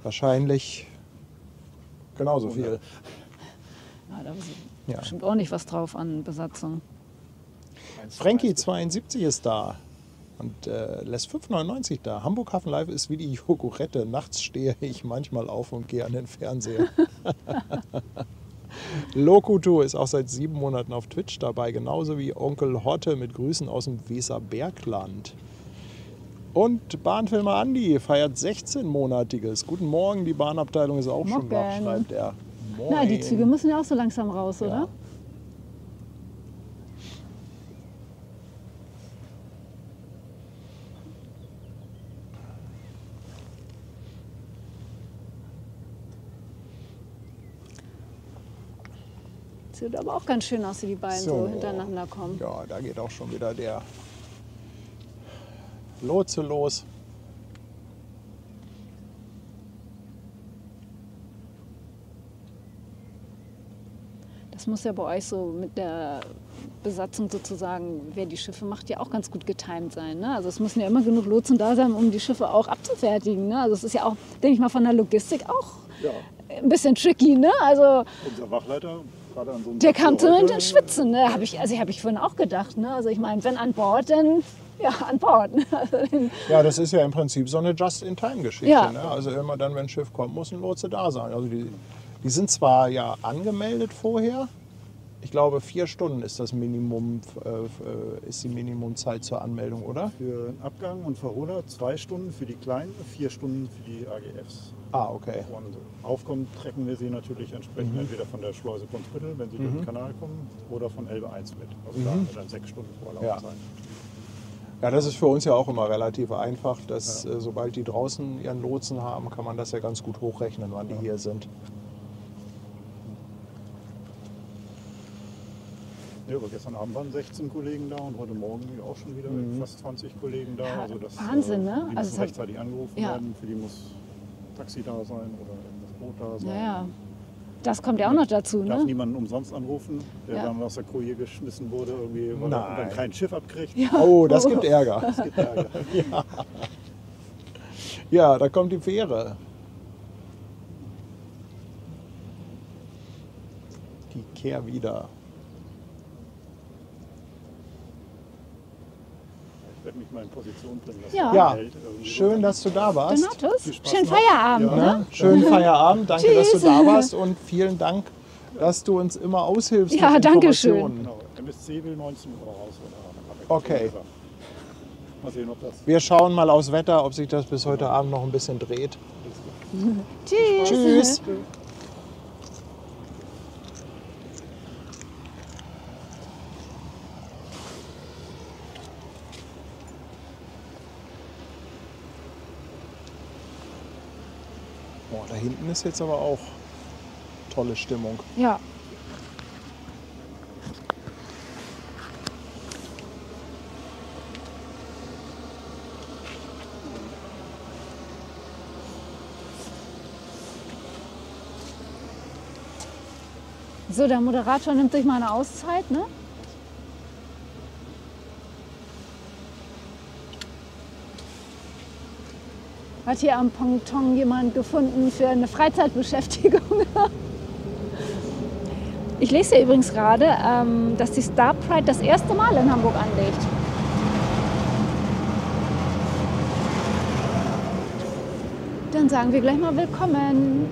Wahrscheinlich genauso viel. Ja, da ist Ja. bestimmt auch nicht was drauf an Besatzung. Frankie 72 ist da und lässt 5,99 da. Hamburg Hafen Live ist wie die Jogurette. Nachts stehe ich manchmal auf und gehe an den Fernseher. Lokuto ist auch seit 7 Monaten auf Twitch dabei, genauso wie Onkel Hotte mit Grüßen aus dem Weserbergland. Und Bahnfilmer Andi feiert 16-monatiges. Guten Morgen, die Bahnabteilung ist auch schon wach, Morgen. schreibt er. Moin. Na, die Züge müssen ja auch so langsam raus, oder? Ja. Sieht aber auch ganz schön aus, wie die beiden so hintereinander kommen. Ja, da geht auch schon wieder der Lotse los. Das muss ja bei euch so mit der Besatzung sozusagen, wer die Schiffe macht, ja auch ganz gut getimt sein. Ne? Also es müssen ja immer genug Lotsen da sein, um die Schiffe auch abzufertigen. Ne? Also es ist ja auch, denke ich mal, von der Logistik auch Ja, ein bisschen tricky. Ne? Also unser Wachleiter, gerade an so einem der Tag kam wie zumindest heute, ins Schwitzen. Ne? Hab ich vorhin auch gedacht. Ne? Also ich meine, wenn an Bord, dann ja, an Bord. Ne? Also, Ja, das ist ja im Prinzip so eine Just-in-Time-Geschichte. Ja. Ne? Also immer dann, wenn ein Schiff kommt, muss ein Lotse da sein. Also die sind zwar ja angemeldet vorher. Ich glaube, 4 Stunden ist das Minimum, ist die Minimumzeit zur Anmeldung, oder? Für den Abgang und Verholer 2 Stunden für die Kleinen, 4 Stunden für die AGFs. Ah, okay. Und aufkommen trecken wir sie natürlich entsprechend entweder von der Schleuse Brunsbüttel, wenn sie durch den Kanal kommen, oder von Elbe 1 mit. Also da haben wir dann 6 Stunden Vorlauf Ja. sein. Ja, das ist für uns ja auch immer relativ einfach, dass sobald die draußen ihren Lotsen haben, kann man das ja ganz gut hochrechnen, wann die hier sind. Ja, aber gestern Abend waren 16 Kollegen da und heute Morgen auch schon wieder fast 20 Kollegen da. Ja, Also das, Wahnsinn, ne? Die Also es müssen hat- rechtzeitig angerufen Ja. werden, für die muss Taxi da sein oder das Boot da sein. Naja, das kommt ja auch noch dazu, Darf ne? niemanden umsonst anrufen, der Ja. dann aus der Koje geschmissen wurde, irgendwie, weil er Nein. dann kein Schiff abkriegt. Oh, das gibt Ärger. Das gibt Ärger. Ja, da kommt die Fähre. Die kehr wieder. Ich werde mich mal in Position bringen. dass Ja. er Ja, hält irgendwie. schön, dass du da warst. Donatus, Viel Spaß schönen noch. Feierabend, Ja. ne? Ne? Schönen Feierabend. Danke, dass du Tschüss. da warst und vielen Dank, dass du uns immer aushilfst. Ja, mit danke schön. Informationen. Genau, MSC will 19 Uhr raus. Oder? Okay. Mal sehen, ob das. Wir schauen mal aufs Wetter, ob sich das bis heute Abend noch ein bisschen dreht. Tschüss. Tschüss. Boah, da hinten ist jetzt aber auch tolle Stimmung. Ja. So, der Moderator nimmt sich mal eine Auszeit, ne? Hat hier am Ponton jemand gefunden für eine Freizeitbeschäftigung? Ich lese hier übrigens gerade, dass die Star Pride das erste Mal in Hamburg anlegt. Dann sagen wir gleich mal willkommen.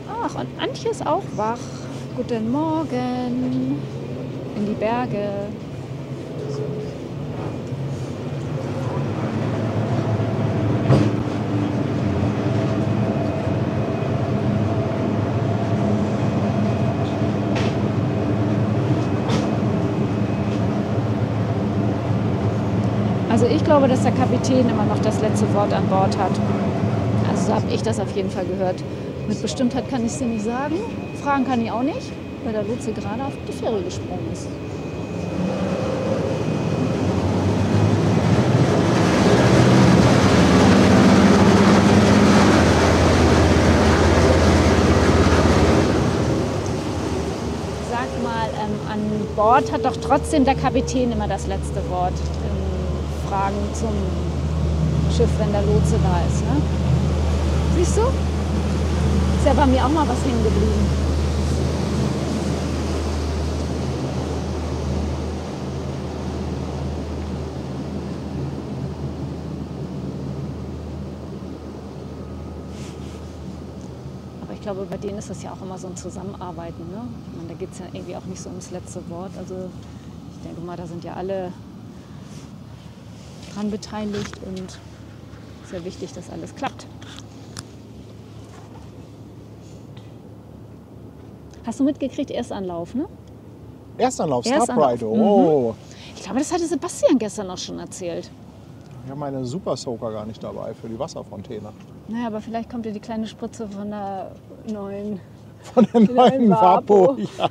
Ach, und Antje ist auch wach. Guten Morgen. In die Berge. Also ich glaube, dass der Kapitän immer noch das letzte Wort an Bord hat. Also so habe ich das auf jeden Fall gehört. Mit Bestimmtheit kann ich es dir nicht sagen. Fragen kann ich auch nicht, weil der Lotse gerade auf die Fähre gesprungen ist. Sag mal, an Bord hat doch trotzdem der Kapitän immer das letzte Wort in Fragen zum Schiff, wenn der Lotse da ist. Ne? Siehst du? Ist ja bei mir auch mal was hängen geblieben. Aber ich glaube, bei denen ist das ja auch immer so ein Zusammenarbeiten. Ne? Ich meine, da geht es ja irgendwie auch nicht so ums letzte Wort. Also ich denke mal, da sind ja alle dran beteiligt und sehr wichtig, dass alles klappt. Hast du mitgekriegt, Erstanlauf, ne? Erstanlauf, Star Erstanlauf, Pride. Oh. Ich glaube, das hatte Sebastian gestern auch schon erzählt. Ich habe meine Super Soaker gar nicht dabei für die Wasserfontäne. Naja, aber vielleicht kommt ja die kleine Spritze von der neuen. Von der neuen Vapo. Vapo. Ja.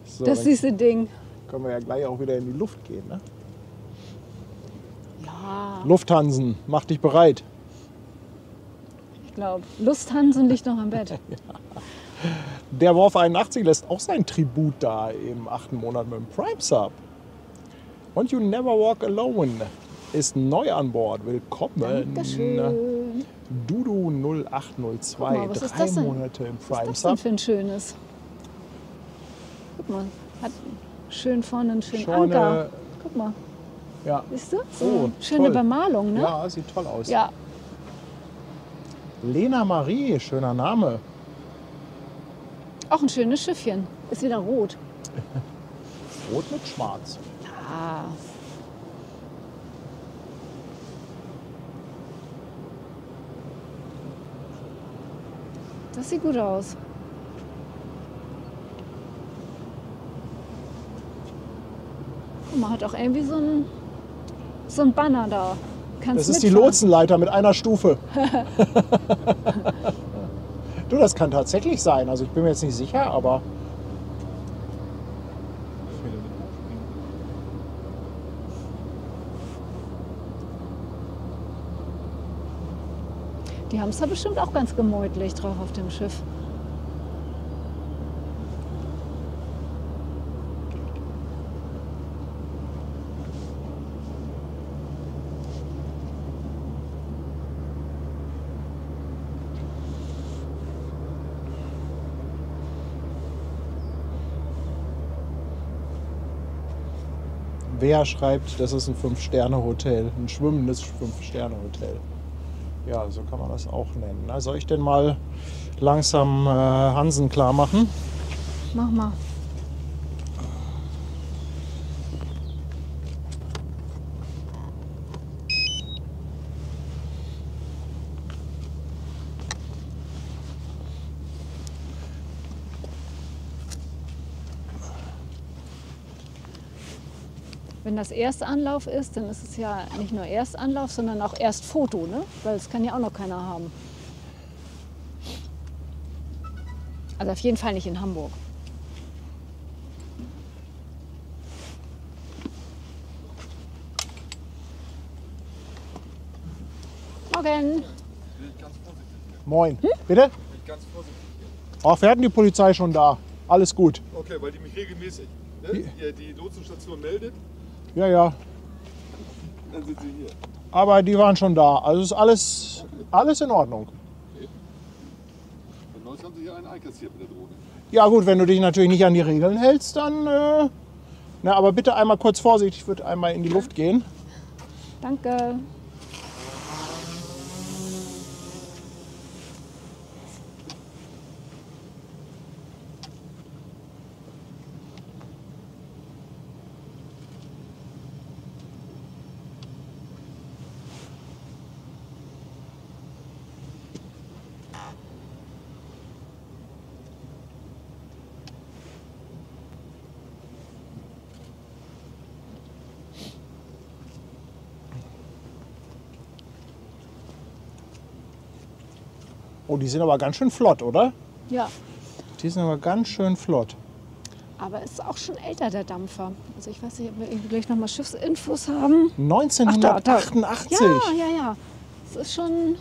So, Das dann süße Ding. können wir ja gleich auch wieder in die Luft gehen. Ne? Ja, Lufthansen, mach dich bereit. ich glaube. Lusthansen liegt noch im Bett. Der Worf 81 lässt auch sein Tribut da im 8. Monat mit dem Prime Sub. Und You Never Walk Alone ist neu an Bord. Willkommen. Dankeschön. Dudu 0802, Guck mal, was ist 3 das denn? Monate im Was Prime ist das denn Sub. für ein schönes? Guck mal, hat schön vorne einen schönen Vorne- Anker. Guck mal, Ja. siehst du? So Oh, schöne toll. Bemalung, ne? Ja, sieht toll aus. Ja. Lena Marie, schöner Name. Auch ein schönes Schiffchen. Ist wieder rot. Rot mit Schwarz. Ja. Das sieht gut aus. Man hat auch irgendwie so ein Banner da. Kannst Das ist die mitfahren. Lotsenleiter mit einer Stufe. Du, das kann tatsächlich sein. Also ich bin mir jetzt nicht sicher, aber Die haben es da bestimmt auch ganz gemütlich drauf auf dem Schiff. wer schreibt, das ist ein 5-Sterne-Hotel, ein schwimmendes 5-Sterne-Hotel. Ja, so kann man das auch nennen. Na, soll ich denn mal langsam Hansen klar machen? Mach mal. Wenn das Erstanlauf ist, dann ist es ja nicht nur Erstanlauf, sondern auch Erstfoto, ne? Weil es kann ja auch noch keiner haben. Also auf jeden Fall nicht in Hamburg. Morgen. Moin. Bitte? Ganz vorsichtig. Ach, wir hatten die Polizei schon da. Alles gut. Okay, weil die mich regelmäßig, ne? Die Lotsenstation meldet, Ja, ja. dann sind sie hier. Aber die waren schon da. Also ist alles in Ordnung. Und neulich haben sie hier einen einkassiert mit der Drohne. Ja gut, wenn du dich natürlich nicht an die Regeln hältst, dann... na, aber bitte einmal kurz Vorsicht. Ich würde einmal in die Luft gehen. Danke. Oh, die sind aber ganz schön flott, oder? Ja, Die sind aber ganz schön flott. aber ist auch schon älter, der Dampfer. Also ich weiß nicht, ob wir irgendwie gleich nochmal Schiffsinfos haben. 1988. Ja. Es ist schon...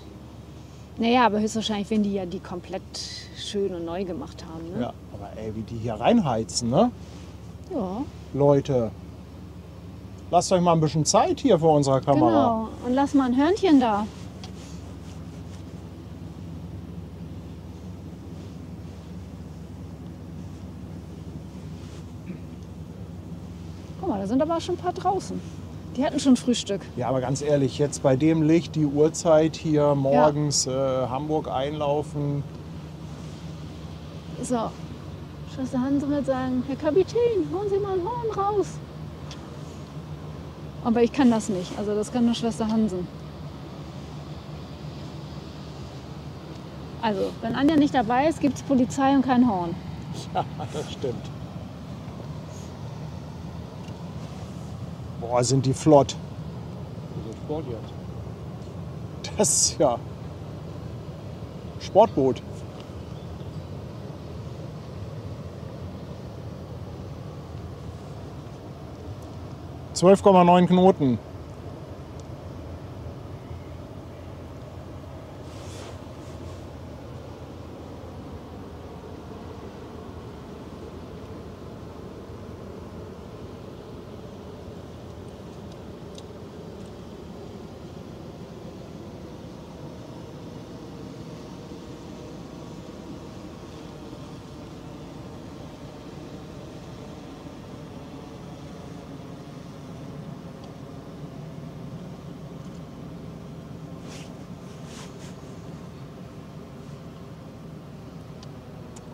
Naja, aber höchstwahrscheinlich, wenn die ja die komplett schön und neu gemacht haben. Ne? Ja, aber ey, wie die hier reinheizen, ne? Ja, Leute, lasst euch mal ein bisschen Zeit hier vor unserer Kamera. genau. Und lass mal ein Hörnchen da. Guck mal, da sind aber auch schon ein paar draußen. Die hatten schon Frühstück. Ja, aber ganz ehrlich, jetzt bei dem Licht, die Uhrzeit hier morgens Hamburg einlaufen. So, Schwester Hanse wird sagen, Herr Kapitän, holen Sie mal ein Horn raus. Aber ich kann das nicht, also das kann nur Schwester Hansen. Also, wenn Anja nicht dabei ist, gibt es Polizei und kein Horn. Ja, das stimmt. Boah, sind die flott. Das ist ja Sportboot. ...12,9 Knoten.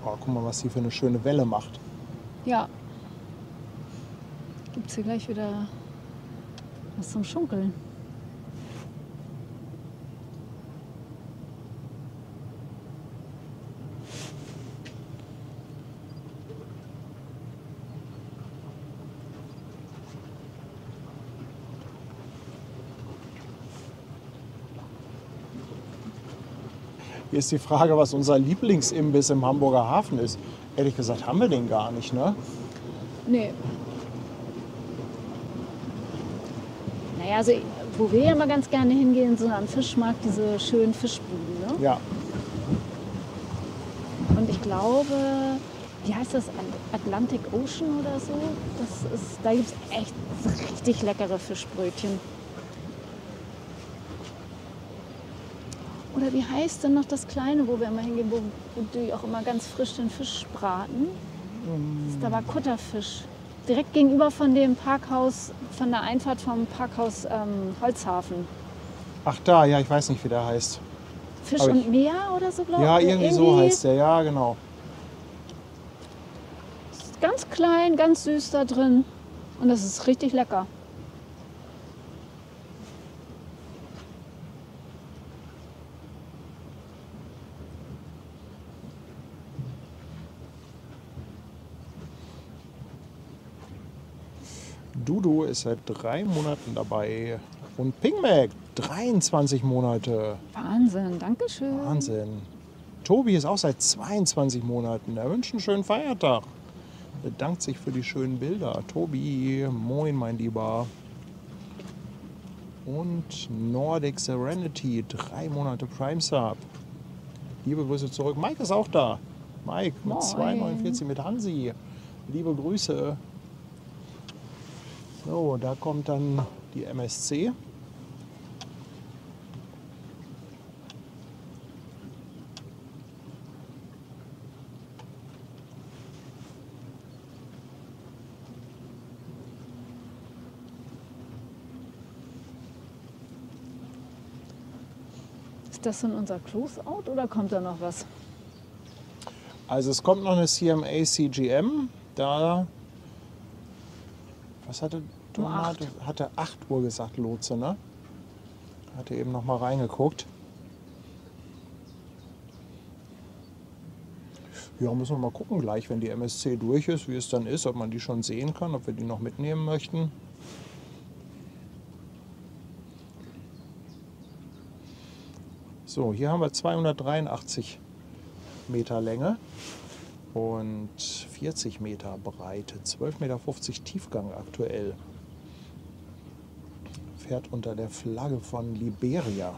Oh, guck mal, was die für eine schöne Welle macht. Ja. Gibt es hier gleich wieder was zum Schunkeln. Hier ist die Frage, was unser Lieblingsimbiss im Hamburger Hafen ist. Ehrlich gesagt haben wir den gar nicht, ne? Nee. Naja, also wo wir ja mal ganz gerne hingehen, so am Fischmarkt, diese schönen Fischbuden. Ne? Ja. Und ich glaube, wie heißt das? Atlantic Ocean oder so? Da gibt es echt richtig leckere Fischbrötchen. Oder wie heißt denn noch das Kleine, wo wir immer hingehen, wo die auch immer ganz frisch den Fisch braten? Das ist aber Kutterfisch. Direkt gegenüber von dem Parkhaus, von der Einfahrt vom Parkhaus Holzhafen. Ach da, ja, ich weiß nicht, wie der heißt. Fisch Aber und Meer oder so, glaube ich. Ja, irgendwie so heißt der, ja, genau. Ist ganz klein, ganz süß da drin. Und das ist richtig lecker. Dudu ist seit 3 Monaten dabei. Und Pingmac, 23 Monate. Wahnsinn, danke schön. Wahnsinn. Tobi ist auch seit 22 Monaten. Er wünscht einen schönen Feiertag. Bedankt sich für die schönen Bilder. Tobi, moin mein Lieber. Und Nordic Serenity, 3 Monate Prime Sub. Liebe Grüße zurück. Mike ist auch da. Mike mit Moin. 2,49 mit Hansi. Liebe Grüße. So, da kommt dann die MSC. Ist das denn unser Closeout oder kommt da noch was? Also es kommt noch eine CMA CGM. Da, was hatte Um 8. Hatte 8 Uhr gesagt, Lotse, ne? Hatte eben noch mal reingeguckt. Ja, müssen wir mal gucken gleich, wenn die MSC durch ist, wie es dann ist, ob man die schon sehen kann, ob wir die noch mitnehmen möchten. So, hier haben wir 283 Meter Länge und 40 Meter Breite, 12,50 Meter Tiefgang aktuell. Fährt unter der Flagge von Liberia.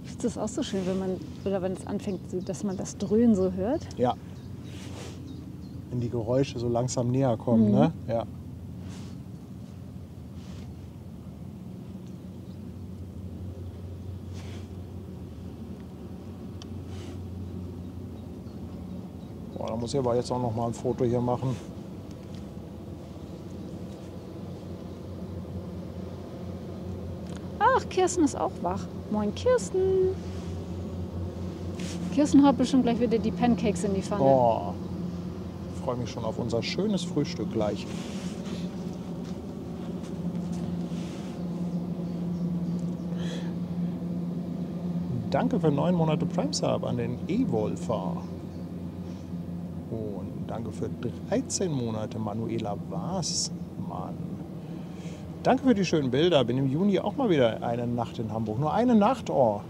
Ist das auch so schön, wenn es anfängt, dass man das Dröhnen so hört? Ja. Wenn die Geräusche so langsam näher kommen, ne? Ja. Boah, da muss ich aber jetzt auch noch mal ein Foto hier machen. Ach, Kirsten ist auch wach. Moin, Kirsten. Kirsten haut bestimmt gleich wieder die Pancakes in die Pfanne. Oh, ich freue mich schon auf unser schönes Frühstück gleich. Danke für 9 Monate Prime Sub an den E-Wolfer. Und danke für 13 Monate Manuela Wasmann. Danke für die schönen Bilder. Bin im Juni auch mal wieder eine Nacht in Hamburg. Nur eine Nacht, oh.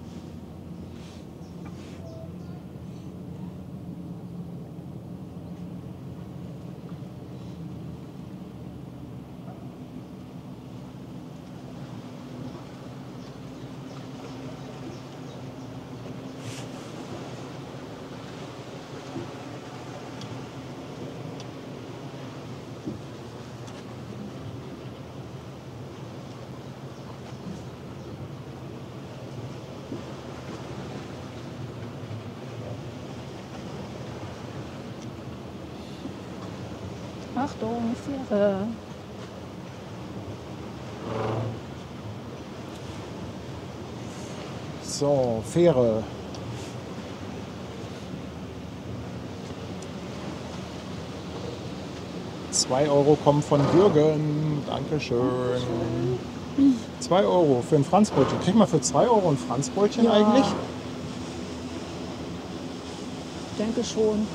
Achtung, Fähre. So, Fähre. 2 Euro kommen von Jürgen. Dankeschön. 2 Euro für ein Franzbrötchen. Kriegt man für 2 Euro ein Franzbrötchen Ja. eigentlich? Ich denke schon.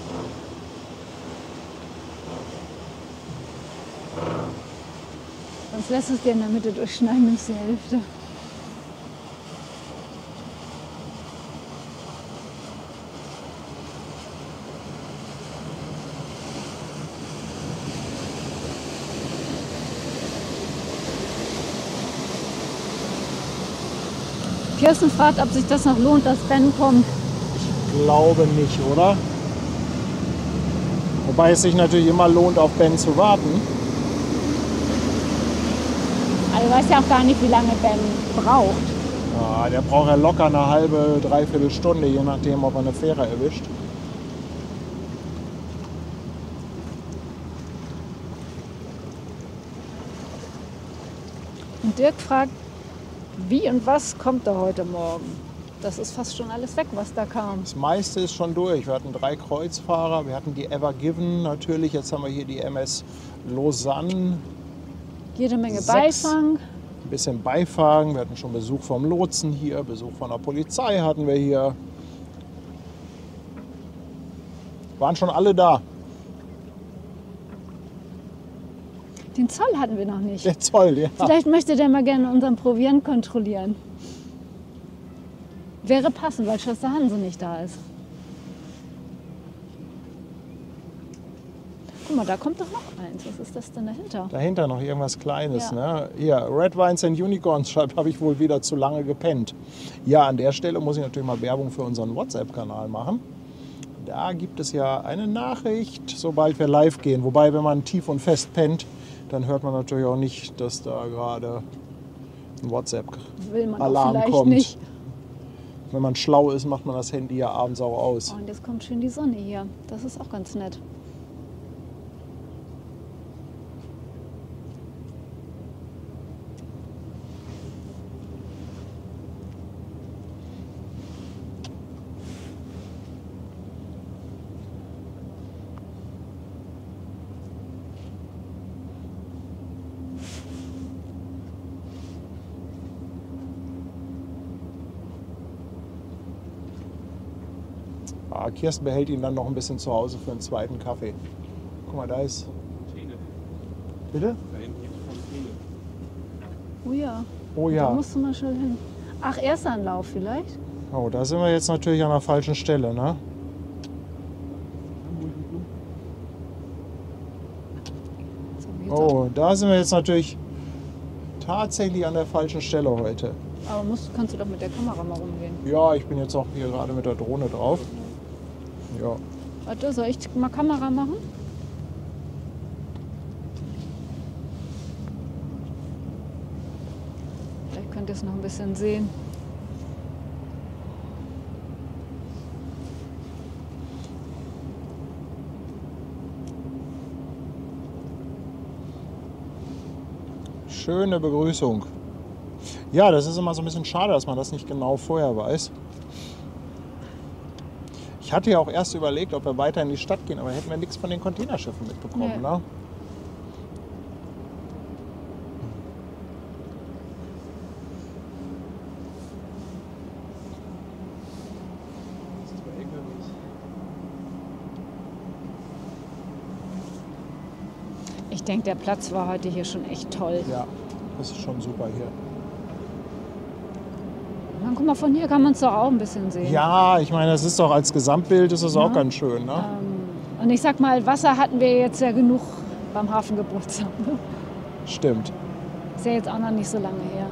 Sonst lässt es dir in der Mitte durchschneiden, nimmst die Hälfte. Kirsten fragt, ob sich das noch lohnt, dass Ben kommt. Glaube nicht, oder? Wobei es sich natürlich immer lohnt, auf Ben zu warten. Also du weißt ja auch gar nicht, wie lange Ben braucht. Ja, der braucht ja locker eine halbe, dreiviertel Stunde, je nachdem, ob er eine Fähre erwischt. Und Dirk fragt, wie und was kommt da heute Morgen? Das ist fast schon alles weg, was da kam. Das meiste ist schon durch. Wir hatten 3 Kreuzfahrer, wir hatten die Ever Given natürlich, jetzt haben wir hier die MS Lausanne. Jede Menge 6. Beifang. Ein bisschen Beifang, wir hatten schon Besuch vom Lotsen hier, Besuch von der Polizei hatten wir hier. Waren schon alle da. Den Zoll hatten wir noch nicht. Der Zoll, ja. Vielleicht möchte der mal gerne unseren Proviant kontrollieren. Wäre passend, weil Schwester Hanse nicht da ist. Guck mal, da kommt doch noch eins. Was ist das denn dahinter? Dahinter noch irgendwas Kleines. Ja. Ne? Hier, Red Wines and Unicorns schreibt, habe ich wohl wieder zu lange gepennt. Ja, an der Stelle muss ich natürlich mal Werbung für unseren WhatsApp-Kanal machen. Da gibt es ja eine Nachricht, sobald wir live gehen. Wobei, wenn man tief und fest pennt, dann hört man natürlich auch nicht, dass da gerade ein Will man auch WhatsApp-Alarm vielleicht kommt. nicht. Wenn man schlau ist, macht man das Handy ja abends auch aus. Oh, und jetzt kommt schön die Sonne hier. Das ist auch ganz nett. Ah, Kirsten behält ihn dann noch ein bisschen zu Hause für einen zweiten Kaffee. Guck mal, da ist... Fontäne. Bitte? Da hinten gibt es Fontäne. Oh ja. Oh Da ja. musst du mal schnell hin. Ach, Erstanlauf vielleicht? Oh, da sind wir jetzt natürlich an der falschen Stelle, ne? So, geht's auch. Oh, da sind wir jetzt natürlich tatsächlich an der falschen Stelle heute. Aber kannst du doch mit der Kamera mal rumgehen. Ja, ich bin jetzt auch hier gerade mit der Drohne drauf. Ja. Warte, soll ich mal Kamera machen? Vielleicht könnt ihr es noch ein bisschen sehen. Schöne Begrüßung. Ja, das ist immer so ein bisschen schade, dass man das nicht genau vorher weiß. Ich hatte ja auch erst überlegt, ob wir weiter in die Stadt gehen, aber hätten wir nichts von den Containerschiffen mitbekommen. Nee. Ne? Ich denke, der Platz war heute hier schon echt toll. Ja, das ist schon super hier. Na, guck mal, von hier kann man es doch auch ein bisschen sehen. Ja, ich meine, das ist doch als Gesamtbild ist es auch ganz schön. Ne? Und ich sag mal, Wasser hatten wir jetzt ja genug beim Hafengeburtstag. Ne? Stimmt. Ist ja jetzt auch noch nicht so lange her.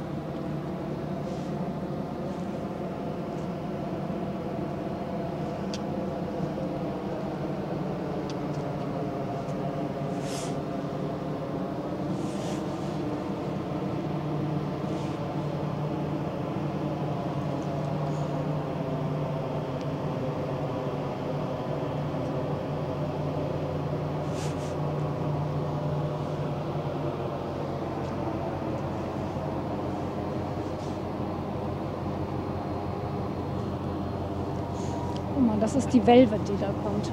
Guck mal, das ist die Velvet, die da kommt.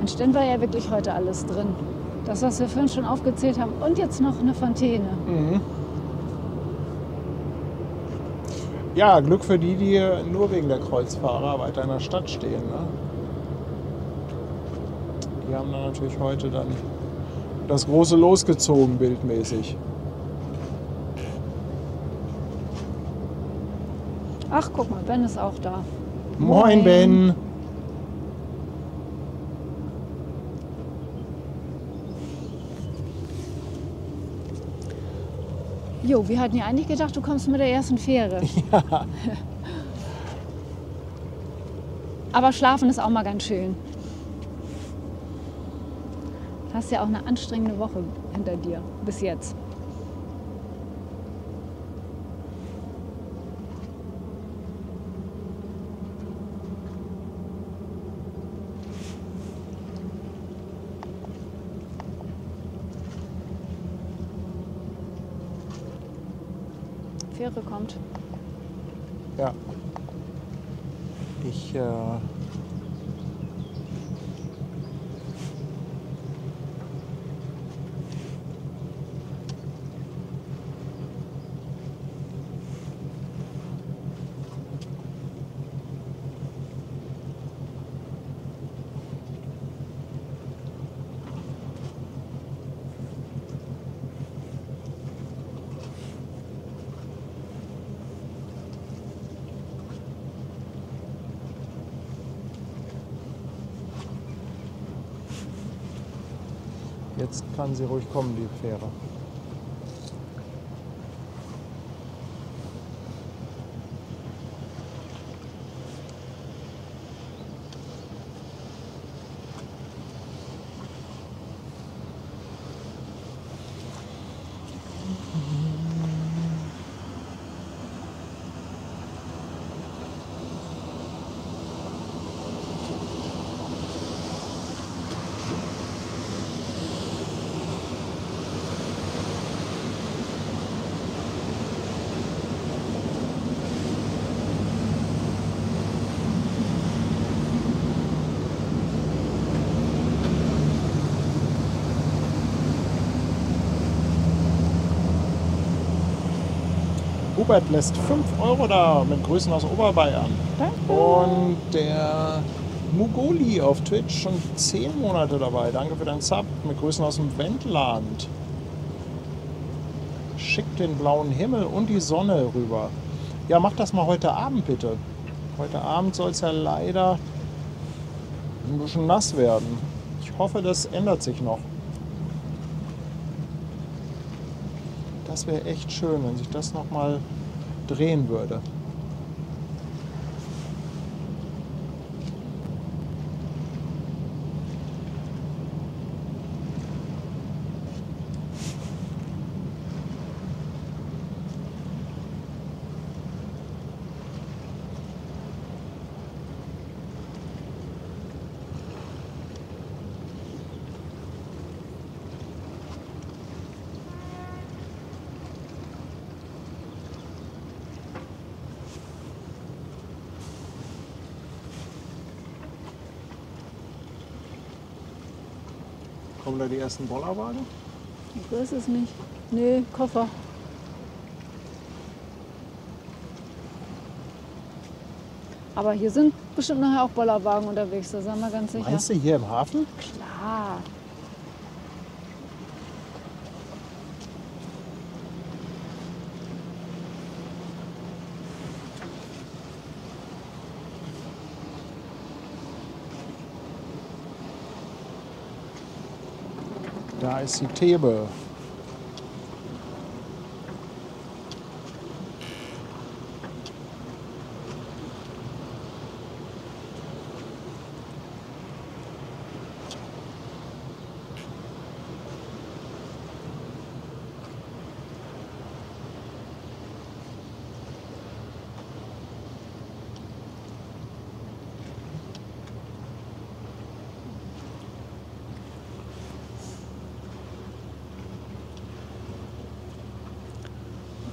Mensch, dann war ja wirklich heute alles drin. Das, was wir vorhin schon aufgezählt haben. Und jetzt noch eine Fontäne. Mhm. Ja, Glück für die, die nur wegen der Kreuzfahrer weiter in der Stadt stehen. Ne? Die haben dann natürlich heute dann das große losgezogen, bildmäßig. Ach, guck mal, Ben ist auch da. Moin, Ben. Jo, wir hatten ja eigentlich gedacht, du kommst mit der ersten Fähre. Ja. Aber schlafen ist auch mal ganz schön. Du hast ja auch eine anstrengende Woche hinter dir, bis jetzt. Fähre kommt. Ja. Ich Jetzt kann sie ruhig kommen, die Fähre. Hubert lässt 5 Euro da mit Grüßen aus Oberbayern. Danke. Und der Mugoli auf Twitch schon 10 Monate dabei. Danke für deinen Sub. Mit Grüßen aus dem Wendland. Schickt den blauen Himmel und die Sonne rüber. Ja, mach das mal heute Abend bitte. Heute Abend soll es ja leider ein bisschen nass werden. Ich hoffe, das ändert sich noch. Das wäre echt schön, wenn sich das noch mal drehen würde. Kommen da die ersten Bollerwagen? Ich weiß es nicht. Nee, Koffer. Aber hier sind bestimmt nachher auch Bollerwagen unterwegs, da sind wir ganz sicher. Meinst du hier im Hafen? Klar. Da ist die Thebe.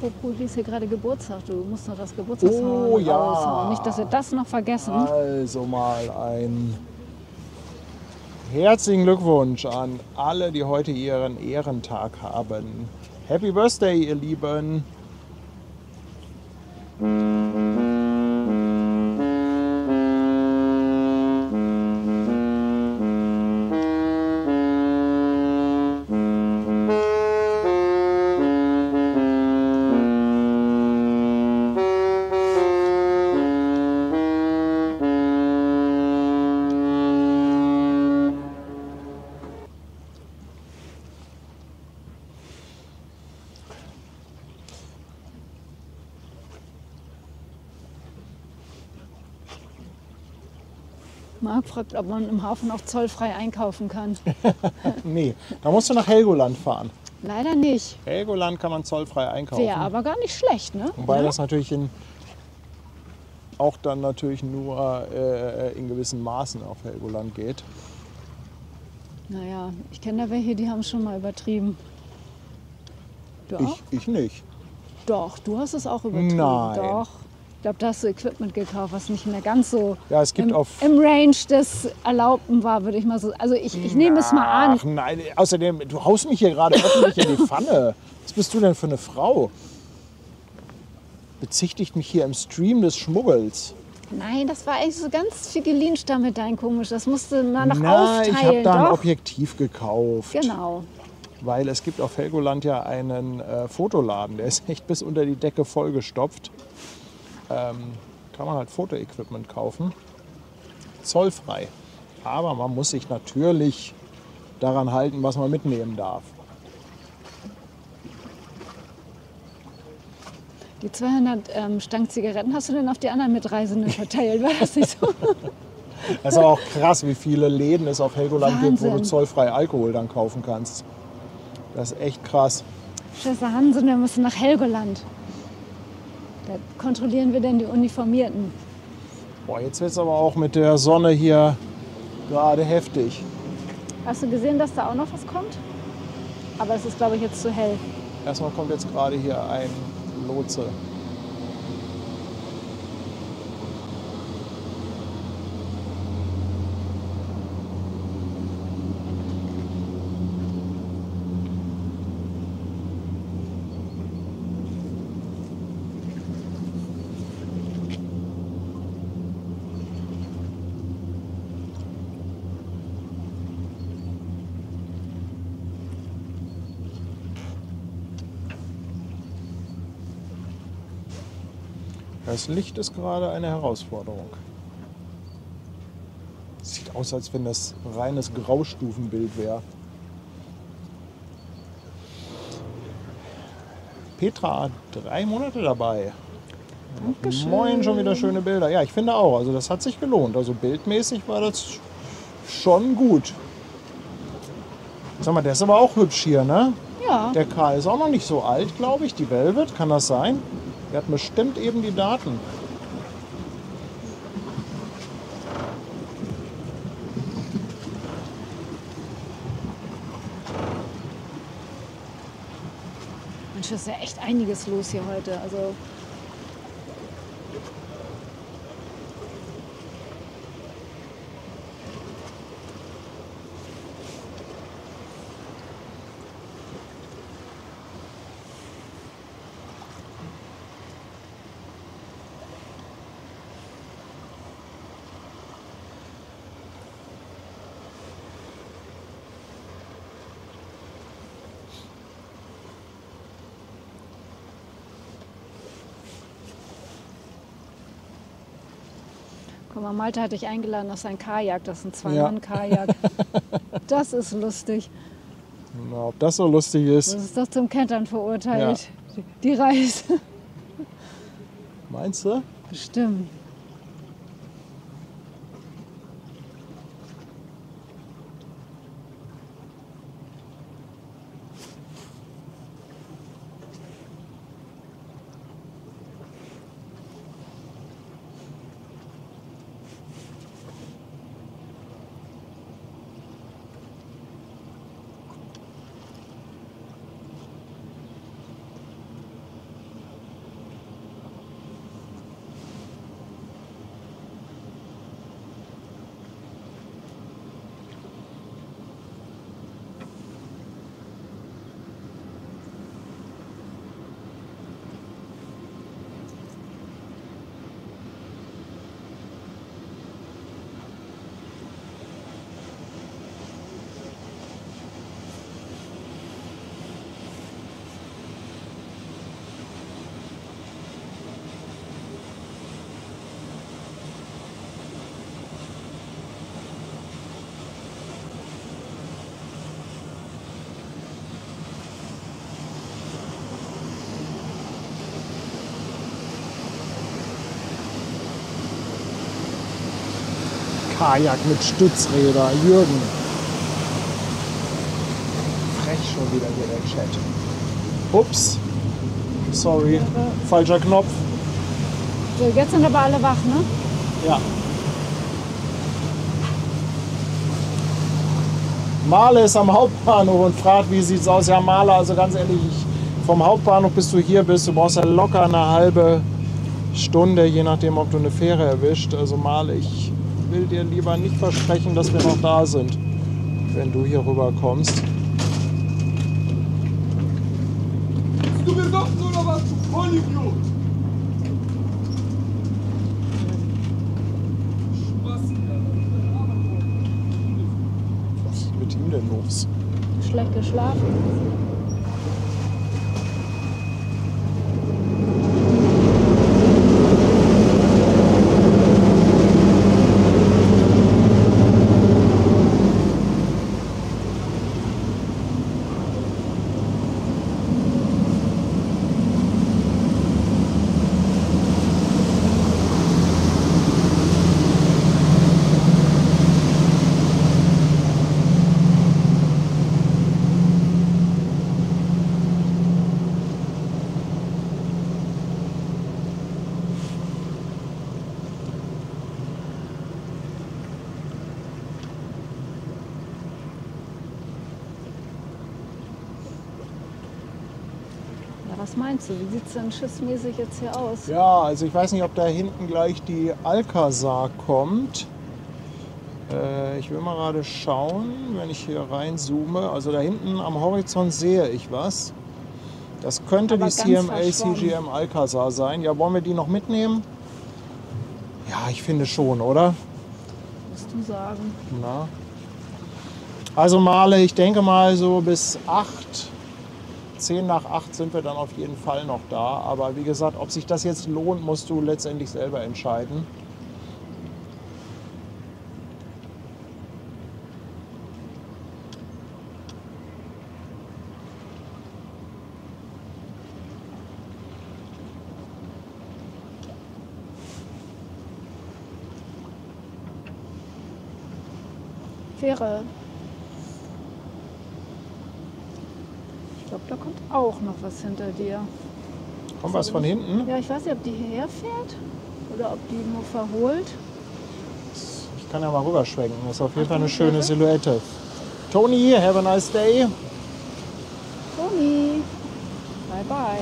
Apropos, ist hier gerade Geburtstag. Du musst noch das Geburtstagshorn Oh ja. raushauen. Nicht, dass wir das noch vergessen. Also mal ein Herzlichen Glückwunsch an alle, die heute ihren Ehrentag haben. Happy Birthday, ihr Lieben. Marc fragt, ob man im Hafen auch zollfrei einkaufen kann. Nee, da musst du nach Helgoland fahren. Leider nicht. Helgoland kann man zollfrei einkaufen. Wäre aber gar nicht schlecht, ne? Wobei Ja? das natürlich auch dann natürlich nur in gewissen Maßen auf Helgoland geht. Naja, ich kenne da welche, die haben es schon mal übertrieben. Du auch? Ich nicht. Doch, du hast es auch übertrieben. Nein. Doch. Ich glaube, da hast du Equipment gekauft, was nicht mehr ganz so Ja, es gibt im Range des Erlaubten war, würde ich mal so. Also ich nehme es mal an. Ach nein, außerdem, du haust mich hier gerade öffentlich in die Pfanne. Was bist du denn für eine Frau? Bezichtigt mich hier im Stream des Schmuggels. Nein, das war eigentlich so ganz figelinsch da mit dein komisch. Das musste man noch Nein, ich habe aufteilen. da ein Doch. Objektiv gekauft. Genau. Weil es gibt auf Helgoland ja einen Fotoladen, der ist echt bis unter die Decke vollgestopft. Kann man halt Fotoequipment kaufen. Zollfrei. Aber man muss sich natürlich daran halten, was man mitnehmen darf. Die 200 Stangen Zigaretten hast du denn auf die anderen Mitreisenden verteilt? War das nicht so? Das ist aber auch krass, wie viele Läden es auf Helgoland gibt, wo du Wahnsinn. zollfrei Alkohol dann kaufen kannst. Das ist echt krass. Schwester Hansen, wir müssen nach Helgoland. Da kontrollieren wir denn die Uniformierten. Boah, jetzt wird es aber auch mit der Sonne hier gerade heftig. Hast du gesehen, dass da auch noch was kommt? Aber es ist, glaube ich, jetzt zu hell. Erstmal kommt jetzt gerade hier ein Lotse. Das Licht ist gerade eine Herausforderung. Sieht aus, als wenn das reines Graustufenbild wäre. Petra, 3 Monate dabei. Dankeschön. Moin, schon wieder schöne Bilder. Ja, ich finde auch. Also das hat sich gelohnt. Also bildmäßig war das schon gut. Sag mal, der ist aber auch hübsch hier, ne? Ja, Der Karl ist auch noch nicht so alt, glaube ich. Die Velvet, kann das sein? Der hat bestimmt eben die Daten. Mensch, ist ja echt einiges los hier heute. Also guck mal, Malte hat dich eingeladen auf sein Kajak. Das ist ein Zwei-Mann-Kajak. Das ist lustig. Na, ob das so lustig Das ist, ist doch zum Kentern verurteilt. Die Reise. meinst du? Bestimmt. Kajak mit Stützräder. Jürgen. Frech schon wieder hier der Chat. Ups. Sorry. Falscher Knopf. So, jetzt sind aber alle wach, ne? Ja. Mahle ist am Hauptbahnhof und fragt, wie sieht's aus? Ja, Mahle, also ganz ehrlich, vom Hauptbahnhof bis du hier bist, du brauchst ja locker eine halbe Stunde, je nachdem, ob du eine Fähre erwischt. Also Mahle, ich will dir lieber nicht versprechen, dass wir noch da sind, wenn du hier rüber kommst. Du besoffen oder was, du Vollidiot? Was ist mit ihm denn los? Schlecht geschlafen. Was meinst du? Wie sieht es denn schiffsmäßig jetzt hier aus? Ja, also ich weiß nicht, ob da hinten gleich die Alcazar kommt. Ich will mal gerade schauen, wenn ich hier reinzoome. Also da hinten am Horizont sehe ich was. Das könnte Aber die ganz CMA CGM Alcazar sein. Ja, wollen wir die noch mitnehmen? Ja, ich finde schon, oder? Musst du sagen. Na? Also Mahle, ich denke mal so bis 10 nach 8 sind wir dann auf jeden Fall noch da. Aber wie gesagt, ob sich das jetzt lohnt, musst du letztendlich selber entscheiden. Fähre. Ich glaube, da kommt auch noch was hinter dir. Kommt was von hinten? Ja, ich weiß nicht, ob die hierher fährt oder ob die nur verholt. Ich kann ja mal rüberschwenken. Das ist auf jeden Fall eine schöne Silhouette. Toni, have a nice day. Toni, bye bye.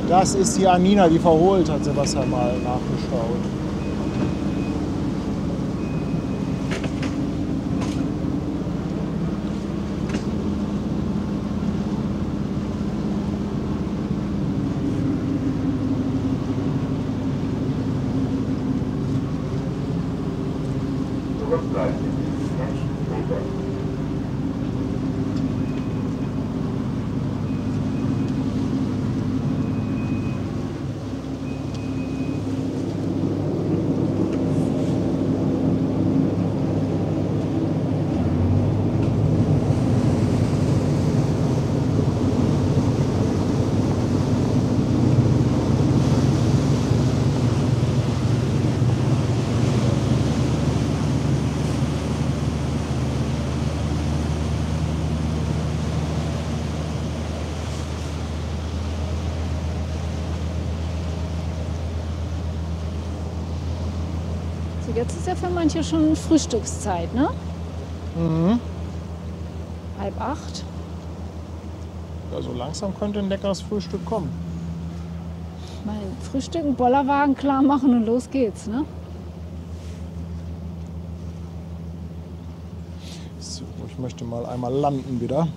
Das ist die Anina, die verholt, hat Sebastian mal nachgeschaut. Jetzt ist ja für manche schon Frühstückszeit, ne? Mhm. 7:30. Ja, so langsam könnte ein leckeres Frühstück kommen. Mein Frühstück, einen Bollerwagen klar machen und los geht's, ne? So, ich möchte mal einmal landen wieder.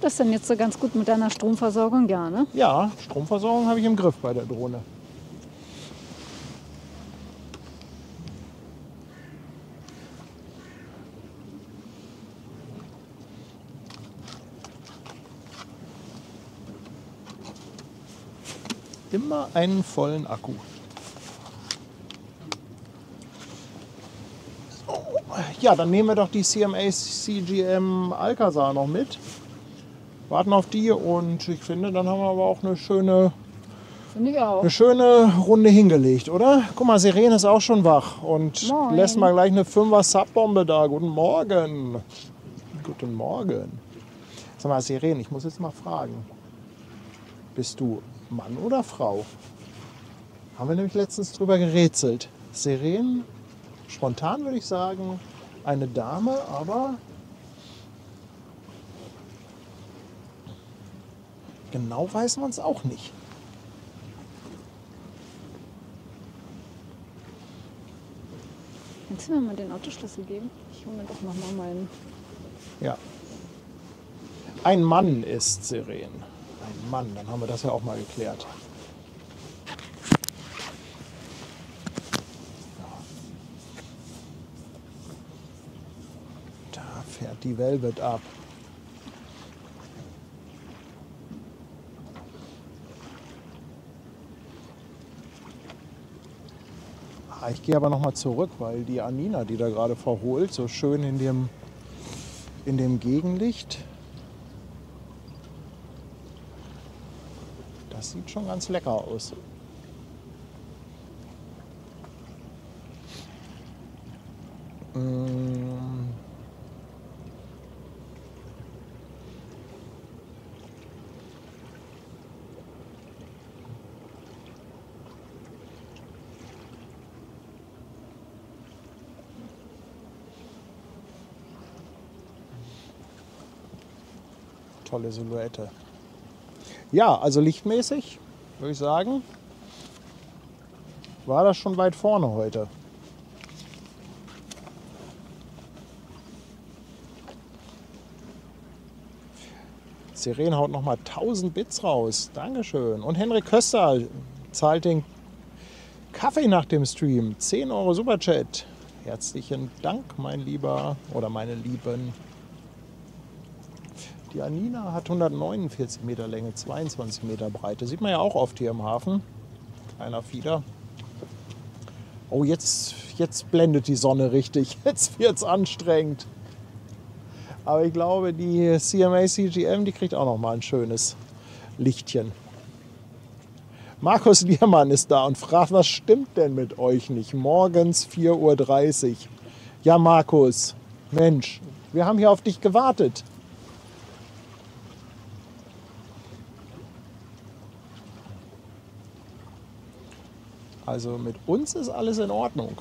das denn jetzt so ganz gut mit deiner Stromversorgung? Ja, ne? Ja, Stromversorgung habe ich im Griff bei der Drohne. Immer einen vollen Akku. Ja, dann nehmen wir doch die CMA CGM Alcazar noch mit. Warten auf die und ich finde, dann haben wir aber auch eine schöne Runde hingelegt, oder? Guck mal, Sirene ist auch schon wach und Moin. lässt mal gleich eine 5er Subbombe da. Guten Morgen. Guten Morgen. Sag mal, Sirene, ich muss jetzt mal fragen. Bist du Mann oder Frau? Haben wir nämlich letztens drüber gerätselt. Sirene, spontan würde ich sagen, eine Dame, aber genau weiß man es auch nicht. Kannst du mir mal den Autoschlüssel geben? Ich hole mir doch noch mal meinen. Ja. Ein Mann ist Sirene. Ein Mann, dann haben wir das ja auch mal geklärt. Da fährt die Velvet ab. Ich gehe aber noch mal zurück, weil die Anina, die da gerade verholt, so schön in dem Gegenlicht, das sieht schon ganz lecker aus. Tolle Silhouette. Ja, also lichtmäßig würde ich sagen, war das schon weit vorne heute. Sirene haut nochmal 1000 Bits raus. Dankeschön. Und Henrik Köster zahlt den Kaffee nach dem Stream. 10 Euro Superchat. Herzlichen Dank, mein Lieber oder meine Lieben. Die Anina hat 149 Meter Länge, 22 Meter Breite. Sieht man ja auch oft hier im Hafen. Kleiner Fieder. Oh, jetzt blendet die Sonne richtig. Jetzt wird es anstrengend. Aber ich glaube, die CMA CGM, die kriegt auch noch mal ein schönes Lichtchen. Markus Liermann ist da und fragt, was stimmt denn mit euch nicht? Morgens 4:30 Uhr. Ja, Markus, Mensch, wir haben hier auf dich gewartet. Also mit uns ist alles in Ordnung.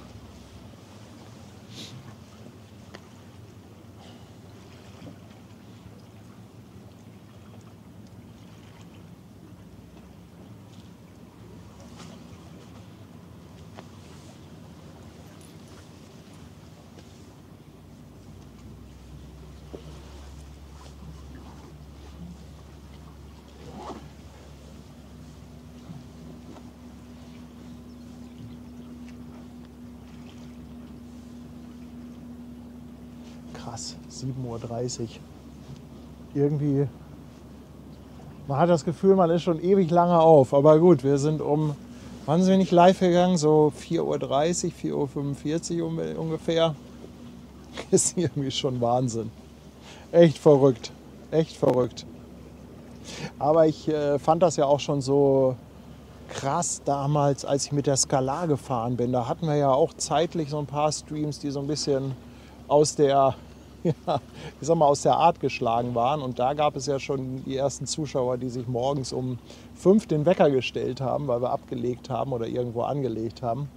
Krass, 7:30 Uhr. Irgendwie, man hat das Gefühl, man ist schon ewig lange auf. Aber gut, wir sind wann sind wir nicht live gegangen? So 4:30 Uhr, 4:45 Uhr ungefähr. Ist irgendwie schon Wahnsinn. Echt verrückt, echt verrückt. Aber ich fand das ja auch schon so krass damals, als ich mit der Skalar gefahren bin. Da hatten wir ja auch zeitlich so ein paar Streams, die so ein bisschen aus der, ja, ich sag mal, aus der Art geschlagen waren. Und da gab es ja schon die ersten Zuschauer, die sich morgens um 5 den Wecker gestellt haben, weil wir abgelegt haben oder irgendwo angelegt haben.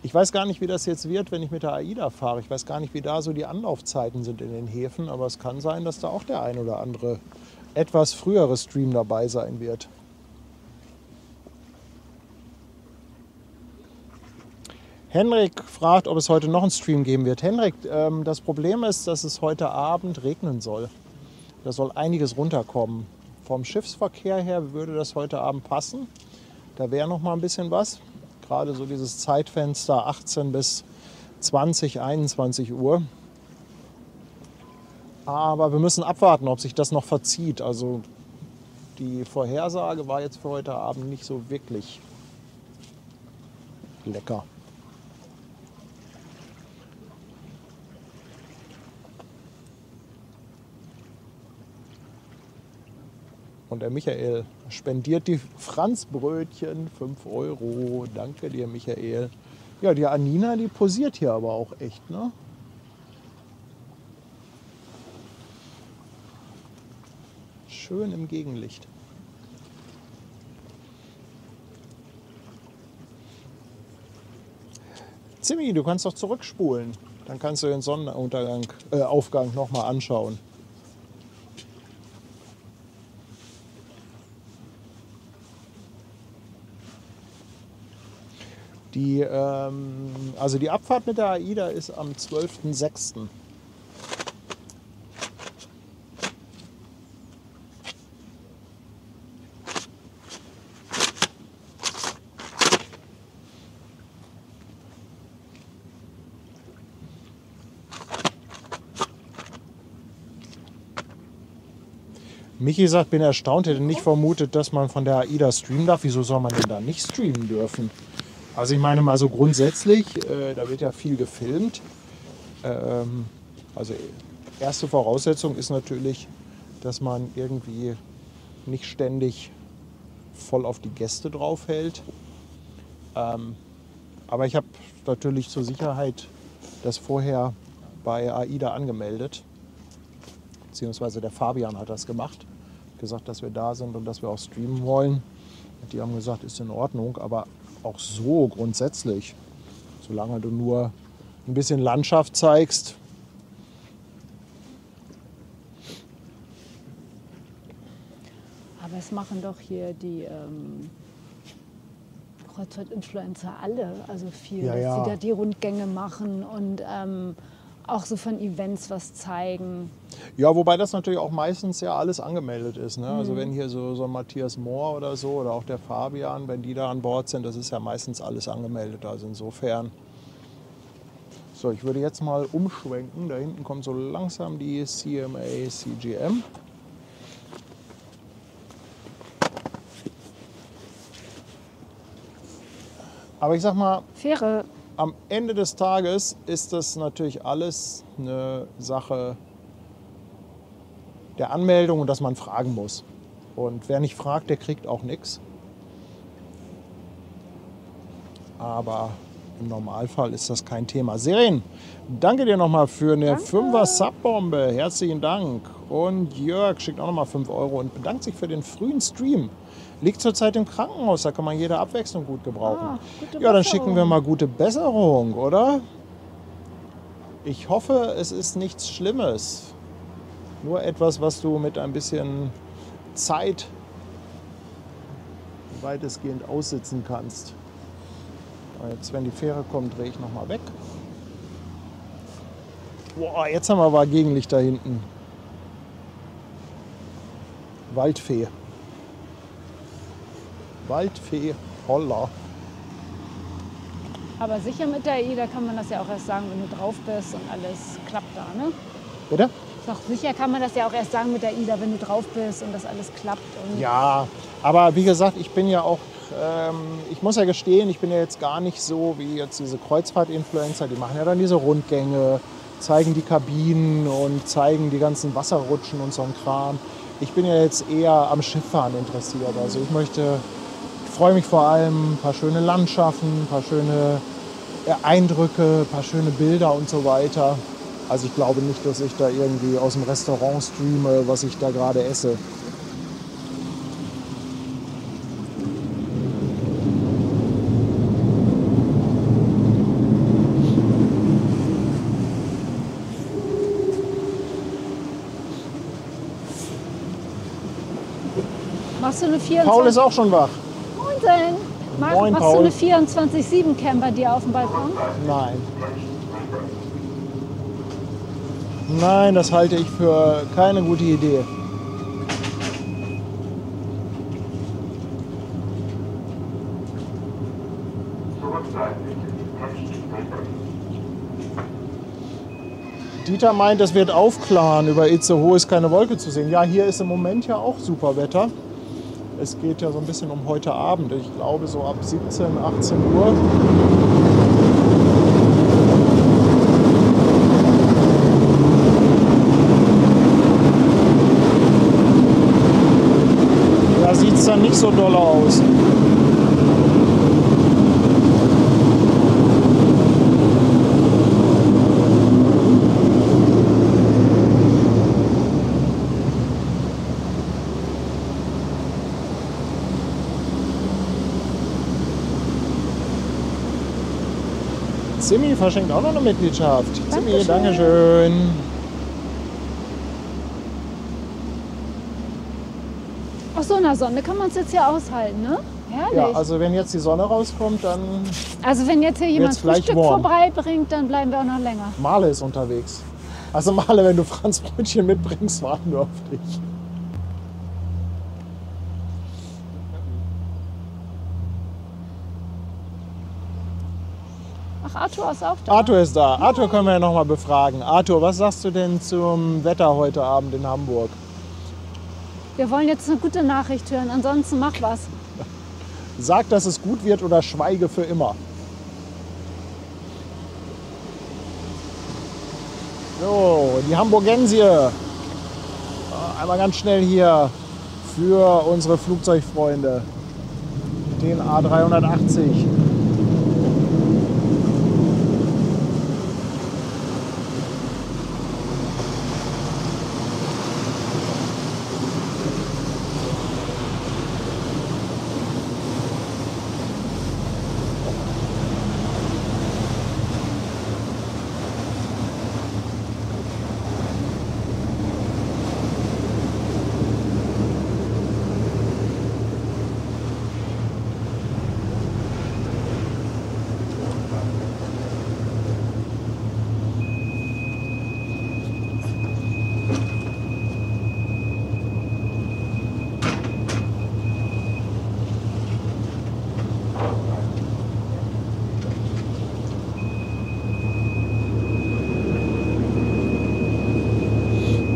Ich weiß gar nicht, wie das jetzt wird, wenn ich mit der AIDA fahre. Ich weiß gar nicht, wie da so die Anlaufzeiten sind in den Häfen. Aber es kann sein, dass da auch der ein oder andere etwas frühere Stream dabei sein wird. Henrik fragt, ob es heute noch einen Stream geben wird. Henrik, das Problem ist, dass es heute Abend regnen soll. Da soll einiges runterkommen. Vom Schiffsverkehr her würde das heute Abend passen. Da wäre noch mal ein bisschen was. Gerade so dieses Zeitfenster 18 bis 20, 21 Uhr. Aber wir müssen abwarten, ob sich das noch verzieht. Also die Vorhersage war jetzt für heute Abend nicht so wirklich lecker. Und der Michael spendiert die Franzbrötchen, 5 Euro. Danke dir, Michael. Ja, die Anina, die posiert hier aber auch echt, ne? Schön im Gegenlicht. Zimmi, du kannst doch zurückspulen. Dann kannst du den Aufgang noch mal anschauen. Also die Abfahrt mit der AIDA ist am 12.06. Michi sagt, bin erstaunt, hätte nicht vermutet, dass man von der AIDA streamen darf. Wieso soll man denn da nicht streamen dürfen? Also ich meine mal so grundsätzlich, da wird ja viel gefilmt. Also erste Voraussetzung ist natürlich, dass man irgendwie nicht ständig voll auf die Gäste drauf hält. Aber ich habe natürlich zur Sicherheit das vorher bei AIDA angemeldet. Beziehungsweise der Fabian hat das gemacht. Gesagt, dass wir da sind und dass wir auch streamen wollen. Die haben gesagt, ist in Ordnung, aber auch so grundsätzlich, solange du nur ein bisschen Landschaft zeigst. Aber es machen doch hier die Kreuzfahrt-Influencer alle, also viel, Ja, dass ja. sie da die Rundgänge machen und auch so von Events was zeigen. Ja, wobei das natürlich auch meistens ja alles angemeldet ist. Ne? Also wenn hier so ein Matthias Mohr oder so oder auch der Fabian, wenn die da an Bord sind, das ist ja meistens alles angemeldet. Also insofern. So, ich würde jetzt mal umschwenken. Da hinten kommt so langsam die CMA CGM. Aber ich sag mal, Fähre. am Ende des Tages ist das natürlich alles eine Sache der Anmeldung und dass man fragen muss. Und wer nicht fragt, der kriegt auch nichts. Aber im Normalfall ist das kein Thema. Seren, danke dir nochmal für eine 5er Subbombe. Herzlichen Dank. Und Jörg schickt auch nochmal 5 Euro und bedankt sich für den frühen Stream. Liegt zurzeit im Krankenhaus, da kann man jede Abwechslung gut gebrauchen. Gute Ja, dann Besserung. schicken wir mal gute Besserung, oder? Ich hoffe, es ist nichts Schlimmes. Nur etwas, was du mit ein bisschen Zeit weitestgehend aussitzen kannst. Jetzt, wenn die Fähre kommt, drehe ich nochmal weg. Boah, jetzt haben wir aber Gegenlicht da hinten. Waldfee. Waldfee, holla. Aber sicher mit der AIDA kann man das ja auch erst sagen, wenn du drauf bist und alles klappt da, ne? Bitte? Doch sicher kann man das ja auch erst sagen mit der AIDA, wenn du drauf bist und das alles klappt. Und Ja, aber wie gesagt, ich bin ja auch, ich muss ja gestehen, ich bin ja jetzt gar nicht so wie jetzt diese Kreuzfahrt-Influencer, die machen ja dann diese Rundgänge, zeigen die Kabinen und zeigen die ganzen Wasserrutschen und so ein Kram. Ich bin ja jetzt eher am Schifffahren interessiert. Also ich freue mich vor allem, ein paar schöne Landschaften, ein paar schöne Eindrücke, ein paar schöne Bilder und so weiter. Also ich glaube nicht, dass ich da irgendwie aus dem Restaurant streame, was ich da gerade esse. machst du eine 24... Paul ist auch schon wach. Moin, Moin, machst Paul. du eine 24/7 Cam bei dir auf dem Balkon? Nein. Nein, das halte ich für keine gute Idee. Dieter meint, es wird aufklaren. Über Itzehoe ist keine Wolke zu sehen. Ja, hier ist im Moment ja auch super Wetter. Es geht ja so ein bisschen um heute Abend. Ich glaube so ab 17, 18 Uhr. Da sieht es dann nicht so doll aus. Zimmi verschenkt auch noch eine Mitgliedschaft. Zimmi, dankeschön. Aus so einer Sonne kann man es jetzt hier aushalten, ne? Herrlich. Ja, also wenn jetzt die Sonne rauskommt, dann Also wenn jetzt hier jemand wird's gleich Frühstück warm. vorbeibringt, dann bleiben wir auch noch länger. Male ist unterwegs. Also Male, wenn du Franz Brötchen mitbringst, warten wir auf dich. Ach, Arthur ist auch da. Arthur ist da. Arthur können wir ja noch mal befragen. Arthur, was sagst du denn zum Wetter heute Abend in Hamburg? Wir wollen jetzt eine gute Nachricht hören, ansonsten mach was. Sag, dass es gut wird oder schweige für immer. So, die Hamburgensie. Einmal ganz schnell hier für unsere Flugzeugfreunde. Den A380.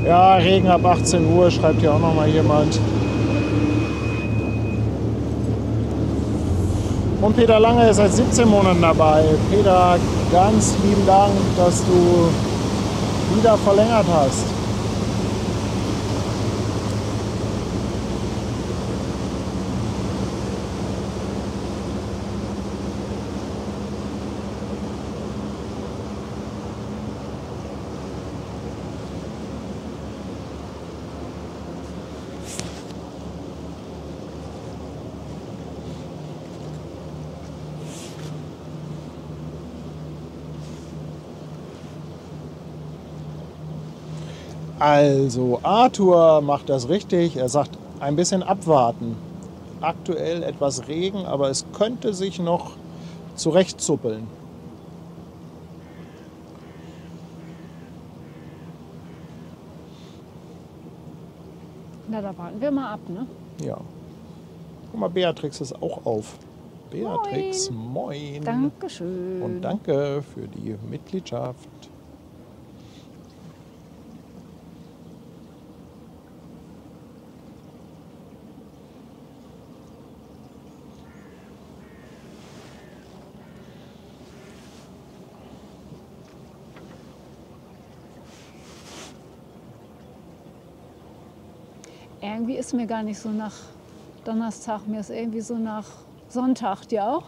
Ja, Regen ab 18 Uhr, schreibt hier auch noch mal jemand. Und Peter Lange ist seit 17 Monaten dabei. Peter, ganz lieben Dank, dass du wieder verlängert hast. Also, Arthur macht das richtig. Er sagt, ein bisschen abwarten. Aktuell etwas Regen, aber es könnte sich noch zurechtzuppeln. Na, da warten wir mal ab, ne? Ja. Guck mal, Beatrix ist auch auf. Beatrix, moin. Dankeschön. Und danke für die Mitgliedschaft. Irgendwie ist mir gar nicht so nach Donnerstag, mir ist irgendwie so nach Sonntag, dir auch?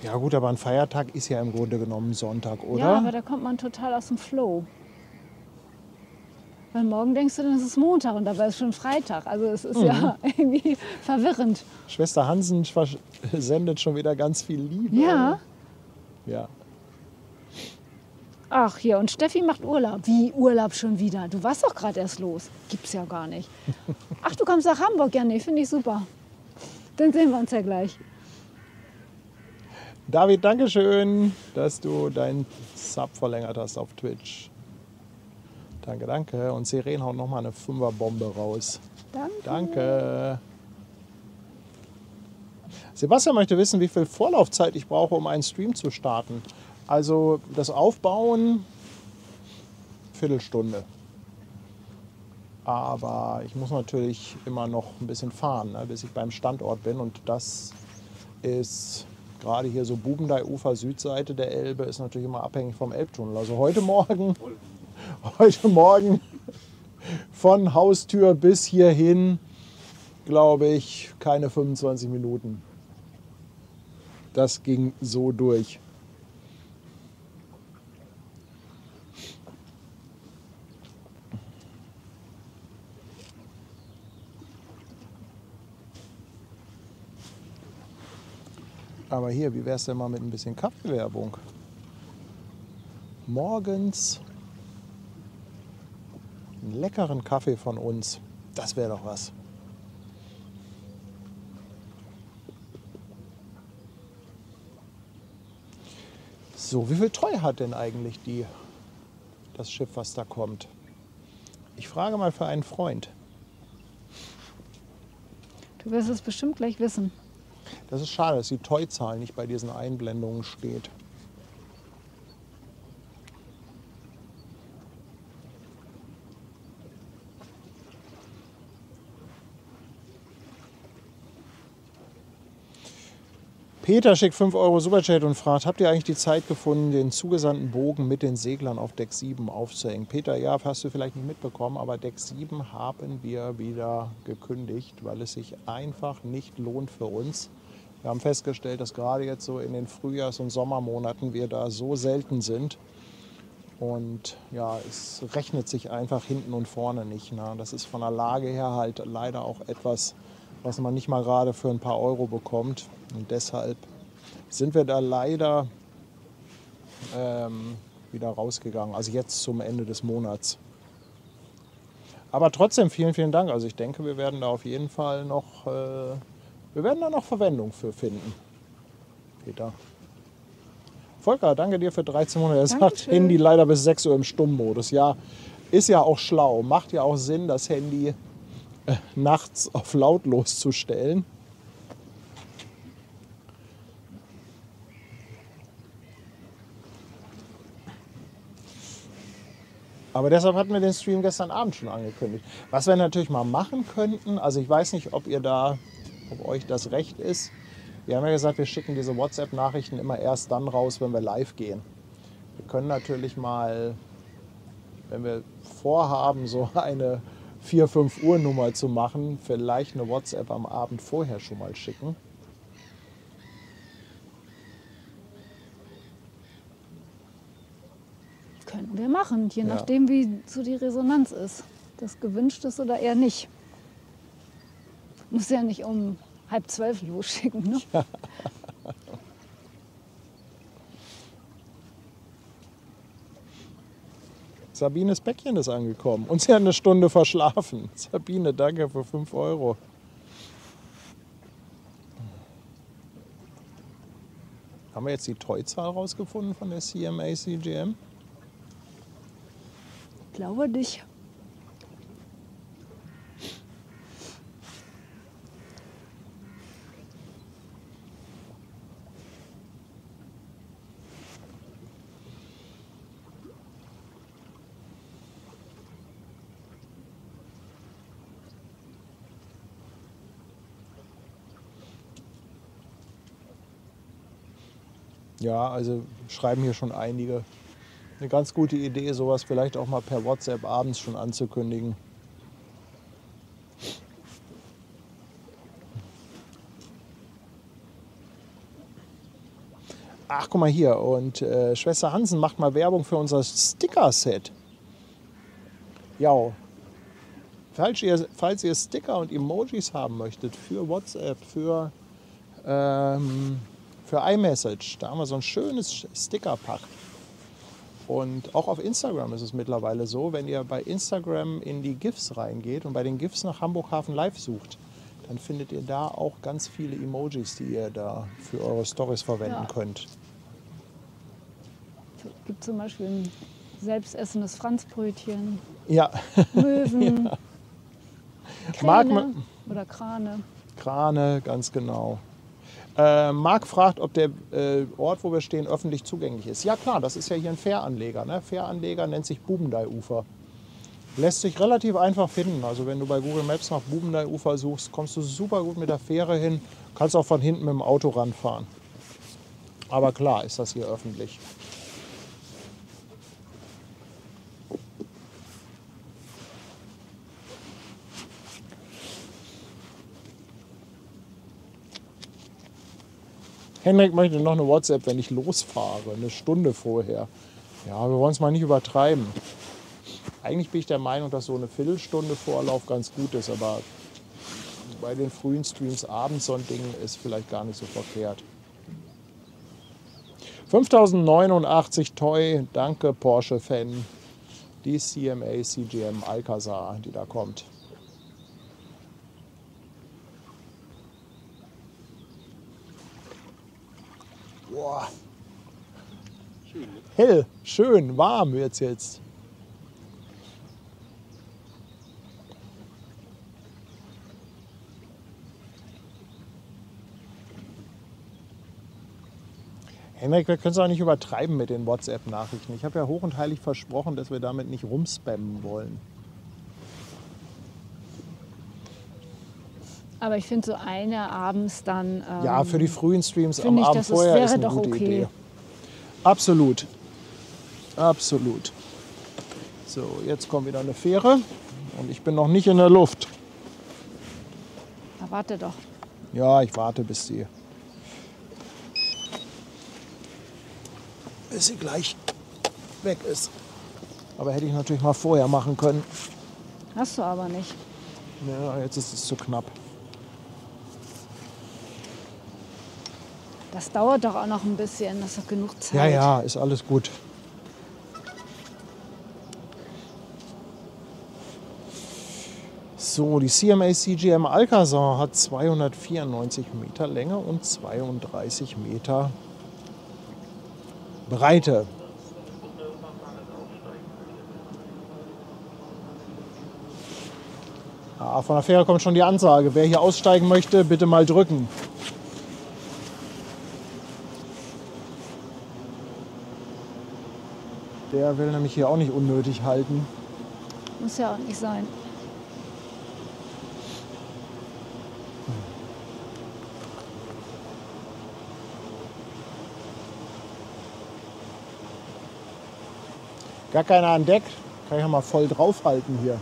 Ja gut, aber ein Feiertag ist ja im Grunde genommen Sonntag, oder? Ja, aber da kommt man total aus dem Flow. Weil morgen denkst du, dann ist es Montag und dabei ist schon Freitag. Also es ist ja irgendwie verwirrend. Schwester Hansen sendet schon wieder ganz viel Liebe. Ja. Ja. Ach hier, und Steffi macht Urlaub. Wie Urlaub schon wieder? Du warst doch gerade erst los. Gibt's ja gar nicht. Ach, du kommst nach Hamburg? Ja, nee, finde ich super. Dann sehen wir uns ja gleich. David, danke schön, dass du deinen Sub verlängert hast auf Twitch. Danke, danke. Und Seren haut nochmal eine Fünferbombe raus. Danke. Danke. Sebastian möchte wissen, wie viel Vorlaufzeit ich brauche, um einen Stream zu starten. Also das Aufbauen, Viertelstunde. Aber ich muss natürlich immer noch ein bisschen fahren, ne, bis ich beim Standort bin. Und das ist gerade hier so Bubendei-Ufer, Südseite der Elbe, ist natürlich immer abhängig vom Elbtunnel. Also heute Morgen von Haustür bis hierhin, glaube ich, keine 25 Minuten. Das ging so durch. Aber hier, wie wäre es denn mal mit ein bisschen Kaffeewerbung? Morgens einen leckeren Kaffee von uns. Das wäre doch was. So, wie viel Treu hat denn eigentlich das Schiff, was da kommt? Ich frage mal für einen Freund. Du wirst es bestimmt gleich wissen. Das ist schade, dass die Treuzahl nicht bei diesen Einblendungen steht. Peter schickt 5 € Superchat und fragt, habt ihr eigentlich die Zeit gefunden, den zugesandten Bogen mit den Seglern auf Deck 7 aufzuhängen? Peter, ja, hast du vielleicht nicht mitbekommen, aber Deck 7 haben wir wieder gekündigt, weil es sich einfach nicht lohnt für uns. Wir haben festgestellt, dass gerade jetzt so in den Frühjahrs- und Sommermonaten wir da so selten sind. Und ja, es rechnet sich einfach hinten und vorne nicht. Ne? Das ist von der Lage her halt leider auch etwas, was man nicht mal gerade für ein paar Euro bekommt. Und deshalb sind wir da leider wieder rausgegangen. Also jetzt zum Ende des Monats. Aber trotzdem vielen, vielen Dank. Also ich denke, wir werden da auf jeden Fall noch, wir werden da noch Verwendung für finden. Peter. Volker, danke dir für 13 Monate. Er sagt, Dankeschön. Handy leider bis 6 Uhr im Stummmodus. Ja, ist ja auch schlau. Macht ja auch Sinn, das Handy nachts auf lautlos zu stellen. Aber deshalb hatten wir den Stream gestern Abend schon angekündigt. Was wir natürlich mal machen könnten, also ich weiß nicht, ob euch das recht ist. Wir haben ja gesagt, wir schicken diese WhatsApp-Nachrichten immer erst dann raus, wenn wir live gehen. Wir können natürlich mal, wenn wir vorhaben, so eine 4-5 Uhr Nummer zu machen, vielleicht eine WhatsApp am Abend vorher schon mal schicken. Könnten wir machen, je Ja. nachdem, wie so die Resonanz ist. Das gewünscht ist oder eher nicht. Muss ja nicht um 11:30 losschicken, ne? Sabines Päckchen ist angekommen und sie hat eine Stunde verschlafen. Sabine, danke für 5 Euro. Haben wir jetzt die Treuzahl rausgefunden von der CMA CGM? Ich glaube nicht. Ja, also schreiben hier schon einige. Eine ganz gute Idee, sowas vielleicht auch mal per WhatsApp abends schon anzukündigen. Ach, guck mal hier. Und Schwester Hansen macht mal Werbung für unser Sticker-Set. Ja. Falls ihr Sticker und Emojis haben möchtet für WhatsApp, für iMessage, da haben wir so ein schönes Stickerpack. Und auch auf Instagram ist es mittlerweile so, wenn ihr bei Instagram in die GIFs reingeht und bei den GIFs nach Hamburg Hafen Live sucht, dann findet ihr da auch ganz viele Emojis, die ihr da für eure Stories verwenden Ja. könnt. Es gibt zum Beispiel ein Selbstessendes Franzbrötchen, Ja, Möwen, Mag Kräne man- oder Krane. Krane, ganz genau. Marc fragt, ob der Ort, wo wir stehen, öffentlich zugänglich ist. Ja klar, das ist ja hier ein Fähranleger. Ne? Fähranleger nennt sich Bubendeiufer. Lässt sich relativ einfach finden. Also wenn du bei Google Maps nach Bubendeiufer suchst, kommst du super gut mit der Fähre hin. Kannst auch von hinten mit dem Auto ranfahren. Aber klar ist das hier öffentlich. Henrik möchte noch eine WhatsApp, wenn ich losfahre, eine Stunde vorher. Ja, wir wollen es mal nicht übertreiben. Eigentlich bin ich der Meinung, dass so eine Viertelstunde Vorlauf ganz gut ist, aber bei den frühen Streams abends so ein Ding ist vielleicht gar nicht so verkehrt. 5089 Toy, danke Porsche-Fan. Die CMA CGM Alcazar, die da kommt. Boah. Hell, schön, warm wird's jetzt. Henrik, wir können es auch nicht übertreiben mit den WhatsApp-Nachrichten. Ich habe ja hoch und heilig versprochen, dass wir damit nicht rumspammen wollen. Aber ich finde so eine abends dann. Ja, für die frühen Streams am finde ich, Abend das ist- vorher wäre ist eine doch gute okay. Idee. Absolut. Absolut. So, jetzt kommt wieder eine Fähre und ich bin noch nicht in der Luft. Na, warte doch. Ja, ich warte, bis sie gleich weg ist. Aber hätte ich natürlich mal vorher machen können. Hast du aber nicht. Ja, jetzt ist es zu knapp. Das dauert doch auch noch ein bisschen. Das ist doch genug Zeit. Ja, ja, ist alles gut. So, die CMA CGM Alcazar hat 294 Meter Länge und 32 Meter Breite. Ah, von der Fähre kommt schon die Ansage. Wer hier aussteigen möchte, bitte mal drücken. Der will nämlich hier auch nicht unnötig halten. Muss ja auch nicht sein. Gar keiner an Deck. Kann ich ja mal voll draufhalten hier.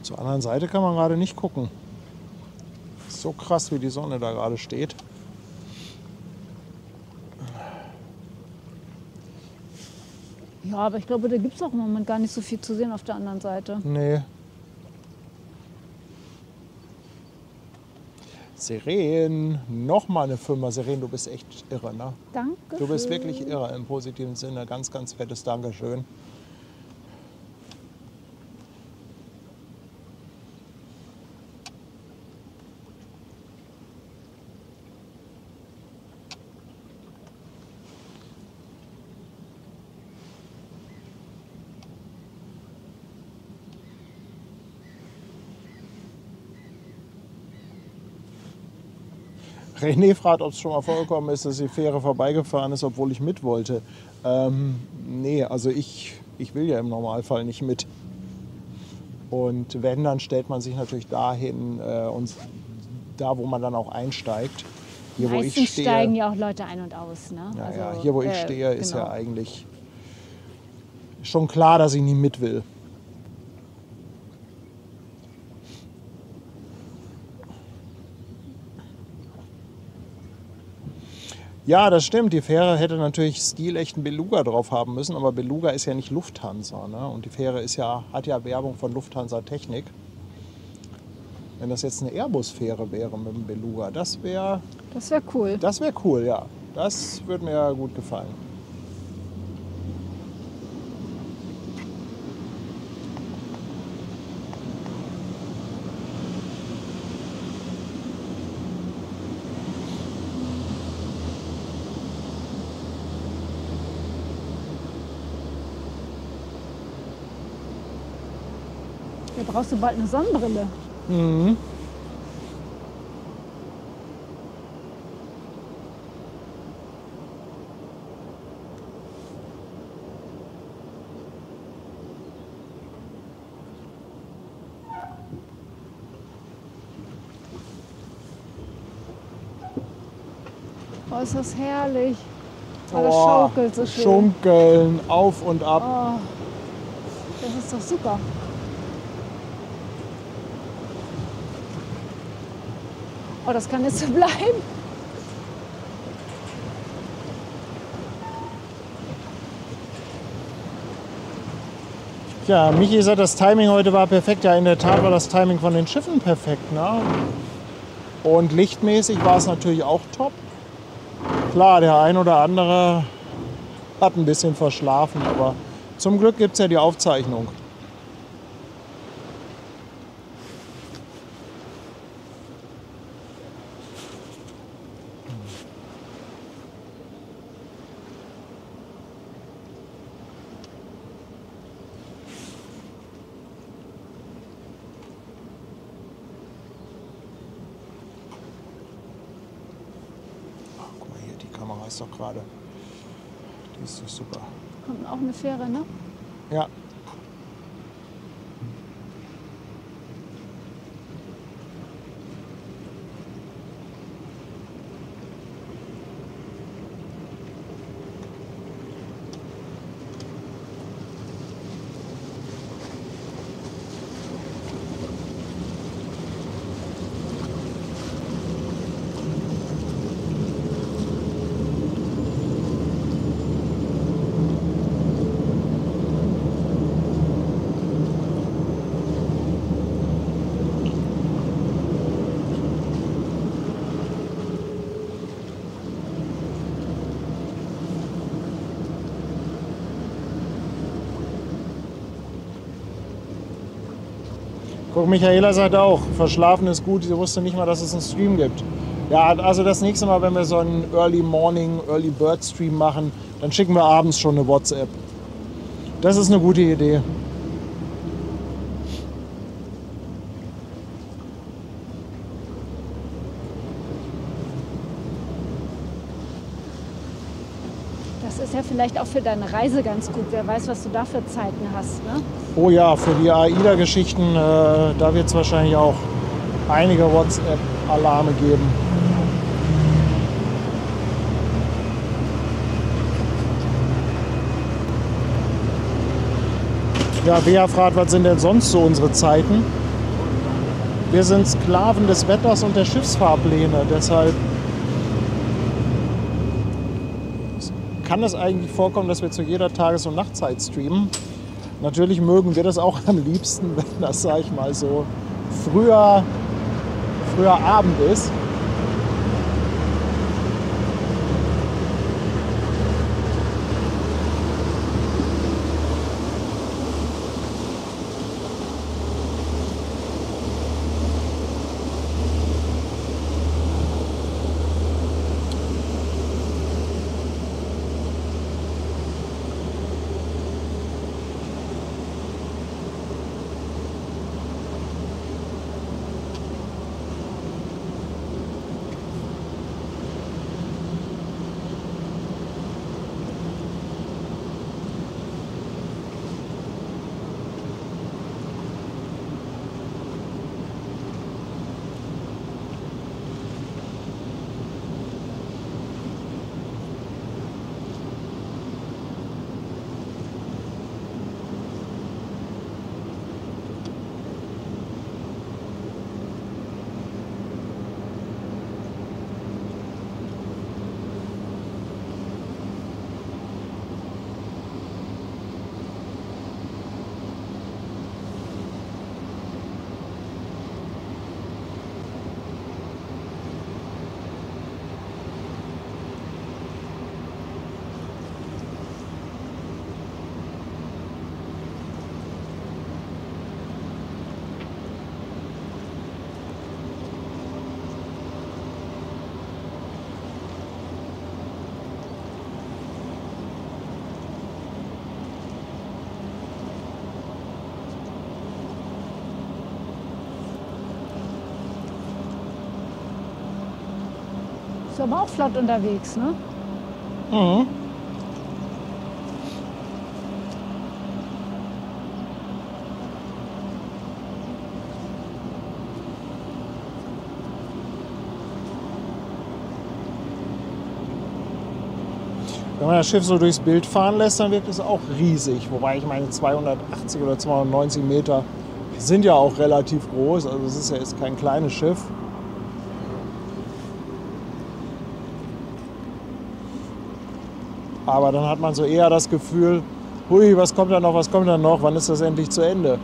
Zur anderen Seite kann man gerade nicht gucken. So krass, wie die Sonne da gerade steht. Ja, aber ich glaube, da gibt es auch im Moment gar nicht so viel zu sehen auf der anderen Seite. Nee. Seren, nochmal eine Firma. Seren, du bist echt irre, ne? Danke. Du bist wirklich irre im positiven Sinne. Ganz, ganz fettes Dankeschön. René fragt, ob es schon mal vorgekommen ist, dass die Fähre vorbeigefahren ist, obwohl ich mit wollte. Nee, also ich will ja im Normalfall nicht mit. Und wenn, dann stellt man sich natürlich dahin, und da, wo man dann auch einsteigt. Hier, wo ich Meistens stehe, steigen ja auch Leute ein und aus. Ne? ja, Also, ja, hier, wo ich stehe, ist genau. ja eigentlich schon klar, dass ich nie mit will. Ja, das stimmt. Die Fähre hätte natürlich stilechten Beluga drauf haben müssen, aber Beluga ist ja nicht Lufthansa. Ne? Und die Fähre hat ja Werbung von Lufthansa Technik. Wenn das jetzt eine Airbus-Fähre wäre mit dem Beluga, das wäre Das wäre cool. cool, ja. Das würde mir ja gut gefallen. Da brauchst du bald eine Sonnenbrille. Mhm. Oh, ist das herrlich. Oh, das Oh, schaukelt so schön. Schunkeln, auf und ab. Oh, das ist doch super. Oh, das kann jetzt so bleiben. Ja, Michi sagt, das Timing heute war perfekt. Ja, in der Tat war das Timing von den Schiffen perfekt. Ne? Und lichtmäßig war es natürlich auch top. Klar, der ein oder andere hat ein bisschen verschlafen, aber zum Glück gibt es ja die Aufzeichnung. Guck mal hier, die Kamera ist doch gerade. Die ist doch super. Kommt auch eine Fähre, ne? Ja. Guck, Michaela sagt auch, verschlafen ist gut, sie wusste nicht mal, dass es einen Stream gibt. Ja, also das nächste Mal, wenn wir so einen Early Morning, Early Bird Stream machen, dann schicken wir abends schon eine WhatsApp. Das ist eine gute Idee. Das ist ja vielleicht auch für deine Reise ganz gut. Wer weiß, was du da für Zeiten hast, ne? Oh ja, für die AIDA-Geschichten, da wird es wahrscheinlich auch einige WhatsApp-Alarme geben. Ja, Bea fragt, was sind denn sonst so unsere Zeiten? Wir sind Sklaven des Wetters und der Schiffsfahrpläne, deshalb kann es eigentlich vorkommen, dass wir zu jeder Tages- und Nachtzeit streamen. Natürlich mögen wir das auch am liebsten, wenn das, sag ich mal, so früher Abend ist. Ist aber auch flott unterwegs, ne? Mhm. Wenn man das Schiff so durchs Bild fahren lässt, dann wirkt es auch riesig. Wobei ich meine 280 oder 290 Meter sind ja auch relativ groß. Also es ist ja jetzt kein kleines Schiff. Aber dann hat man so eher das Gefühl, hui, was kommt da noch, was kommt da noch, wann ist das endlich zu Ende?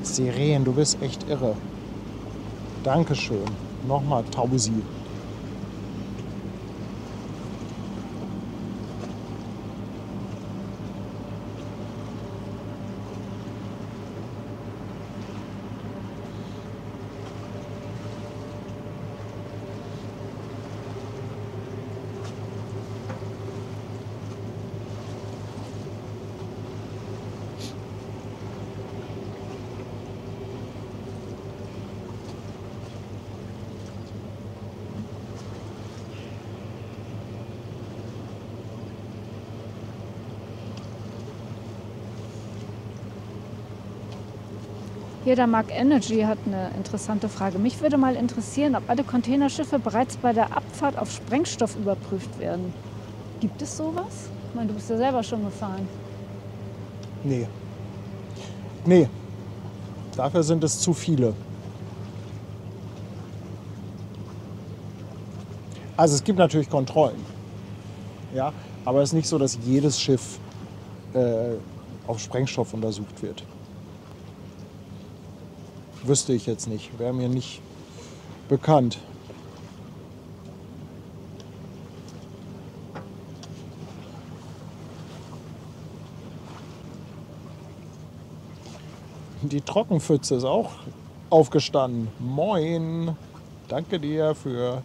Seren, du bist echt irre. Dankeschön. Nochmal Tausi. Hier, der Mark Energy hat eine interessante Frage. Mich würde mal interessieren, ob alle Containerschiffe bereits bei der Abfahrt auf Sprengstoff überprüft werden. Gibt es sowas? Ich meine, du bist ja selber schon gefahren. Nee. Nee. Dafür sind es zu viele. Also es gibt natürlich Kontrollen. Ja, aber es ist nicht so, dass jedes Schiff auf Sprengstoff untersucht wird. Wüsste ich jetzt nicht. Wäre mir nicht bekannt. Die Trockenpfütze ist auch aufgestanden. Moin. Danke dir für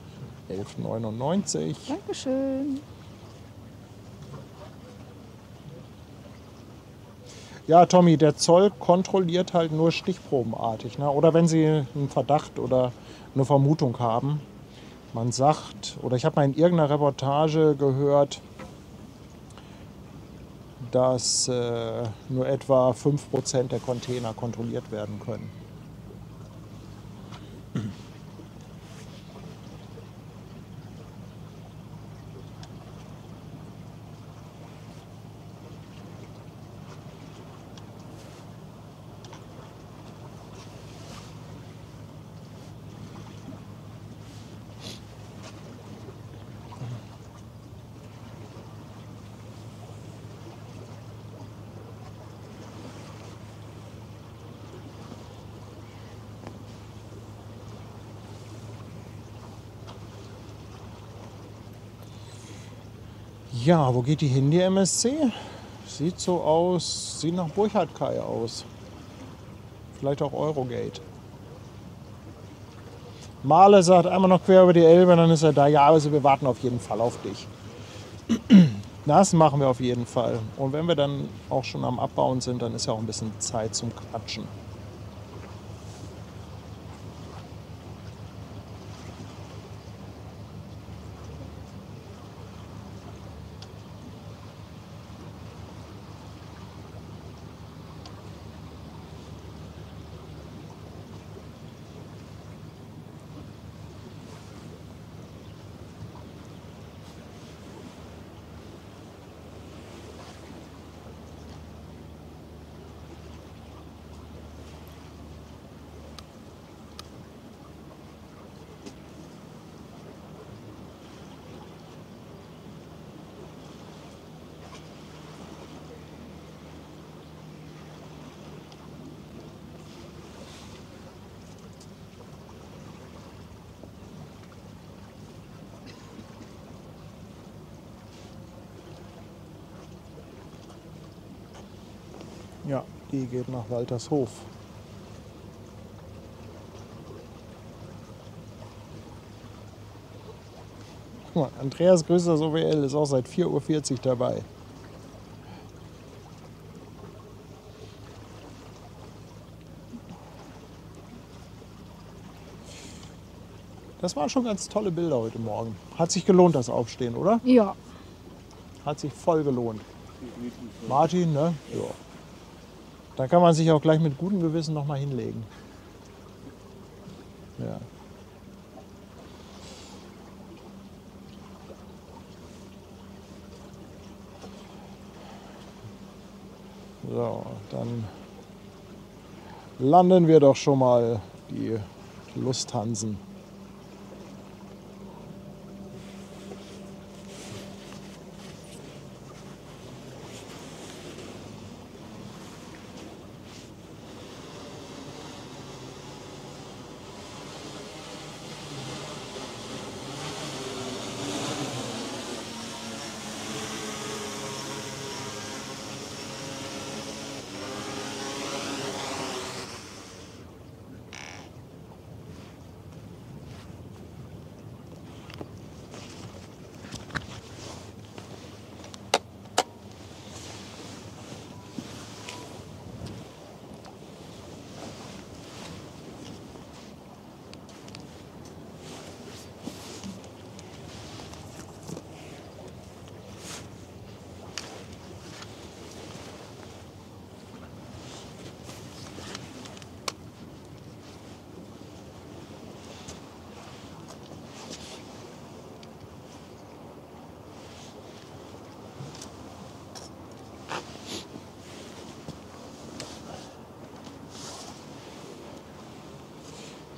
11,99. Dankeschön. Ja, Tommy, der Zoll kontrolliert halt nur stichprobenartig. Ne? Oder wenn sie einen Verdacht oder eine Vermutung haben. Man sagt, oder ich habe mal in irgendeiner Reportage gehört, dass nur etwa 5% der Container kontrolliert werden können. Ja, wo geht die hin, die MSC? Sieht so aus, sieht nach Burchardkai aus. Vielleicht auch Eurogate. Male sagt einmal noch quer über die Elbe, dann ist er da. Ja, also wir warten auf jeden Fall auf dich. Das machen wir auf jeden Fall. Und wenn wir dann auch schon am Abbauen sind, dann ist ja auch ein bisschen Zeit zum Quatschen. Die geht nach Waltershof. Guck mal, Andreas Größers OWL ist auch seit 4:40 Uhr dabei. Das waren schon ganz tolle Bilder heute Morgen. Hat sich gelohnt, das Aufstehen, oder? Ja. Hat sich voll gelohnt. Martin, ne? Ja. Da kann man sich auch gleich mit gutem Gewissen noch mal hinlegen. Ja. So, dann landen wir doch schon mal die Lusthansen.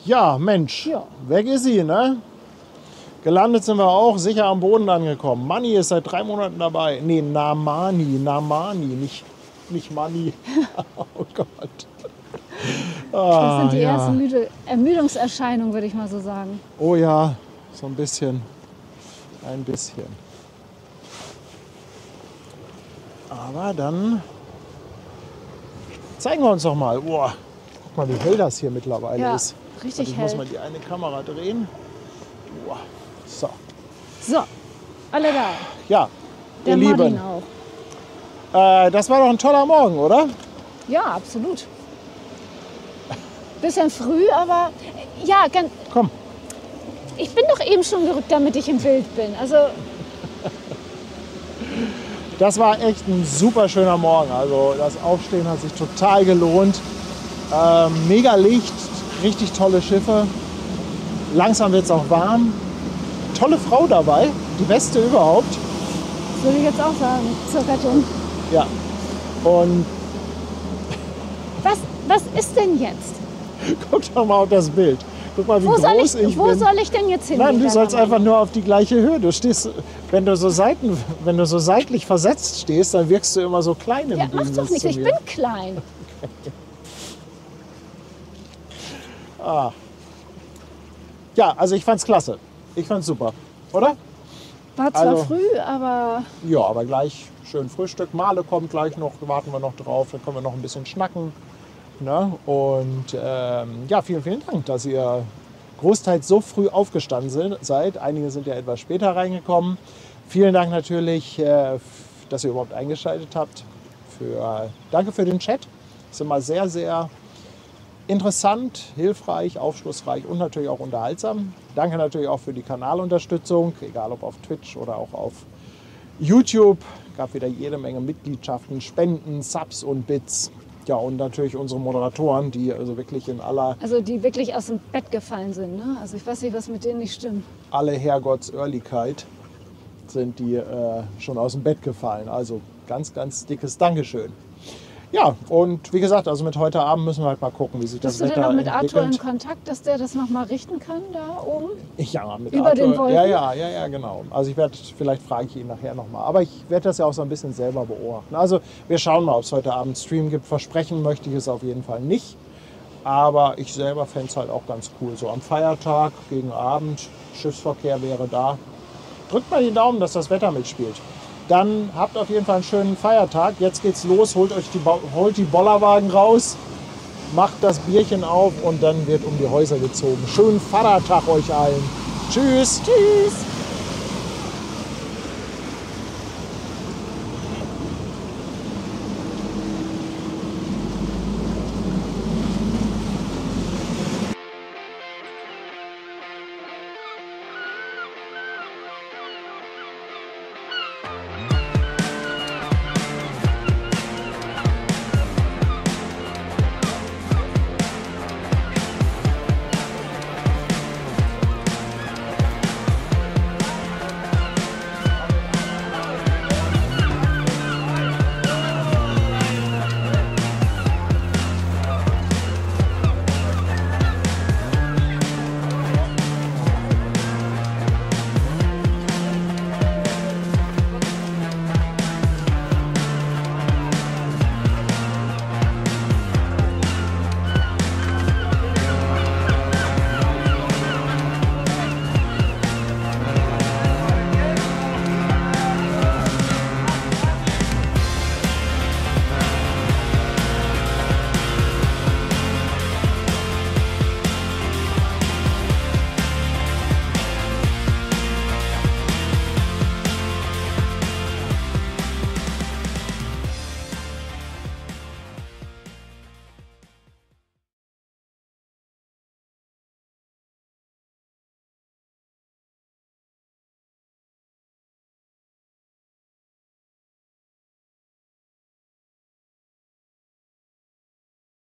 Ja, Mensch, Ja. weg ist sie, ne? Gelandet sind wir auch, sicher am Boden angekommen. Manni ist seit 3 Monaten dabei. Nee, Namani, nicht Manni. Oh Gott. Das sind die ja. ersten Ermüdungserscheinungen, würde ich mal so sagen. Oh ja, so ein bisschen. Ein bisschen. Aber dann zeigen wir uns doch mal. Boah, guck mal, wie hell das hier mittlerweile Ja, ist. richtig Ich muss hell. mal die eine Kamera drehen. Boah. So. So, alle da. Ja, Der ihr Martin Lieben, auch. das war doch ein toller Morgen, oder? Ja, absolut. Bisschen früh, aber ja, Komm. ich bin doch eben schon gerückt, damit ich im Bild bin. Also Das war echt ein super schöner Morgen. Also das Aufstehen hat sich total gelohnt. Mega Licht, richtig tolle Schiffe. Langsam wird es auch warm. Tolle Frau dabei, die beste überhaupt. das würde ich jetzt auch sagen, zur Rettung. Ja. Und Was ist denn jetzt? guck doch mal auf das Bild. Guck mal, wie Wo groß soll ich wo bin. soll ich denn jetzt hin? Nein, du mit sollst deiner einfach Meinung? nur auf die gleiche Höhe. Du stehst, wenn du so seitlich versetzt stehst, dann wirkst du immer so klein im Ja, macht Gegensatz doch nichts, zu ich mir. bin klein. Ja, also ich fand's klasse. Ich fand's super, oder? War zwar Also- früh, aber Ja, aber gleich schön Frühstück. Male kommt gleich noch, warten wir noch drauf. Dann können wir noch ein bisschen schnacken. Ne? Und ja, vielen, vielen Dank, dass ihr großteils so früh aufgestanden seid. Einige sind ja etwas später reingekommen. Vielen Dank natürlich, dass ihr überhaupt eingeschaltet habt. Danke für den Chat. Ist immer sehr, sehr interessant, hilfreich, aufschlussreich und natürlich auch unterhaltsam. Danke natürlich auch für die Kanalunterstützung, egal ob auf Twitch oder auch auf YouTube. Gab wieder jede Menge Mitgliedschaften, Spenden, Subs und Bits. Ja, und natürlich unsere Moderatoren, die also wirklich in also die wirklich aus dem Bett gefallen sind. Ne? Also ich weiß nicht, was mit denen nicht stimmt. alle Herrgottsörligkeit sind die schon aus dem Bett gefallen. Also ganz, ganz dickes Dankeschön. Ja, und wie gesagt, also mit heute Abend müssen wir halt mal gucken, wie sich das Bist du denn Wetter noch mit Arthur in entwickelt. Kontakt, dass der das noch mal richten kann da oben? Ja, mit Über den Wolken? Ja, genau. Also vielleicht frage ich ihn nachher nochmal. Aber ich werde das ja auch so ein bisschen selber beobachten. Also wir schauen mal, ob es heute Abend Stream gibt. Versprechen möchte ich es auf jeden Fall nicht. Aber ich selber fände es halt auch ganz cool. So am Feiertag gegen Abend, Schiffsverkehr wäre da. Drückt mal die Daumen, dass das Wetter mitspielt. Dann habt auf jeden Fall einen schönen Feiertag. Jetzt geht's los, holt die Bollerwagen raus, macht das Bierchen auf und dann wird um die Häuser gezogen. Schönen Vatertag euch allen. Tschüss. Tschüss.